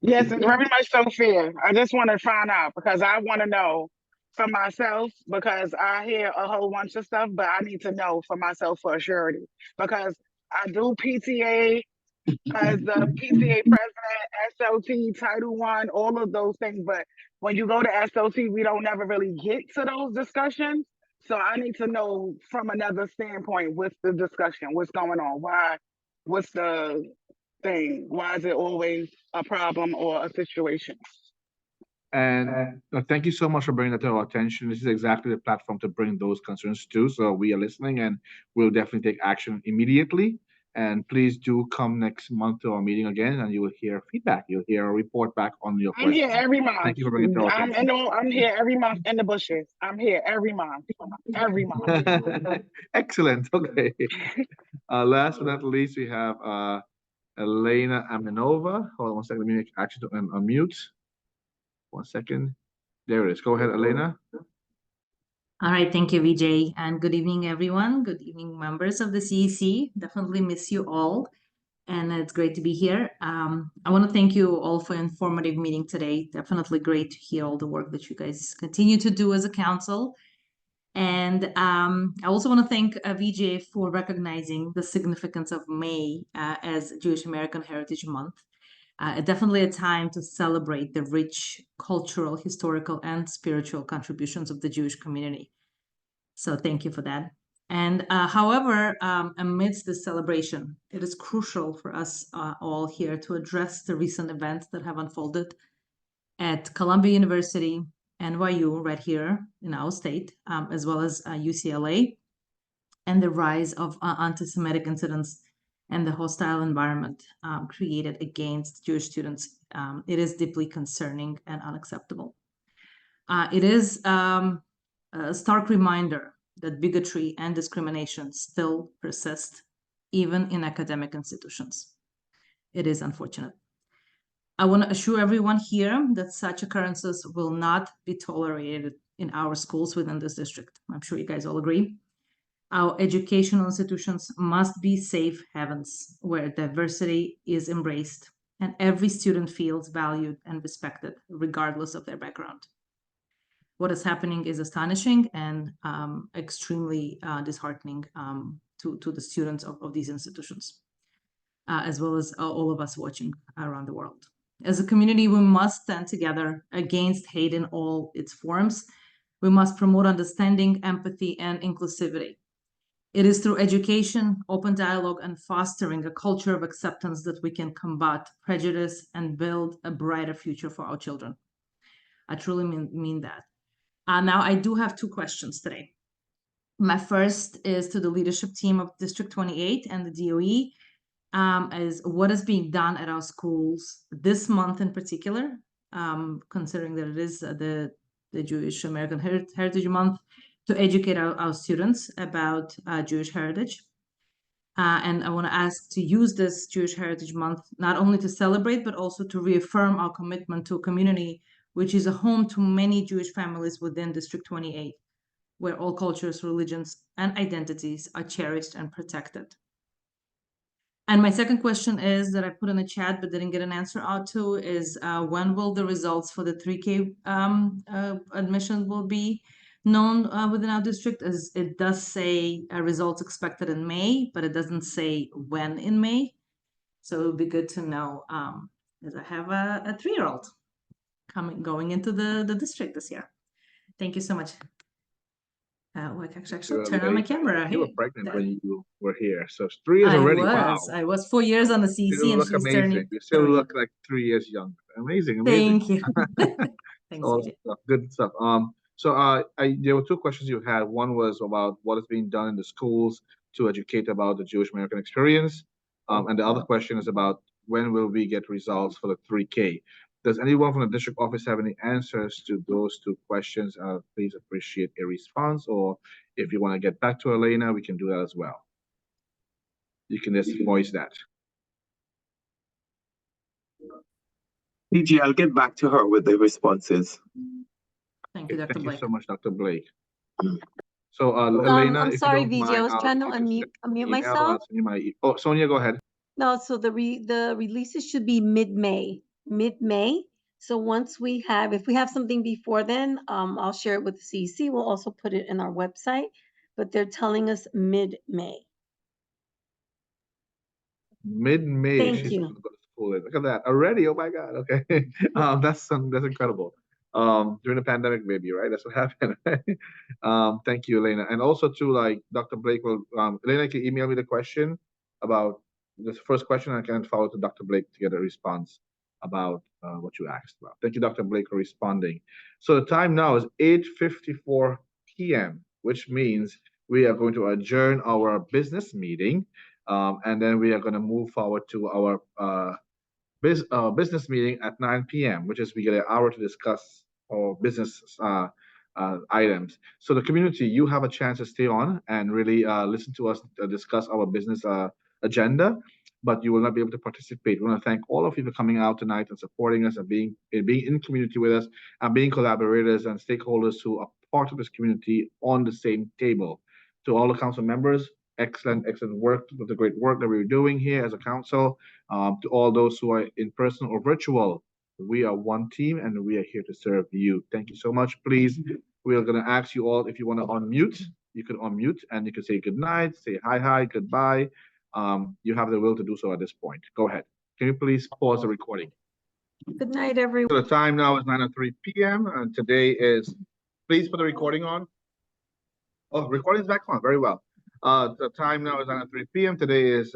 Yes, it's very much so fair. I just want to find out because I want to know for myself, because I hear a whole bunch of stuff, but I need to know for myself for surety because I do PTA as the PTA president, SLT, Title I, all of those things. But when you go to SLT, we don't never really get to those discussions. So I need to know from another standpoint, what's the discussion? What's going on? What's the thing? Why is it always a problem or a situation? And thank you so much for bringing that to our attention. This is exactly the platform to bring those concerns to. So we are listening and we'll definitely take action immediately. And please do come next month to our meeting again and you will hear feedback. You'll hear a report back on your question. I'm here every month. Thank you for bringing it to our attention. I'm here every month in the bushes. I'm here every month. Every month. Excellent. Okay. Last but not least, we have Elena Aminova. Hold on one second. Let me actually unmute. 1 second. There it is. Go ahead, Elena. All right. Thank you, Vijay. And good evening, everyone. Good evening, members of the CEC. Definitely miss you all. And it's great to be here. I want to thank you all for an informative meeting today. Definitely great to hear all the work that you guys continue to do as a council. And I also want to thank Vijay for recognizing the significance of May as Jewish American Heritage Month. Definitely a time to celebrate the rich cultural, historical, and spiritual contributions of the Jewish community. So thank you for that. And however, amidst this celebration, it is crucial for us all here to address the recent events that have unfolded at Columbia University, NYU, right here in our state, as well as UCLA, and the rise of anti-Semitic incidents and the hostile environment created against Jewish students. It is deeply concerning and unacceptable. It is a stark reminder that bigotry and discrimination still persist, even in academic institutions. It is unfortunate. I want to assure everyone here that such occurrences will not be tolerated in our schools within this district. I'm sure you guys all agree. Our educational institutions must be safe havens where diversity is embraced and every student feels valued and respected, regardless of their background. What is happening is astonishing and extremely disheartening to the students of these institutions, as well as all of us watching around the world. As a community, we must stand together against hate in all its forms. We must promote understanding, empathy, and inclusivity. It is through education, open dialogue, and fostering a culture of acceptance that we can combat prejudice and build a brighter future for our children. I truly mean that. Now, I do have two questions today. My first is to the leadership team of District 28 and the DOE. Is what is being done at our schools this month in particular, considering that it is the Jewish American Heritage Month, to educate our students about Jewish heritage. And I want to ask to use this Jewish Heritage Month not only to celebrate, but also to reaffirm our commitment to a community which is a home to many Jewish families within District 28, where all cultures, religions, and identities are cherished and protected. And my second question is that I put in the chat but didn't get an answer out to is when will the results for the 3K admission will be known within our district? As it does say results expected in May, but it doesn't say when in May. So it would be good to know, as I have a 3-year-old going into the district this year. Thank you so much. Actually turn on my camera. You were pregnant when you were here, so 3 years already. Wow. I was 4 years on the CEC, you and look she's amazing. turning. You still look like 3 years younger. Amazing. Thank you. Thanks, Awesome stuff. Good stuff. So there were two questions you had. One was about what is being done in the schools to educate about the Jewish American experience, and the other question is about when will we get results for the 3K. Does anyone from the district office have any answers to those two questions? Please appreciate a response, or if you want to get back to Elena, we can do that as well. You can just voice that. PG, I'll get back to her with the responses. Thank you, Dr. Thank Blake. you so much, Dr. Blake. So, Elena, I'm if sorry, you don't VJ, I was mind, trying to you can unmute email myself. us and oh, Sonia, go ahead. No, so the releases should be mid-May. So once if we have something before then, I'll share it with the CEC. We'll also put it in our website, but they're telling us mid-May. Mid-May, Thank she's you. going to go to school. Look at that already. Oh my God. Okay, that's incredible. During the pandemic, maybe, right? That's what happened. Thank you, Elena, and also to like Dr. Blake will. Elena, can you email me the question about this first question? I can follow to Dr. Blake to get a response about what you asked about. Thank you, Dr. Blake, for responding. So the time now is 8:54 p.m., which means we are going to adjourn our business meeting. And then we are going to move forward to our business meeting at 9 p.m., which is we get an hour to discuss our business items. So the community, you have a chance to stay on and really listen to us discuss our business agenda, but you will not be able to participate. We want to thank all of you for coming out tonight and supporting us and being in community with us and being collaborators and stakeholders who are part of this community on the same table. To all the council members, excellent work, the great work that we're doing here as a council. To all those who are in person or virtual, we are one team and we are here to serve you. Thank you so much. Please, we are going to ask you all if you want to unmute. You can unmute and you can say good night, say hi, goodbye. You have the will to do so at this point. Go ahead. Can you please pause the recording? Good night, everyone. So the time now is 9:03 p.m. and today is, please put the recording on. Oh, recording is back on. Very well. The time now is 9:03 p.m. Today is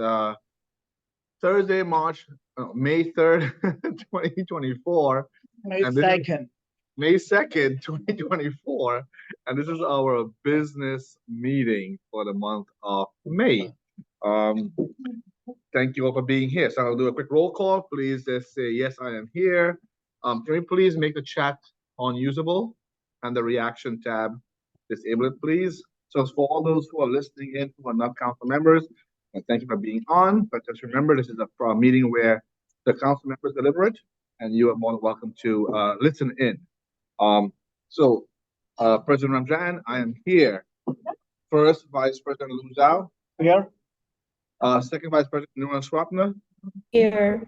Thursday, May 3rd, 2024. May 2nd. May 2nd, 2024. And this is our business meeting for the month of May. Thank you all for being here. So I'll do a quick roll call. Please just say, yes, I am here. Can we please make the chat unusable and the reaction tab disable it, please? So for all those who are listening in who are not council members, thank you for being on. But just remember, this is a meeting where the council members deliberate and you are more than welcome to listen in. So, President Ramjan, I am here. First, Vice President Lu Zhao. Here. Second Vice President Nuran Swapna. Here.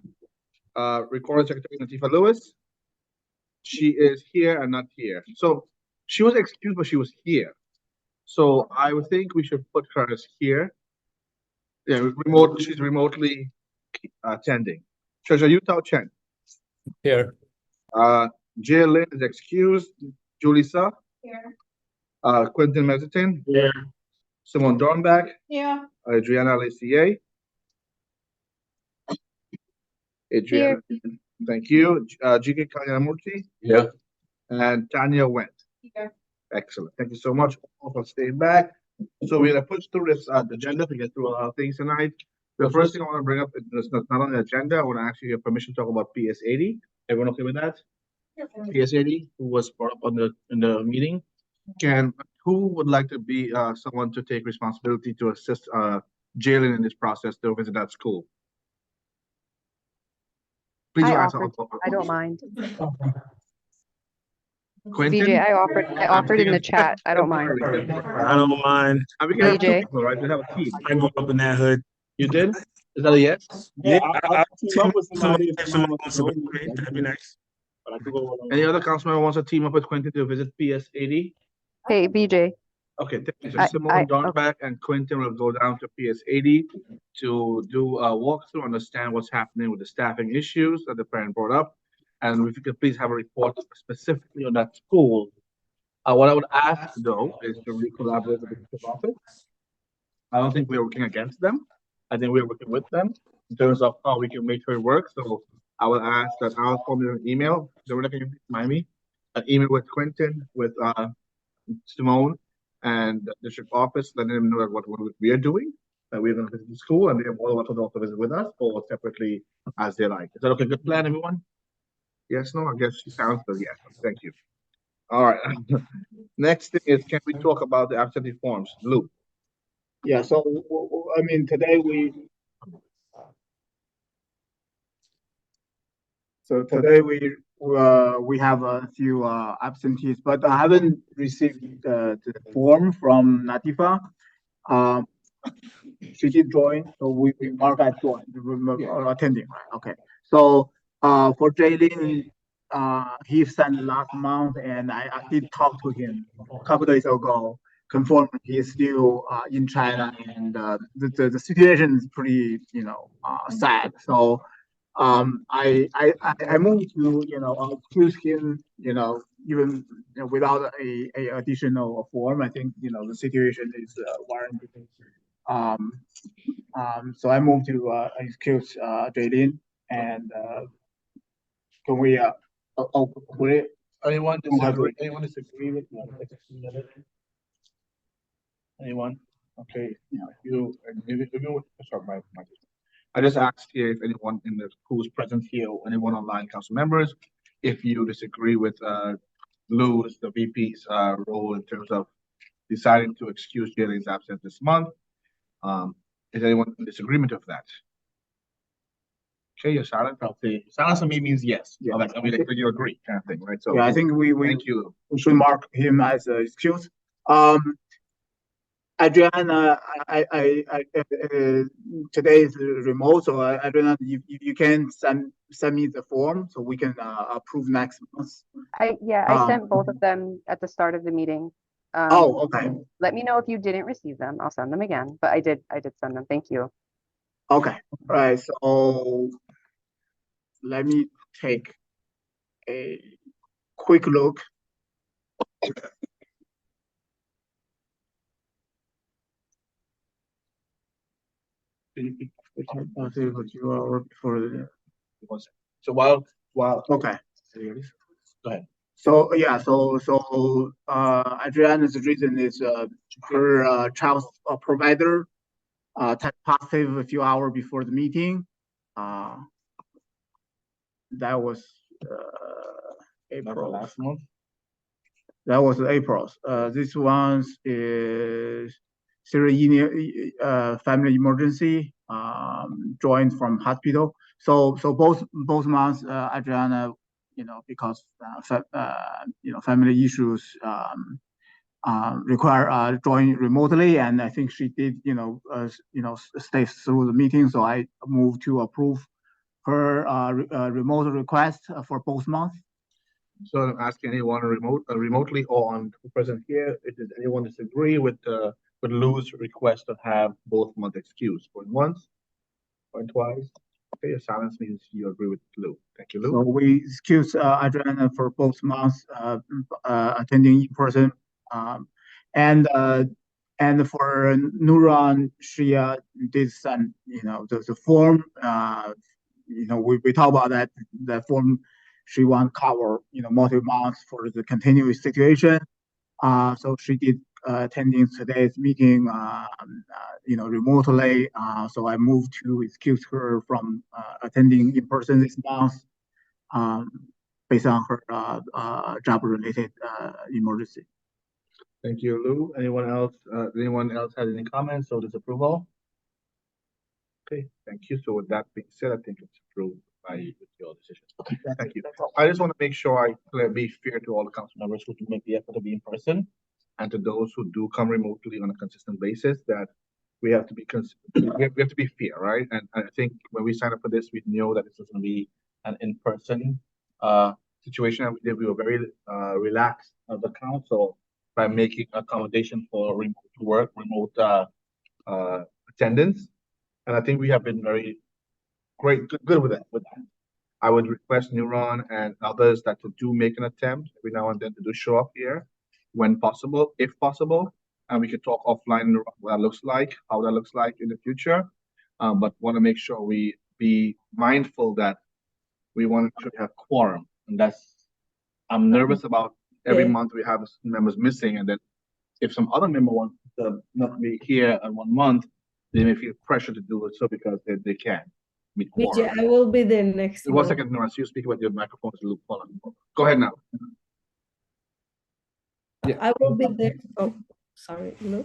Recording Secretary Natifa Lewis. She is here and not here. So she was excused, but she was here. So I would think we should put her as here. Yeah, she's remotely attending. Treasurer Utah Chen. Here. Jay Lynn is excused. Julissa. Here. Quentin Mezitin. Here. Simone Dornbach. Here. Adriana Lecier. Adriana. Thank you. G.K. Kalyanamurti. Yeah. And Tanya Wendt. Here. Excellent. Thank you so much for staying back. So we're gonna push through this agenda to get through a lot of things tonight. The first thing I want to bring up is not on the agenda. I want to ask you your permission to talk about PS80. Everyone okay with that? PS80, who was brought up in the meeting. Who would like to be someone to take responsibility to assist Jalen in this process to visit that school? Please I don't mind. Quentin? VJ, I offered in the chat. I don't mind. I don't mind. We can have two VJ. people, right? We have a team. I grew up in that hood. You did? Is that a yes? Yeah, I'll team up with somebody if someone wants to go, that'd be nice. But I could go along. Any other council member wants to team up with Quentin to visit PS80? Hey, VJ. Okay, thank you. So Simone Dornbach and Quentin will go down to PS80 to do a walkthrough, understand what's happening with the staffing issues that the parent brought up. And if you could please have a report specifically on that school. What I would ask though is to collaborate with the district office. I don't think we're working against them. I think we're working with them in terms of how we can make sure it works. So I will ask that I'll form you an email. Dorina, can you remind me? An email with Quentin, with Simone, and the district office, letting them know what we are doing, that we're going to visit the school, and they have all welcome to also visit with us or separately as they like. Is that okay? Good plan, everyone? Yes, no? I guess she sounds good. Yes. Thank you. All right. Next thing is, can we talk about the absentee forms? Lou. Yeah, so I mean, today we have a few absentees, but I haven't received the form from Natifa. She did join, so we mark as join, attending, right? Okay. So for Jalen, he sent last month, and I did talk to him a couple days ago, confirmed he is still in China, and the situation is pretty, sad. So I moved to excuse him, even without a additional form. I think the situation is warranted. So I moved to excuse Jalen, and can we anyone disagree? Anyone disagree with anyone? Okay, sorry, I just asked here if anyone who's present here or anyone online, council members, if you disagree with Lou's, the VP's role in terms of deciding to excuse Jalen's absence this month. Is anyone in disagreement of that? Okay, you're silent. I'll say silence to me means yes. Yeah. I mean, you agree, kind of thing, right? So yeah, I think thank you. We should mark him as an excuse. Adriana, today is remote, so Adriana, you can send me the form so we can approve next month. I sent both of them at the start of the meeting. Okay. Let me know if you didn't receive them. I'll send them again, but I did send them. Thank you. Okay. All right. So let me take a quick look. So while okay. Go ahead. So yeah, so Adriana's reason is her child's provider tested positive a few hours before the meeting. That was April. Last month. That was April. This one is serious family emergency, joined from hospital. So both months, Adriana, because family issues require joining remotely, and I think she did stay through the meeting. So I moved to approve her remote request for both months. So I'm asking anyone remotely or on present here, does anyone disagree with Lou's request to have both months excused? Going once, going twice. Okay, your silence means you agree with Lou. Thank you, Lou. So we excuse Adriana for both months attending in person, and for Nuran, she did send the form. We talk about that form. She want cover multiple months for the continuous situation. So she did attending today's meeting remotely. So I moved to excuse her from attending in person this month, based on her job related emergency. Thank you, Lou. Anyone else? Has any comments or disapproval? Okay, thank you. So with that being said, I think it's approved by your decision. Okay, thank you. I just want to make sure I be fair to all the council members who do make the effort to be in person, and to those who do come remotely on a consistent basis, that we have to be we have to be fair, right? And I think when we sign up for this, we know that this is going to be an in-person situation. And we were very relaxed as a council by making accommodation for remote work, remote attendance. And I think we have been very good with that. I would request Neuron and others that to do make an attempt every now and then to do show up here when possible, if possible, and we could talk offline what that looks like, how that looks like in the future. But want to make sure we be mindful that we want to have quorum, and I'm nervous about every month we have members missing, and then if some other member wants to not be here in 1 month, they may feel pressure to do it so because they can meet quorum. BJ, I will be there next One month. second, Nora, so you speak with your microphone is a little fallen. Go ahead now. Yeah. I will be there. Oh, sorry, no.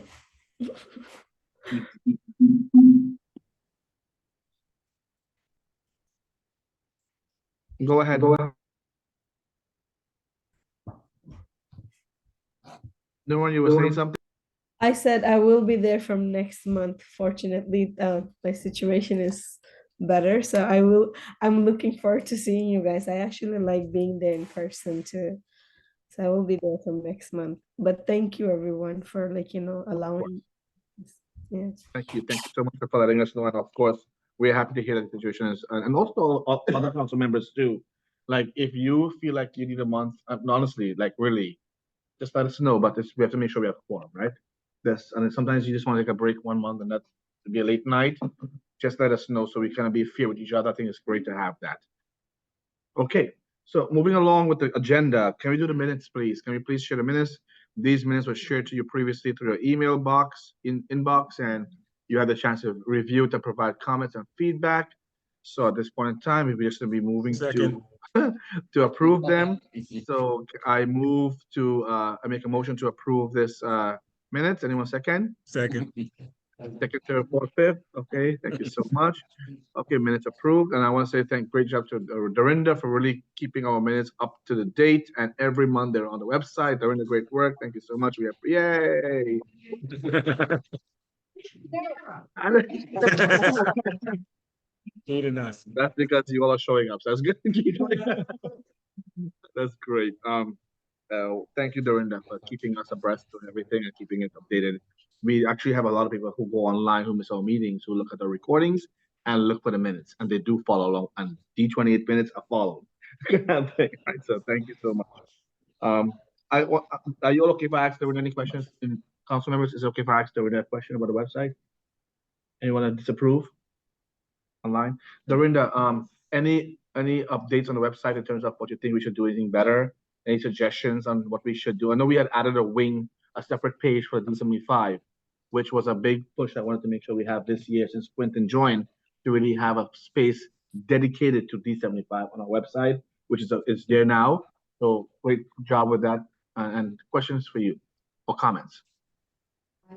Go ahead. Nora, you were saying something? I said I will be there from next month. Fortunately, my situation is better, so I'm looking forward to seeing you guys. I actually like being there in person too. So I will be there from next month. But thank you everyone for allowing. Yes. Thank you so much for letting us know. And of course, we're happy to hear that the situation is, and also other council members too. Like if you feel like you need a month, honestly, like really, just let us know. But we have to make sure we have quorum, right? And then sometimes you just want to take a break 1 month, and that's to be a late night. Just let us know so we kind of be fair with each other. I think it's great to have that. Okay, so moving along with the agenda, can we do the minutes, please? Can we please share the minutes? These minutes were shared to you previously through your email box inbox, and you had the chance to review to provide comments and feedback. So at this point in time, we're just going to be moving to approve them. So I make a motion to approve this minutes. Anyone second? Second. Second, third, fourth, fifth. Okay, thank you so much. Okay, minutes approved. And I want to say great job to Dorinda for really keeping our minutes up to the date. And every month they're on the website. Dorinda, great work. Thank you so much. Yay. That's because you all are showing up. So that's good. That's great. Thank you, Dorinda, for keeping us abreast of everything and keeping it updated. We actually have a lot of people who go online, who miss our meetings, who look at the recordings and look for the minutes, and they do follow along. And D28 minutes are followed. Right, so thank you so much. Are you all okay if I ask Dorinda any questions? Council members, is it okay if I ask Dorinda a question about the website? Anyone that disapprove online? Dorinda, any updates on the website in terms of what you think we should do anything better? Any suggestions on what we should do? I know we had added a separate page for D75, which was a big push I wanted to make sure we have this year since Quentin joined, to really have a space dedicated to D75 on our website, which is there now. So great job with that. And questions for you or comments? I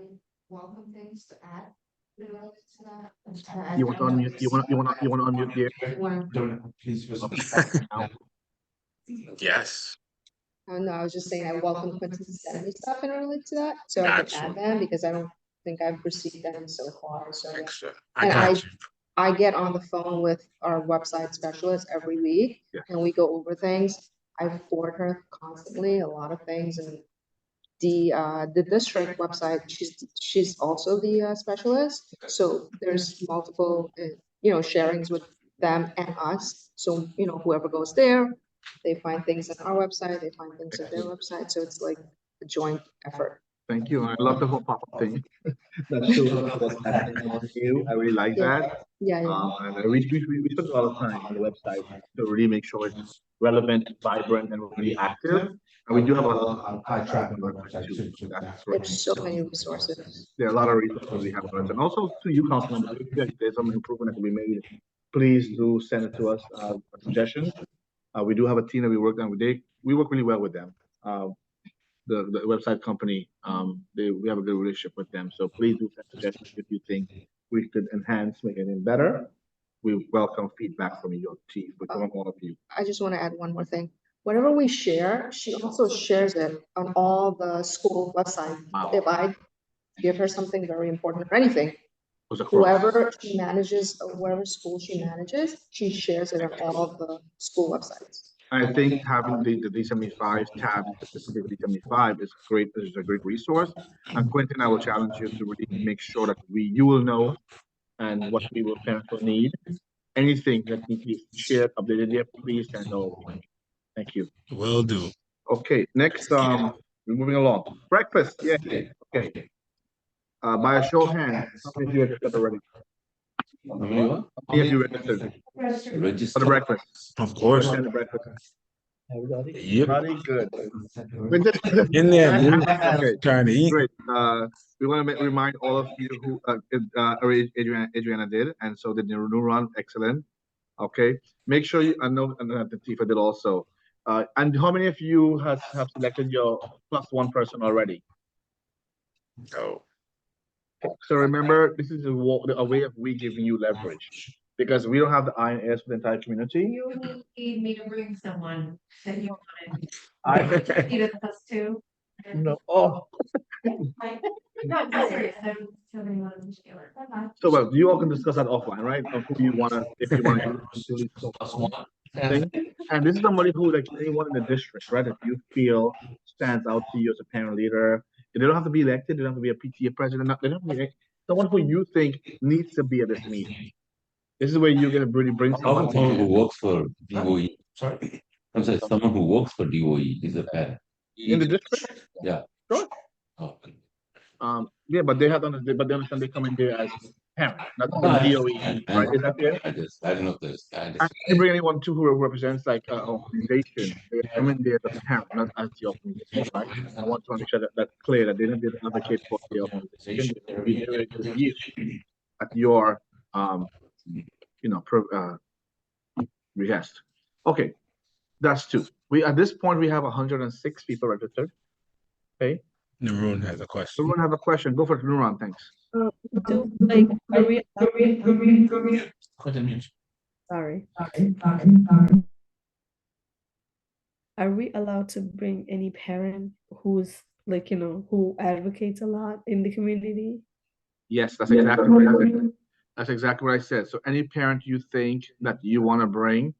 welcome things to add. You want to unmute? You want to unmute there? Now. Yes. No, I was just saying I welcome Quentin to send me stuff in relate to that, so I can add them because I don't think I've received them so far. So I get on the phone with our website specialist every week, and we go over things. I forward her constantly a lot of things, and the district website, she's also the specialist. So there's multiple sharings with them and us. So whoever goes there, they find things on our website, they find things on their website. So it's like a joint effort. Thank you. I love the whole pop-up thing. That shows us what's happening on you. I really like that. Yeah. And we spend a lot of time on the website to really make sure it's relevant, vibrant, and really active. And we do have a lot of high traffic on the website too. So that's great. There's so many resources. There are a lot of resources we have on the website. And also to you, council members, if there's some improvement that can be made, please do send it to us, suggestions. We do have a team that we work on. We work really well with them. The website company, we have a good relationship with them. So please do send suggestions if you think we could enhance, make it better. We welcome feedback from your team, from all of you. I just want to add one more thing. Whatever we share, she also shares it on all the school websites. If I give her something very important or anything, whoever she manages, or whatever school she manages, she shares it on all of the school websites. I think having the D75 tab, specifically D75, is a great resource. And Quentin, I will challenge you to really make sure that you will know and what parents will need. Anything that needs to be shared, updated there, please send over. Thank you. Will do. Okay, next, we're moving along. Breakfast, yeah. Okay. By a show of hands, how many of you registered already? How many of you registered? For the breakfast. Of course. The breakfast. Everybody? Yep. Everybody good. In there, dude. Okay. Trying to eat. Great. We want to remind all of you who Adriana did, and so did the new run. Excellent. Okay. Make sure you. I know, and the Tifa did also. And how many of you have selected your +1 person already? No. So remember, this is a way of we giving you leverage, because we don't have the INS for the entire community. You need me to bring someone that you wanted. I Either of us two. No. Oh. No, I'm serious. I don't tell anyone to share it. So well, you all can discuss that offline, right? Of who you wanna, if you want to thing. And this is somebody who, like anyone in the district, right? If you feel stands out to you as a parent leader, they don't have to be elected. They don't have to be a PTA president. They don't have to be someone who you think needs to be at this meeting. This is where you're gonna really bring someone who works for DOE. Sorry. I'm sorry, someone who works for DOE is a parent. In the district? Yeah. Sure. Okay. Yeah, but they understand they come in there as parent, not DOE, right? Is that fair? I don't know if there's. I can bring anyone too who represents like an organization. They come in there as a parent, not as the organization, right? I want to make sure that that's clear, that they don't just advocate for the organization. They will be there with you at your behest. Okay, that's 2. At this point we have 106 people registered. Okay. Narun has a question. Narun have a question. Go for it, Narun. Thanks. Sorry. Are we allowed to bring any parent who's like, who advocates a lot in the community? Yes, that's exactly what I said. That's exactly what I said. So any parent you think that you want to bring,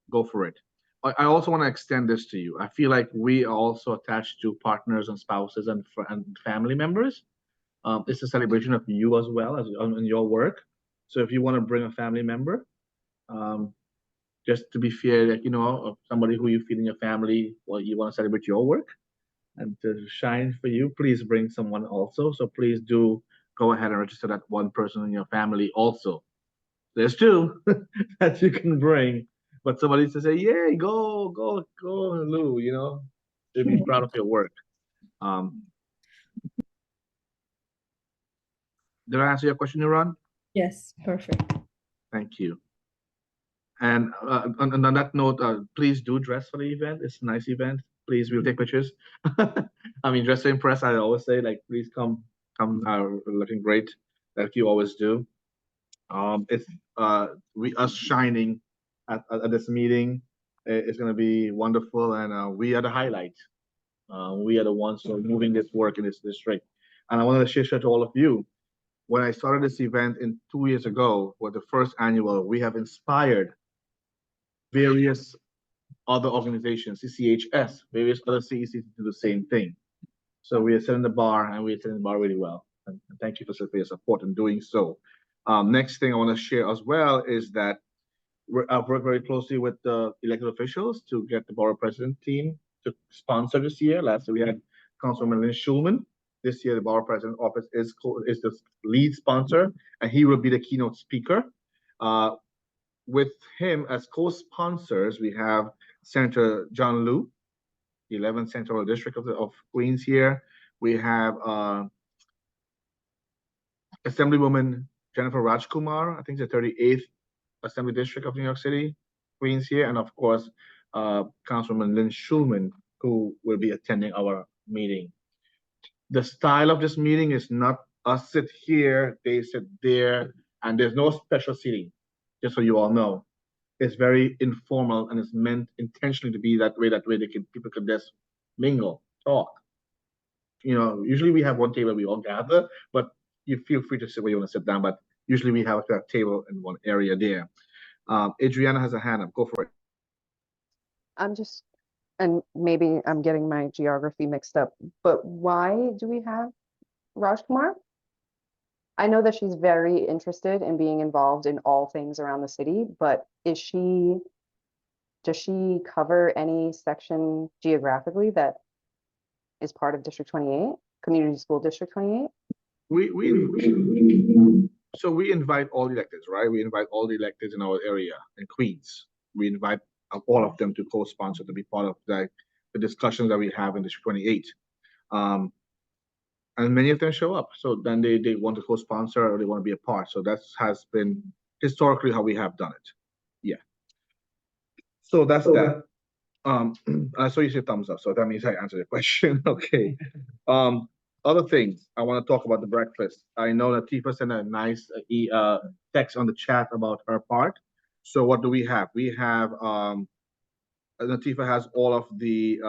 go for it. I also want to extend this to you. I feel like we are also attached to partners and spouses and family members. It's a celebration of you as well as in your work. So if you want to bring a family member, just to be fair, like somebody who you feel in your family, well, you want to celebrate your work and to shine for you, please bring someone also. So please do go ahead and register that one person in your family also. There's 2 that you can bring. But somebody to say, "Yay, go, Lou," to be proud of your work. Did I answer your question, Iran? Yes, perfect. Thank you. And on that note, please do dress for the event. It's a nice event. Please, we'll take pictures. I mean, dress to impress. I always say, like, please come looking great. like you always do. It's us shining at this meeting. It's going to be wonderful, and we are the highlight. We are the ones who are moving this work in this district. And I wanted to share to all of you, when I started this event 2 years ago, with the first annual, we have inspired various other organizations, CCHS, various other CECs to do the same thing. So we are setting the bar, and we are setting the bar really well. And thank you for your support in doing so. Next thing I want to share as well is that I've worked very closely with the elected officials to get the borough president team to sponsor this year. Last year we had Councilman Lynn Schulman. This year the borough president office is the lead sponsor, and he will be the keynote speaker. With him as co-sponsors, we have Senator John Liu, the 11th Central District of Queens here. We have Assemblywoman Jennifer Rajkumar, I think the 38th Assembly District of New York City, Queens here, and of course, Councilman Lynn Schulman, who will be attending our meeting. The style of this meeting is not us sit here, they sit there, and there's no special seating, just so you all know. It's very informal, and it's meant intentionally to be that way people can just mingle, talk. You know, usually we have one table we all gather, but you feel free to sit where you want to sit down, but usually we have a table in one area there. Adriana has a hand up. Go for it. And maybe I'm getting my geography mixed up, but why do we have Rajkumar? I know that she's very interested in being involved in all things around the city, but does she cover any section geographically that is part of District 28, Community School District 28? So we invite all the electeds, right? We invite all the electeds in our area in Queens. We invite all of them to co-sponsor, to be part of the discussions that we have in District 28. And many of them show up. So then they want to co-sponsor or they want to be a part. So that has been historically how we have done it. Yeah. So that's that. I saw you say thumbs up, so that means I answered the question. Okay. Other things I want to talk about the breakfast. I know that Tifa sent a nice text on the chat about her part. So what do we have? We have Latifa has all of the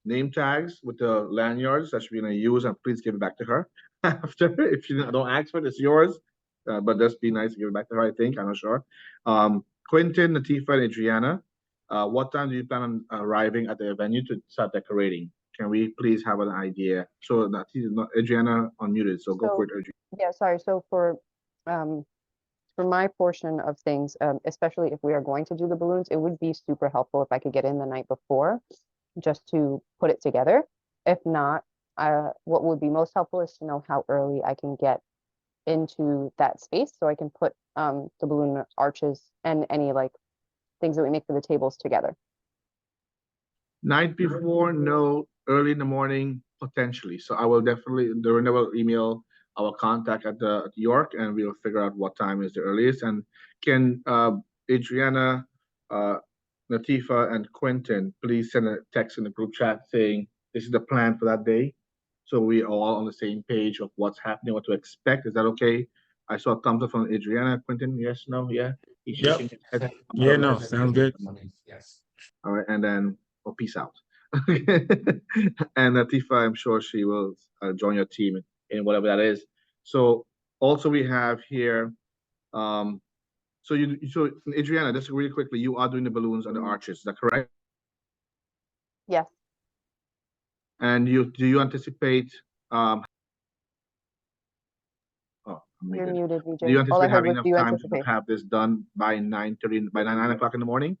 name tags with the lanyards that she's going to use, and please give it back to her after. If you don't ask for it, it's yours. But just be nice to give it back to her, I think. I'm not sure. Quentin, Latifa, and Adriana, what time do you plan on arriving at the venue to start decorating? Can we please have an idea? So Adriana unmuted, so go for it, Adriana. Yeah, sorry. So for my portion of things, especially if we are going to do the balloons, it would be super helpful if I could get in the night before just to put it together. If not, what would be most helpful is to know how early I can get into that space so I can put the balloon arches and any like things that we make for the tables together. Night before, no. Early in the morning, potentially. So I will definitely, the renewal email our contact at York, and we'll figure out what time is the earliest. And can Adriana, Latifa, and Quentin please send a text in the group chat saying this is the plan for that day, so we are all on the same page of what's happening, what to expect. Is that okay? I saw a thumbs up from Adriana. Quentin, yes, no, yeah. Yep. Yeah, no, sounds good. Yes. All right, and then peace out. And Latifa, I'm sure she will join your team in whatever that is. So also we have here, so Adriana, just really quickly, you are doing the balloons on the arches, is that correct? Yes. And do you anticipate You're muted, VJ. Do you anticipate having enough time anticipate? to have this done by 9 o'clock in the morning?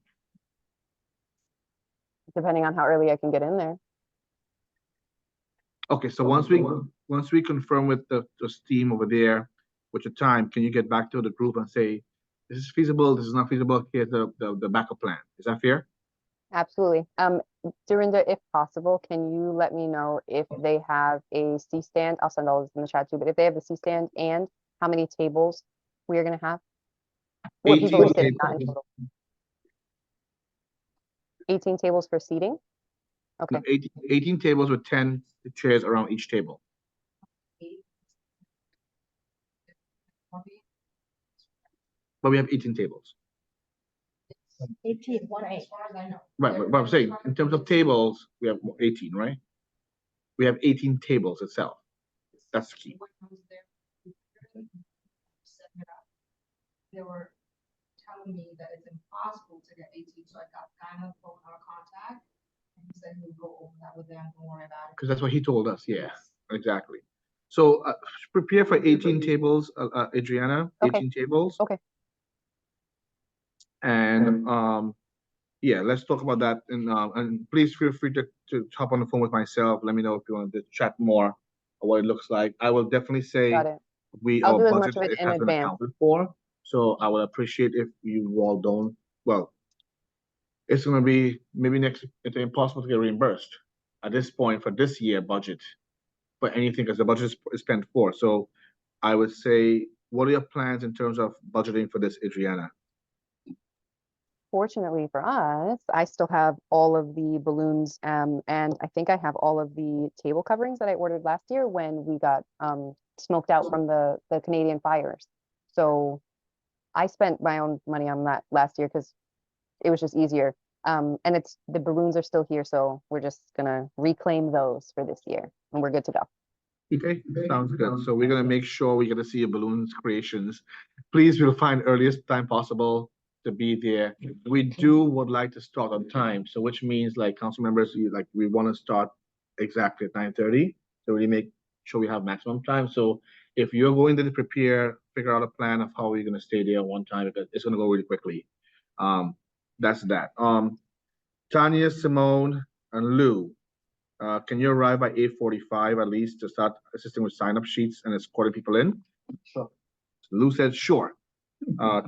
Depending on how early I can get in there. Okay, so once we confirm with the team over there with your time, can you get back to the group and say this is feasible, this is not feasible, here's the backup plan. Is that fair? Absolutely. Dorinda, if possible, can you let me know if they have a C-stand? I'll send all this in the chat too, but if they have a C-stand and how many tables we are going to have? What people are sitting on in total? 18 tables for seating? Okay. 18 tables with 10 chairs around each table. but we have 18 tables. 18, 1-8. As far as I know. Right, but I'm saying in terms of tables, we have 18, right? We have 18 tables itself. That's key. They were telling me that it's impossible to get 18, so I got kind of phone our contact. And he said he would go over that with them, don't worry about it. Because that's what he told us. Yeah, exactly. So prepare for 18 tables, Adriana. 18 tables. Okay. And yeah, let's talk about that. And please feel free to hop on the phone with myself. Let me know if you want to chat more or what it looks like. I will definitely say Got it. our I'll do as budget much of it in has been advance. accounted for. So I would appreciate if you all don't. Well, it's going to be maybe next. It's impossible to get reimbursed at this point for this year budget for anything because the budget is spent for. So I would say, what are your plans in terms of budgeting for this, Adriana? Fortunately for us, I still have all of the balloons, and I think I have all of the table coverings that I ordered last year when we got smoked out from the Canadian fires. So I spent my own money on that last year because it was just easier. And the balloons are still here, so we're just gonna reclaim those for this year, and we're good to go. Okay, sounds good. So we're gonna make sure we get to see your balloons creations. Please, we'll find earliest time possible to be there. We would like to start on time, so which means like council members, we want to start exactly at 9:30. So really make sure we have maximum time. So if you're going to prepare, figure out a plan of how we're gonna stay there on time because it's gonna go really quickly. That's that. Tanya, Simone, and Lou. Can you arrive by 8:45 at least to start assisting with sign-up sheets and escorting people in? Sure. Lou said sure.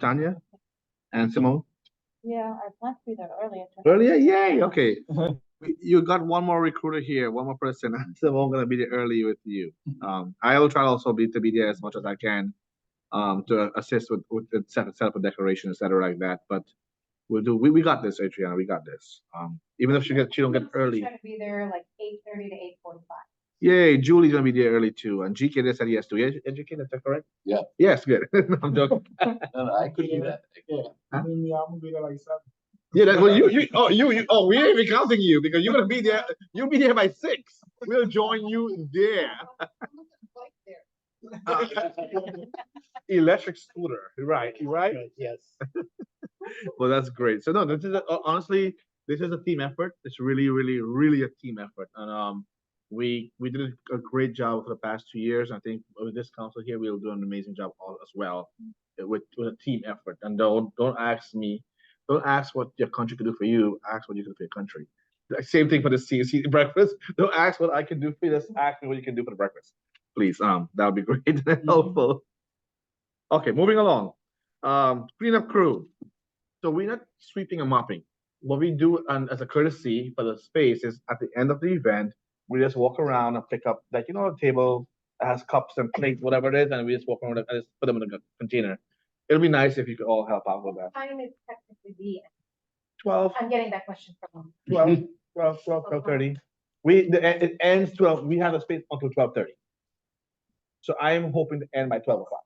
Tanya and Simone? Yeah, I plan to be there earlier. Earlier? Yay, okay. You got one more recruiter here, one more person. Simone gonna be there early with you. I will try also to be there as much as I can to assist with the set up a decoration, etc. like that. But we got this, Adriana, we got this. Even if she don't get early. Trying to be there like 8:30 to 8:45. Yay, Julie's gonna be there early too, and GK just said yes to it. GK, is that correct? Yeah. Yes, good. I'm joking. No, I could do that. Yeah, I mean, yeah, I'm gonna be there like 7. Yeah, well, we ain't even counting you because you're gonna be there. You'll be there by 6. We'll join you there. Electric scooter, right? Yes. Well, that's great. So no, this is honestly, this is a team effort. It's really, really, really a team effort, and we did a great job for the past 2 years. I think with this council here, we'll do an amazing job as well with a team effort. And don't ask me, don't ask what your country can do for you. Ask what you can do for your country. Like, same thing for the CEC breakfast. Don't ask what I can do for you. Just ask me what you can do for the breakfast, please. That would be great and helpful. Okay, moving along. Cleanup crew. So we're not sweeping and mopping. What we do, and as a courtesy for the space, is at the end of the event, we just walk around and pick up, like, a table that has cups and plates, whatever it is, and we just walk around and just put them in a container. It'll be nice if you could all help out with that. Time is technically the 12. I'm getting that question from 12:30. It ends 12. We have a space until 12:30. So I am hoping to end by 12 o'clock.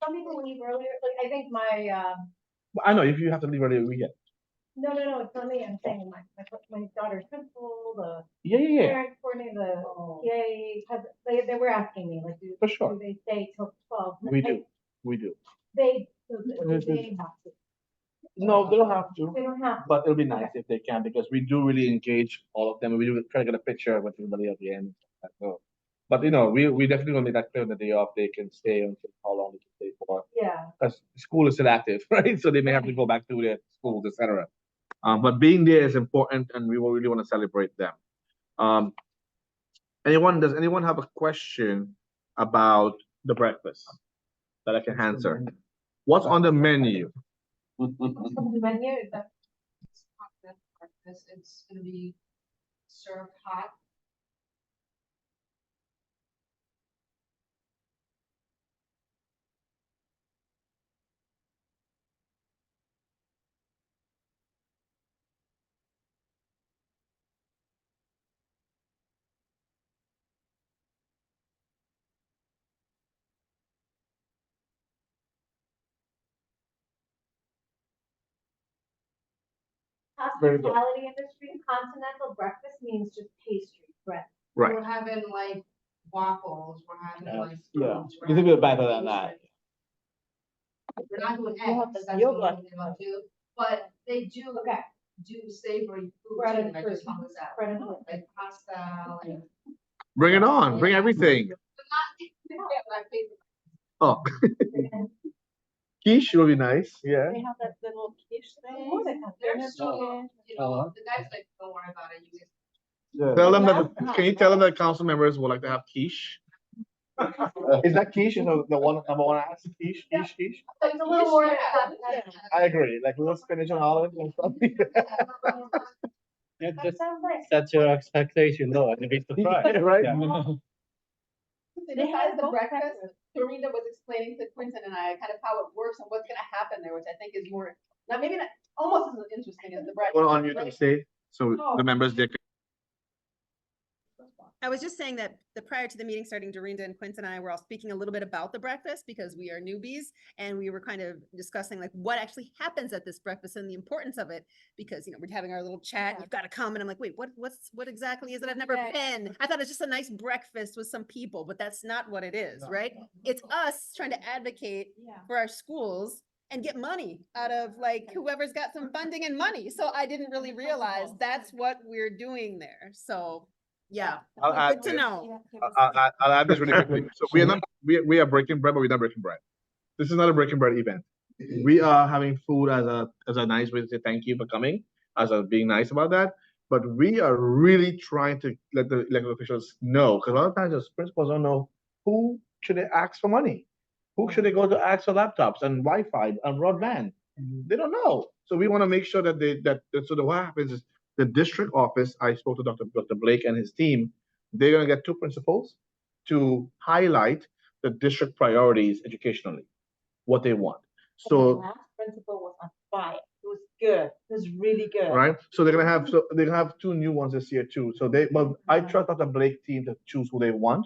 Some people leave earlier. Like I think my I know if you have to leave earlier, we get. no, it's not me. I'm saying my daughter's principal, the Yeah. parent coordinator, the PA. They were asking me like, For sure. do they stay till 12? We do. They have to. No, they don't have to. They don't have to. But it'll be nice if they can because we do really engage all of them. And we do try to get a picture with everybody at the end. So, but we definitely gonna make that clear on the day off. They can stay until how long they can stay for. Yeah. Because school is still active, right? So they may have to go back to their schools, etc. But being there is important, and we really want to celebrate them. Does anyone have a question about the breakfast that I can answer? What's on the menu? The menu is that breakfast. It's gonna be served hot. Hospitality industry, continental breakfast means just pastry, bread. Right. We're having like waffles, we're having like. Yeah, fruits, it's a bit better than that. We're not doing You have eggs, the that's yogurt. what they don't do, but they do savory food, Bread too, and like fruit. just hummus out, Bread and fruit. like pasta, like. Bring it on. Bring everything. Oh. Quiche will be nice. Yeah. They have that little quiche thing. They're so, you know, the guy's like, don't worry about it, you guys. Tell them that. Can you tell them that council members would like to have quiche? Is that quiche? The one number one I asked? Quiche. Like a little more. I agree. Like little spinach and olives and stuff. Yeah, just set your expectation low and be surprised. Yeah, right. Yeah. Besides the breakfast, Karina was explaining to Quentin and I kind of how it works and what's gonna happen there, which I think is more, now maybe not, almost as interesting as the breakfast. Well, on you can say so the members they I was just saying that prior to the meeting starting, Dorinda and Quentin and I were all speaking a little bit about the breakfast because we are newbies, and we were kind of discussing like what actually happens at this breakfast and the importance of it, because, you know, we're having our little chat, you've got to come, and I'm like, wait, what exactly is it? I've never been. I thought it's just a nice breakfast with some people, but that's not what it is, right? It's us trying to advocate for our schools and get money out of like whoever's got some funding and money. So I didn't really realize that's what we're doing there. So yeah, good to know. I'll add this really quickly. So we are breaking bread, but we're not breaking bread. This is not a breaking bread event. We are having food as a nice way to say thank you for coming, as a being nice about that. But we are really trying to let the elected officials know, because a lot of times the principals don't know who should they ask for money, who should they go to ask for laptops and Wi-Fi and broadband. They don't know. So we want to make sure that what happens is the district office, I spoke to Dr. Blake and his team, they're going to get two principals to highlight the district priorities educationally, what they want. So the last principal was on fire. It was good. It was really good. Right. So they're gonna have two new ones this year too. So I trust Dr. Blake team to choose who they want,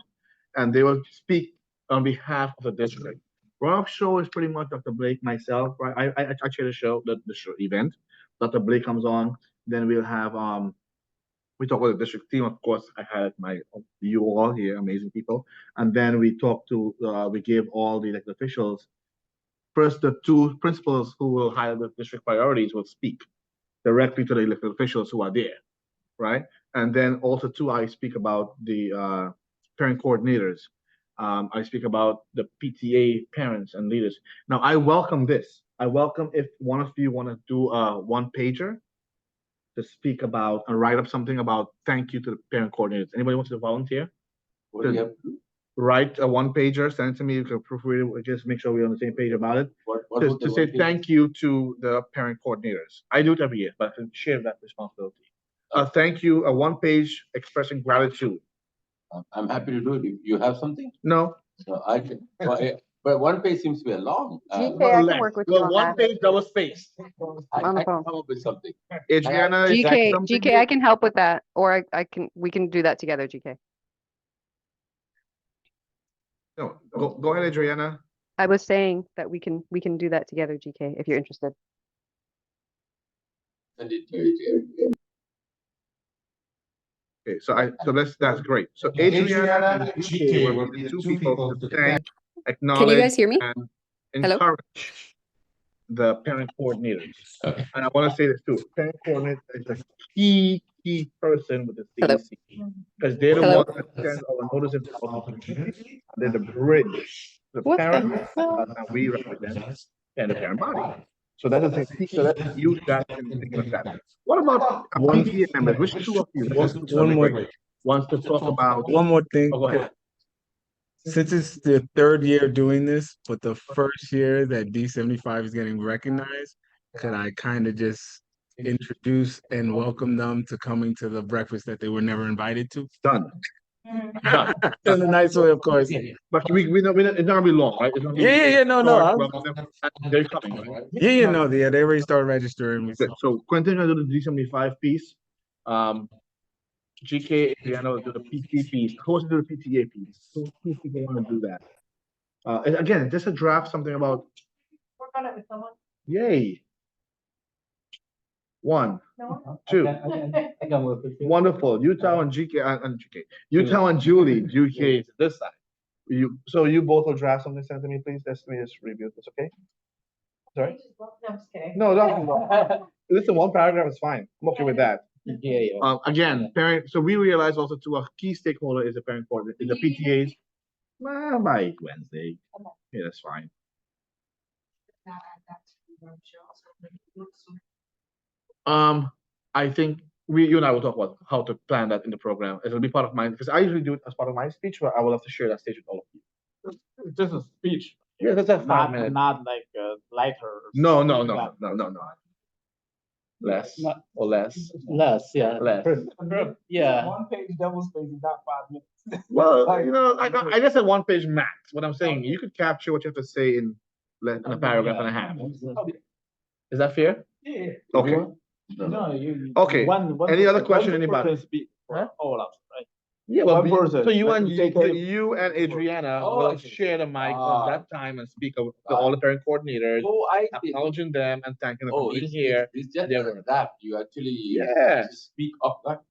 and they will speak on behalf of the district. Rob show is pretty much Dr. Blake, myself, right? I chair the show, the show event. Dr. Blake comes on, then we'll have we talk with the district team. Of course, I had you all here, amazing people, and then we we gave all the elected officials. First, the two principals who will highlight the district priorities will speak directly to the elected officials who are there, right? And then also too, I speak about the parent coordinators. I speak about the PTA parents and leaders. Now, I welcome this. I welcome if one of you want to do a one-pager to speak about and write up something about thank you to the parent coordinators. Anybody wants to volunteer? What do you have to do? Write a one-pager, send it to me. You can proofread it. Just make sure we're on the same page about it. What To say thank you to the parent coordinators. I do it every year, but I can share that responsibility. Thank you, a one-page expressing gratitude. I'm happy to do it. You have something? No. So I can. But one page seems to be a long. GK, I can work with you on one that. page double spaced. I On the can phone. come up with something. Adriana, is that GK, something GK, I can help with that, or we can do that together, GK. No, go ahead, Adriana. I was saying that we can do that together, GK, if you're interested. Send it to you. Okay, so that's great. So Adriana and GK will be the two people to thank, acknowledge, Can you guys hear me? and Hello? encourage the parent coordinators. And I want to say this too: parent coordinator is a key person with the CEC because they're the ones that send our notices out to the community. They're the bridge, the parents that we represent, and the parent body. So that's the thing. So let's use that and think of that. What about PTA members? Which two of you One more. wants to talk about One more thing. Oh, go ahead. Since it's the third year doing this, but the first year that D75 is getting recognized, could I kind of just introduce and welcome them to coming to the breakfast that they were never invited to? Done. In a nice way, of course. But we know it's not gonna be long, right? It's gonna be they're coming, right? Yeah, they already started registering. So Quentin gonna do the D75 piece. GK, Adriana will do the PT piece. Who wants to do the PTA piece? Two people want to do that. And again, just a draft, something about Work on it with someone. yay. 1, 2. Wonderful. Utah and GK and GK. Utah and Julie. GK is this side. So you both will draft something sent to me, please. Let me just review this, okay? Sorry? No, I'm just kidding. No, no. Listen, one paragraph is fine. I'm okay with that. Again, parent. So we realize also too a key stakeholder is the parent coordinator, is the PTAs. By Wednesday. Yeah, that's fine. I think you and I will talk about how to plan that in the program. It'll be part of mine because I usually do it as part of my speech, but I will have to share that stage with all of you. Just a speech. Yeah, that's a 5 minute. Not like a lighter. No. Less or less. Less, yeah. Less. Yeah. 1 page double space is not 5 minutes. Well, I just said 1 page max. What I'm saying, you could capture what you have to say in a paragraph and a half. Is that fair? Yeah. Okay. No, you. Okay. Any other question, anybody? Speak for all of us, right? Yeah, well, One person. so you Like, and you take you and Adriana Oh, will I see. share the mic at that time and speak to all the parent coordinators, acknowledging them and thanking them for being here. It's just that you actually Yes. speak of that.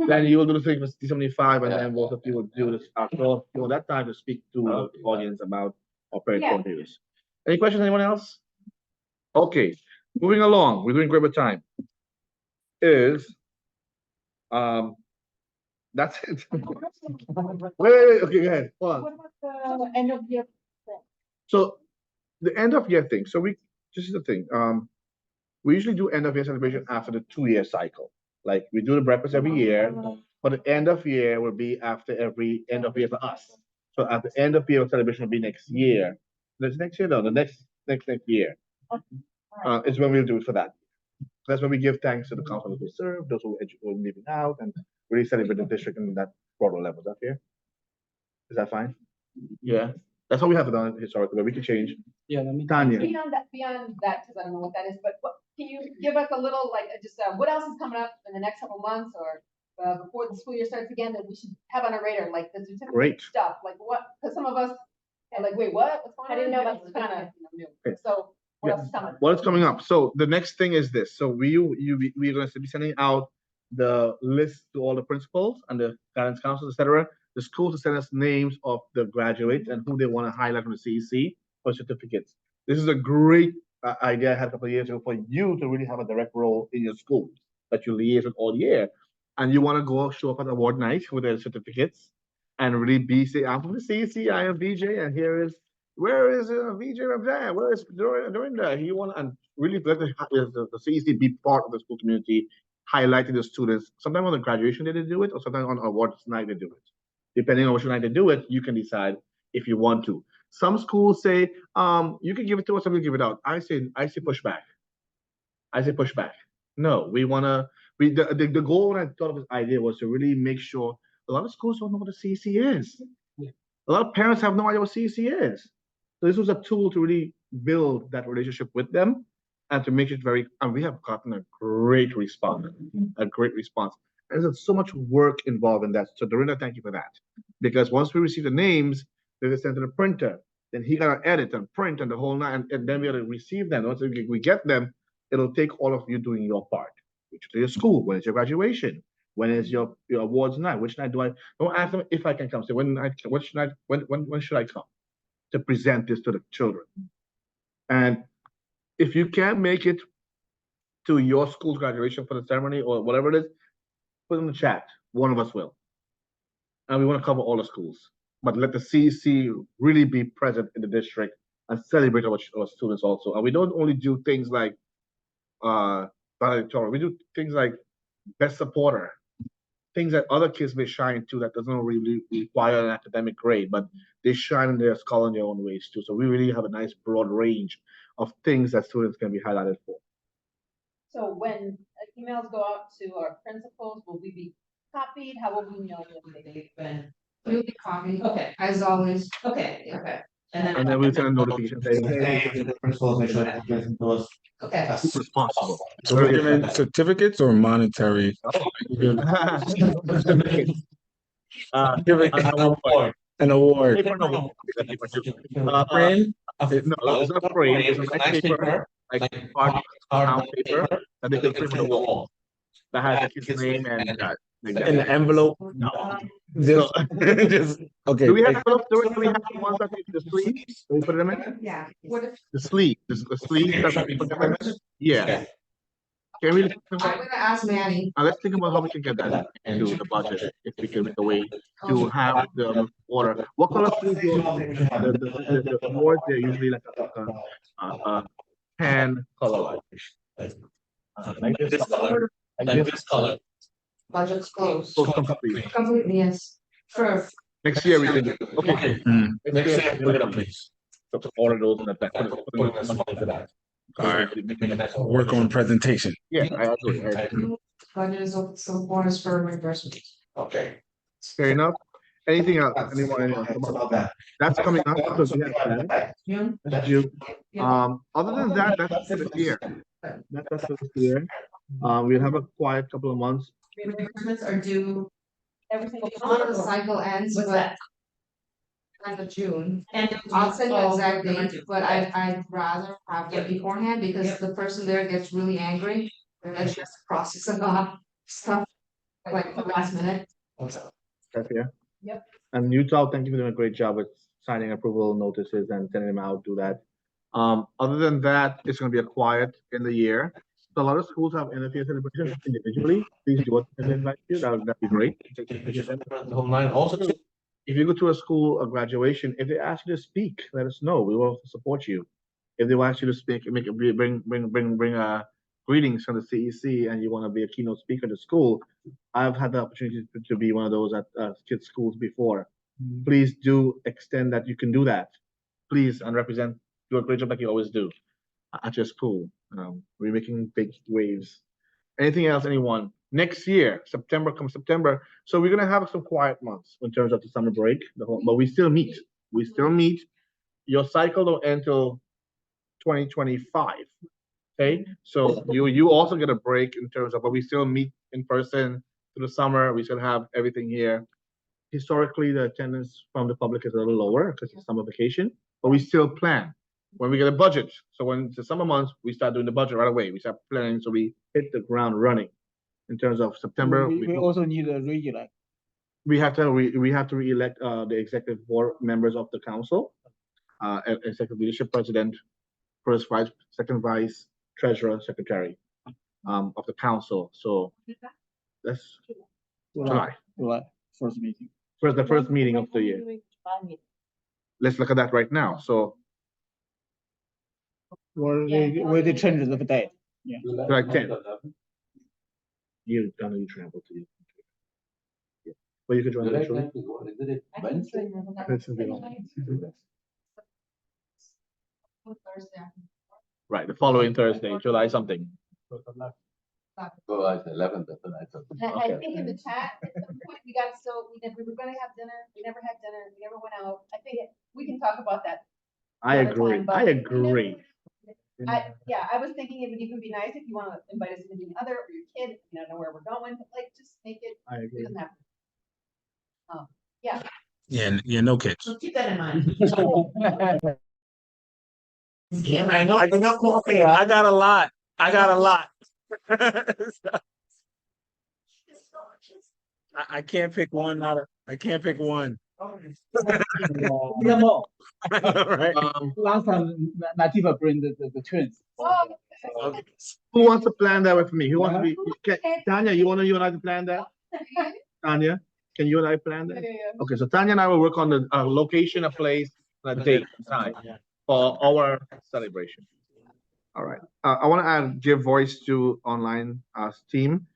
Then you will do the thing with C75, and then both of you will do this after that time to speak to the audience about our parent coordinators. Any questions, anyone else? Okay, moving along, we're doing great with time. That's it. wait, okay, go ahead. Hold on. What about the end of year? So the end of year thing. So this is the thing. We usually do end of year celebration after the 2-year cycle. Like we do the breakfast every year, but the end of year will be after every end of year for us. So at the end of year celebration will be next year. Next year, no, the next year. Is when we'll do it for that. That's when we give thanks to the council who serve, those who are leaving out, and really celebrate the district in that broader level. Is that fair? Is that fine? Yeah. That's how we have it done historically, but we can change. Yeah, let me. Tanya. Beyond that, because I don't know what that is, but can you give us a little, like, just, what else is coming up in the next couple months or before the school year starts again that we should have on our radar, like the certificate Great. stuff, like what, because some of us are like, wait, what? What's going on? I didn't know that It's was kind of new. Okay. So what else is coming? What is coming up? So the next thing is this. So we're going to be sending out the list to all the principals and the guidance councils, etc. The schools to send us names of the graduates and who they want to highlight from the CEC for certificates. This is a great idea I had a couple of years ago for you to really have a direct role in your school that you liaise with all year. And you want to go show up at award night with their certificates and really say, I'm from the CEC, I am VJ, and where is VJ Ramjan? Where is Dorinda? You want and really let the CEC be part of the school community, highlighting the students. Sometimes on the graduation day they do it, or sometimes on awards night they do it. Depending on which night they do it, you can decide if you want to. Some schools say, you can give it to us, and we'll give it out. I say pushback. No, we want to. The goal when I thought of this idea was to really make sure a lot of schools don't know what a CEC is. Yeah. A lot of parents have no idea what CEC is. So this was a tool to really build that relationship with them and to make it and we have gotten a great response. And there's so much work involved in that. So Dorinda, thank you for that. Because once we receive the names, they send to the printer. Then he got to edit and print and the whole night, and then we got to receive them. Once we get them, it'll take all of you doing your part. Which is your school? When is your graduation? When is your awards night? Which night don't ask them if I can come. Say when should I come to present this to the children? And if you can't make it to your school's graduation for the ceremony or whatever it is, put in the chat. One of us will. And we want to cover all the schools. But let the CEC really be present in the district and celebrate our students also. And we don't only do things like valedictorian. We do things like best supporter, things that other kids may shine too that doesn't really require an academic grade, but they shine in their scholar in their own ways too. So we really have a nice broad range of things that students can be highlighted for. So when emails go out to our principals, will we be copied? How will we know when they've been? We'll be copied. Okay, as always. Okay. And then we'll send a notification saying, hey, principals make sure that listen to us. Okay. Responsible. So we're giving certificates or monetary? An award. Frame? No, it's not a frame. It's a nice paper, like hard paper, that they can print on the wall. That has the kid's name and that. In the envelope? No. Just, just okay. Do we have do we have the ones that the sleeves? Do we put them in? Yeah. What if? The sleeve, the sleeve that we put them in? Yeah. Can we? I'm gonna ask Manny. Let's think about how we can get that into the budget, if we can make a way to have the order. What color sleeves do you want? The boards, they're usually like a tan color. Like this color. Like this color. Budget's closed. So completely. Completely, yes. Sure. Next year we can do. Okay. Next year, put it up, please. So order those in the back. For that. All right. Work on presentation. Yeah, I agree. Budget is open, so bonus for reimbursement. Okay. Fair enough. Anything else? Anyone else about that? That's coming up because we have that. June. That's June. Other than that, that's this year. That's this year. We'll have a quiet couple of months. Reimbursements are due every single month. The cycle ends, but end of June. And I'll send you an exact date, but I'd rather have them beforehand because the person there gets really angry. And then she has to process a lot of stuff like the last minute. That's here. Yep. And Utah, thank you for doing a great job with signing approval notices and sending them out. Do that. Other than that, it's going to be a quiet in the year. So a lot of schools have NFA celebrations individually. Please do what they invite you. That'd be great. Also, if you go to a school, a graduation, if they ask you to speak, let us know. We will support you. If they want you to speak, bring greetings from the CEC, and you want to be a keynote speaker to school, I've had the opportunity to be one of those at kids' schools before. Please do extend that you can do that. Please, and represent, do a great job like you always do at your school. We're making big waves. Anything else, anyone? Next year, September comes September. So we're gonna have some quiet months in terms of the summer break, but we still meet. We still meet. Your cycle don't end till 2025. Okay, so you also get a break in terms of, but we still meet in person through the summer. We still have everything here. Historically, the attendance from the public is a little lower because it's summer vacation, but we still plan. When we get a budget, so when it's the summer months, we start doing the budget right away. We start planning, so we hit the ground running. In terms of September, we also need a re-elect. We have to re-elect the executive board members of the council, executive leadership president, first vice, second vice, treasurer, secretary of the council. So that's July. First meeting. The first meeting of the year. Let's look at that right now. So where they change the date. Yeah. Like 10. You travel to you. Yeah. But you could join virtually. Right, the following Thursday, July something. July 11th. That's what I thought. I think in the chat, at some point, we were gonna have dinner, we never had dinner, we never went out. I think we can talk about that. I agree. I agree. I was thinking it would even be nice if you want to invite us to the other or your kid, you don't know where we're going, but like just make it. I agree. It doesn't have to. Yeah. Yeah, no kids. So keep that in mind. Yeah, I know. I got a lot. I can't pick one. I can't pick one. Right. Last time Nativa bring the twins. Okay. Who wants to plan that with me? Who wants to be? Tanya, you and I to plan that? Tanya, can you and I plan that? Yeah. Okay, so Tanya and I will work on the location, a place, a date, time for our celebration. All right. I want to give voice to online team.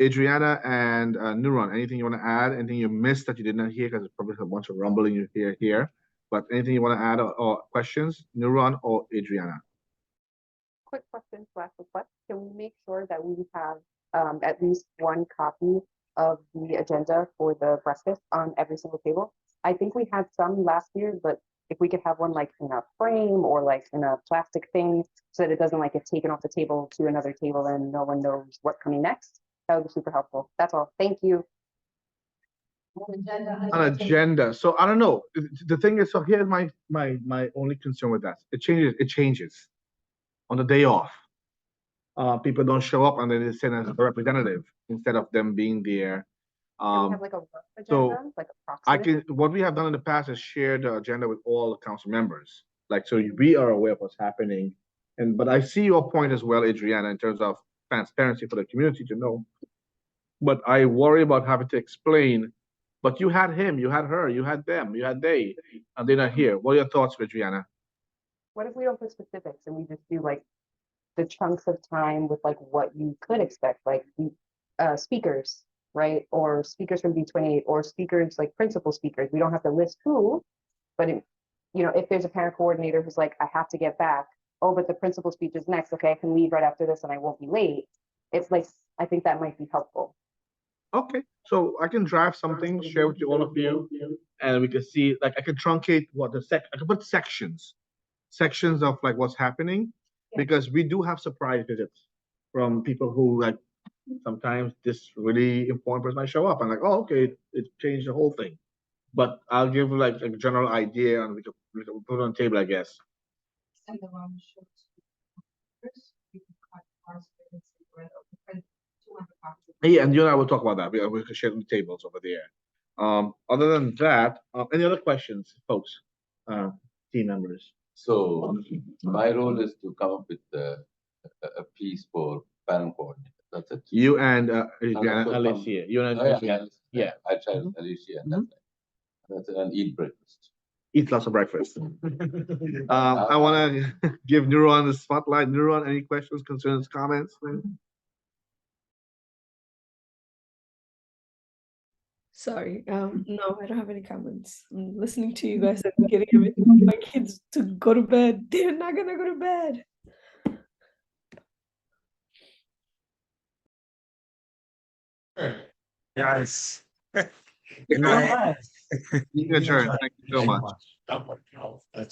Adriana and Neuron, anything you want to add? Anything you missed that you did not hear? Because there's probably a bunch of rumbling you hear here. But anything you want to add or questions? Neuron or Adriana? Quick question / request. Can we make sure that we have at least one copy of the agenda for the breakfast on every single table? I think we had some last year, but if we could have one like in a frame or like in a plastic thing so that it doesn't like get taken off the table to another table and no one knows what's coming next, that would be super helpful. That's all. Thank you. An agenda. So I don't know. The thing is, so here's my only concern with that. It changes on the day off. people don't show up and then they send a representative instead of them being there. Can we have like a work So agenda, like I approximate? can, what we have done in the past is share the agenda with all the council members. Like, so we are aware of what's happening. And, but I see your point as well, Adriana, in terms of transparency for the community to know. But I worry about having to explain, but you had him, you had her, you had them, you had they, and they're not here. What are your thoughts, Adriana? What if we don't put specifics and we just do like the chunks of time with like what you could expect, like speakers, right? Or speakers from B28 or speakers like principal speakers. We don't have to list who, but if there's a parent coordinator who's like, I have to get back. Oh, but the principal speech is next. Okay, I can leave right after this and I won't be late. It's like, I think that might be helpful. Okay, so I can draft something, share with you, all of you, and we can see, like, I can truncate I can put sections of like what's happening, because we do have surprise visits from people who like, sometimes this really important person might show up and like, oh, okay, it changed the whole thing. But I'll give like a general idea and we can put it on the table, I guess. Yeah, and you and I will talk about that. We can share the tables over there. Other than that, any other questions, folks, team members? So my role is to come up with a piece for parent coordinator. That's it. You and And Alicia. You and Alicia. yeah. I try Alicia and that's it. And eat breakfast. Eat lots of breakfast. I want to give Neuron the spotlight. Neuron, any questions, concerns, comments? Sorry, no, I don't have any comments. I'm listening to you guys and getting everything. My kids to go to bed. They're not gonna go to bed. Yes. Good night. Thank you so much. That's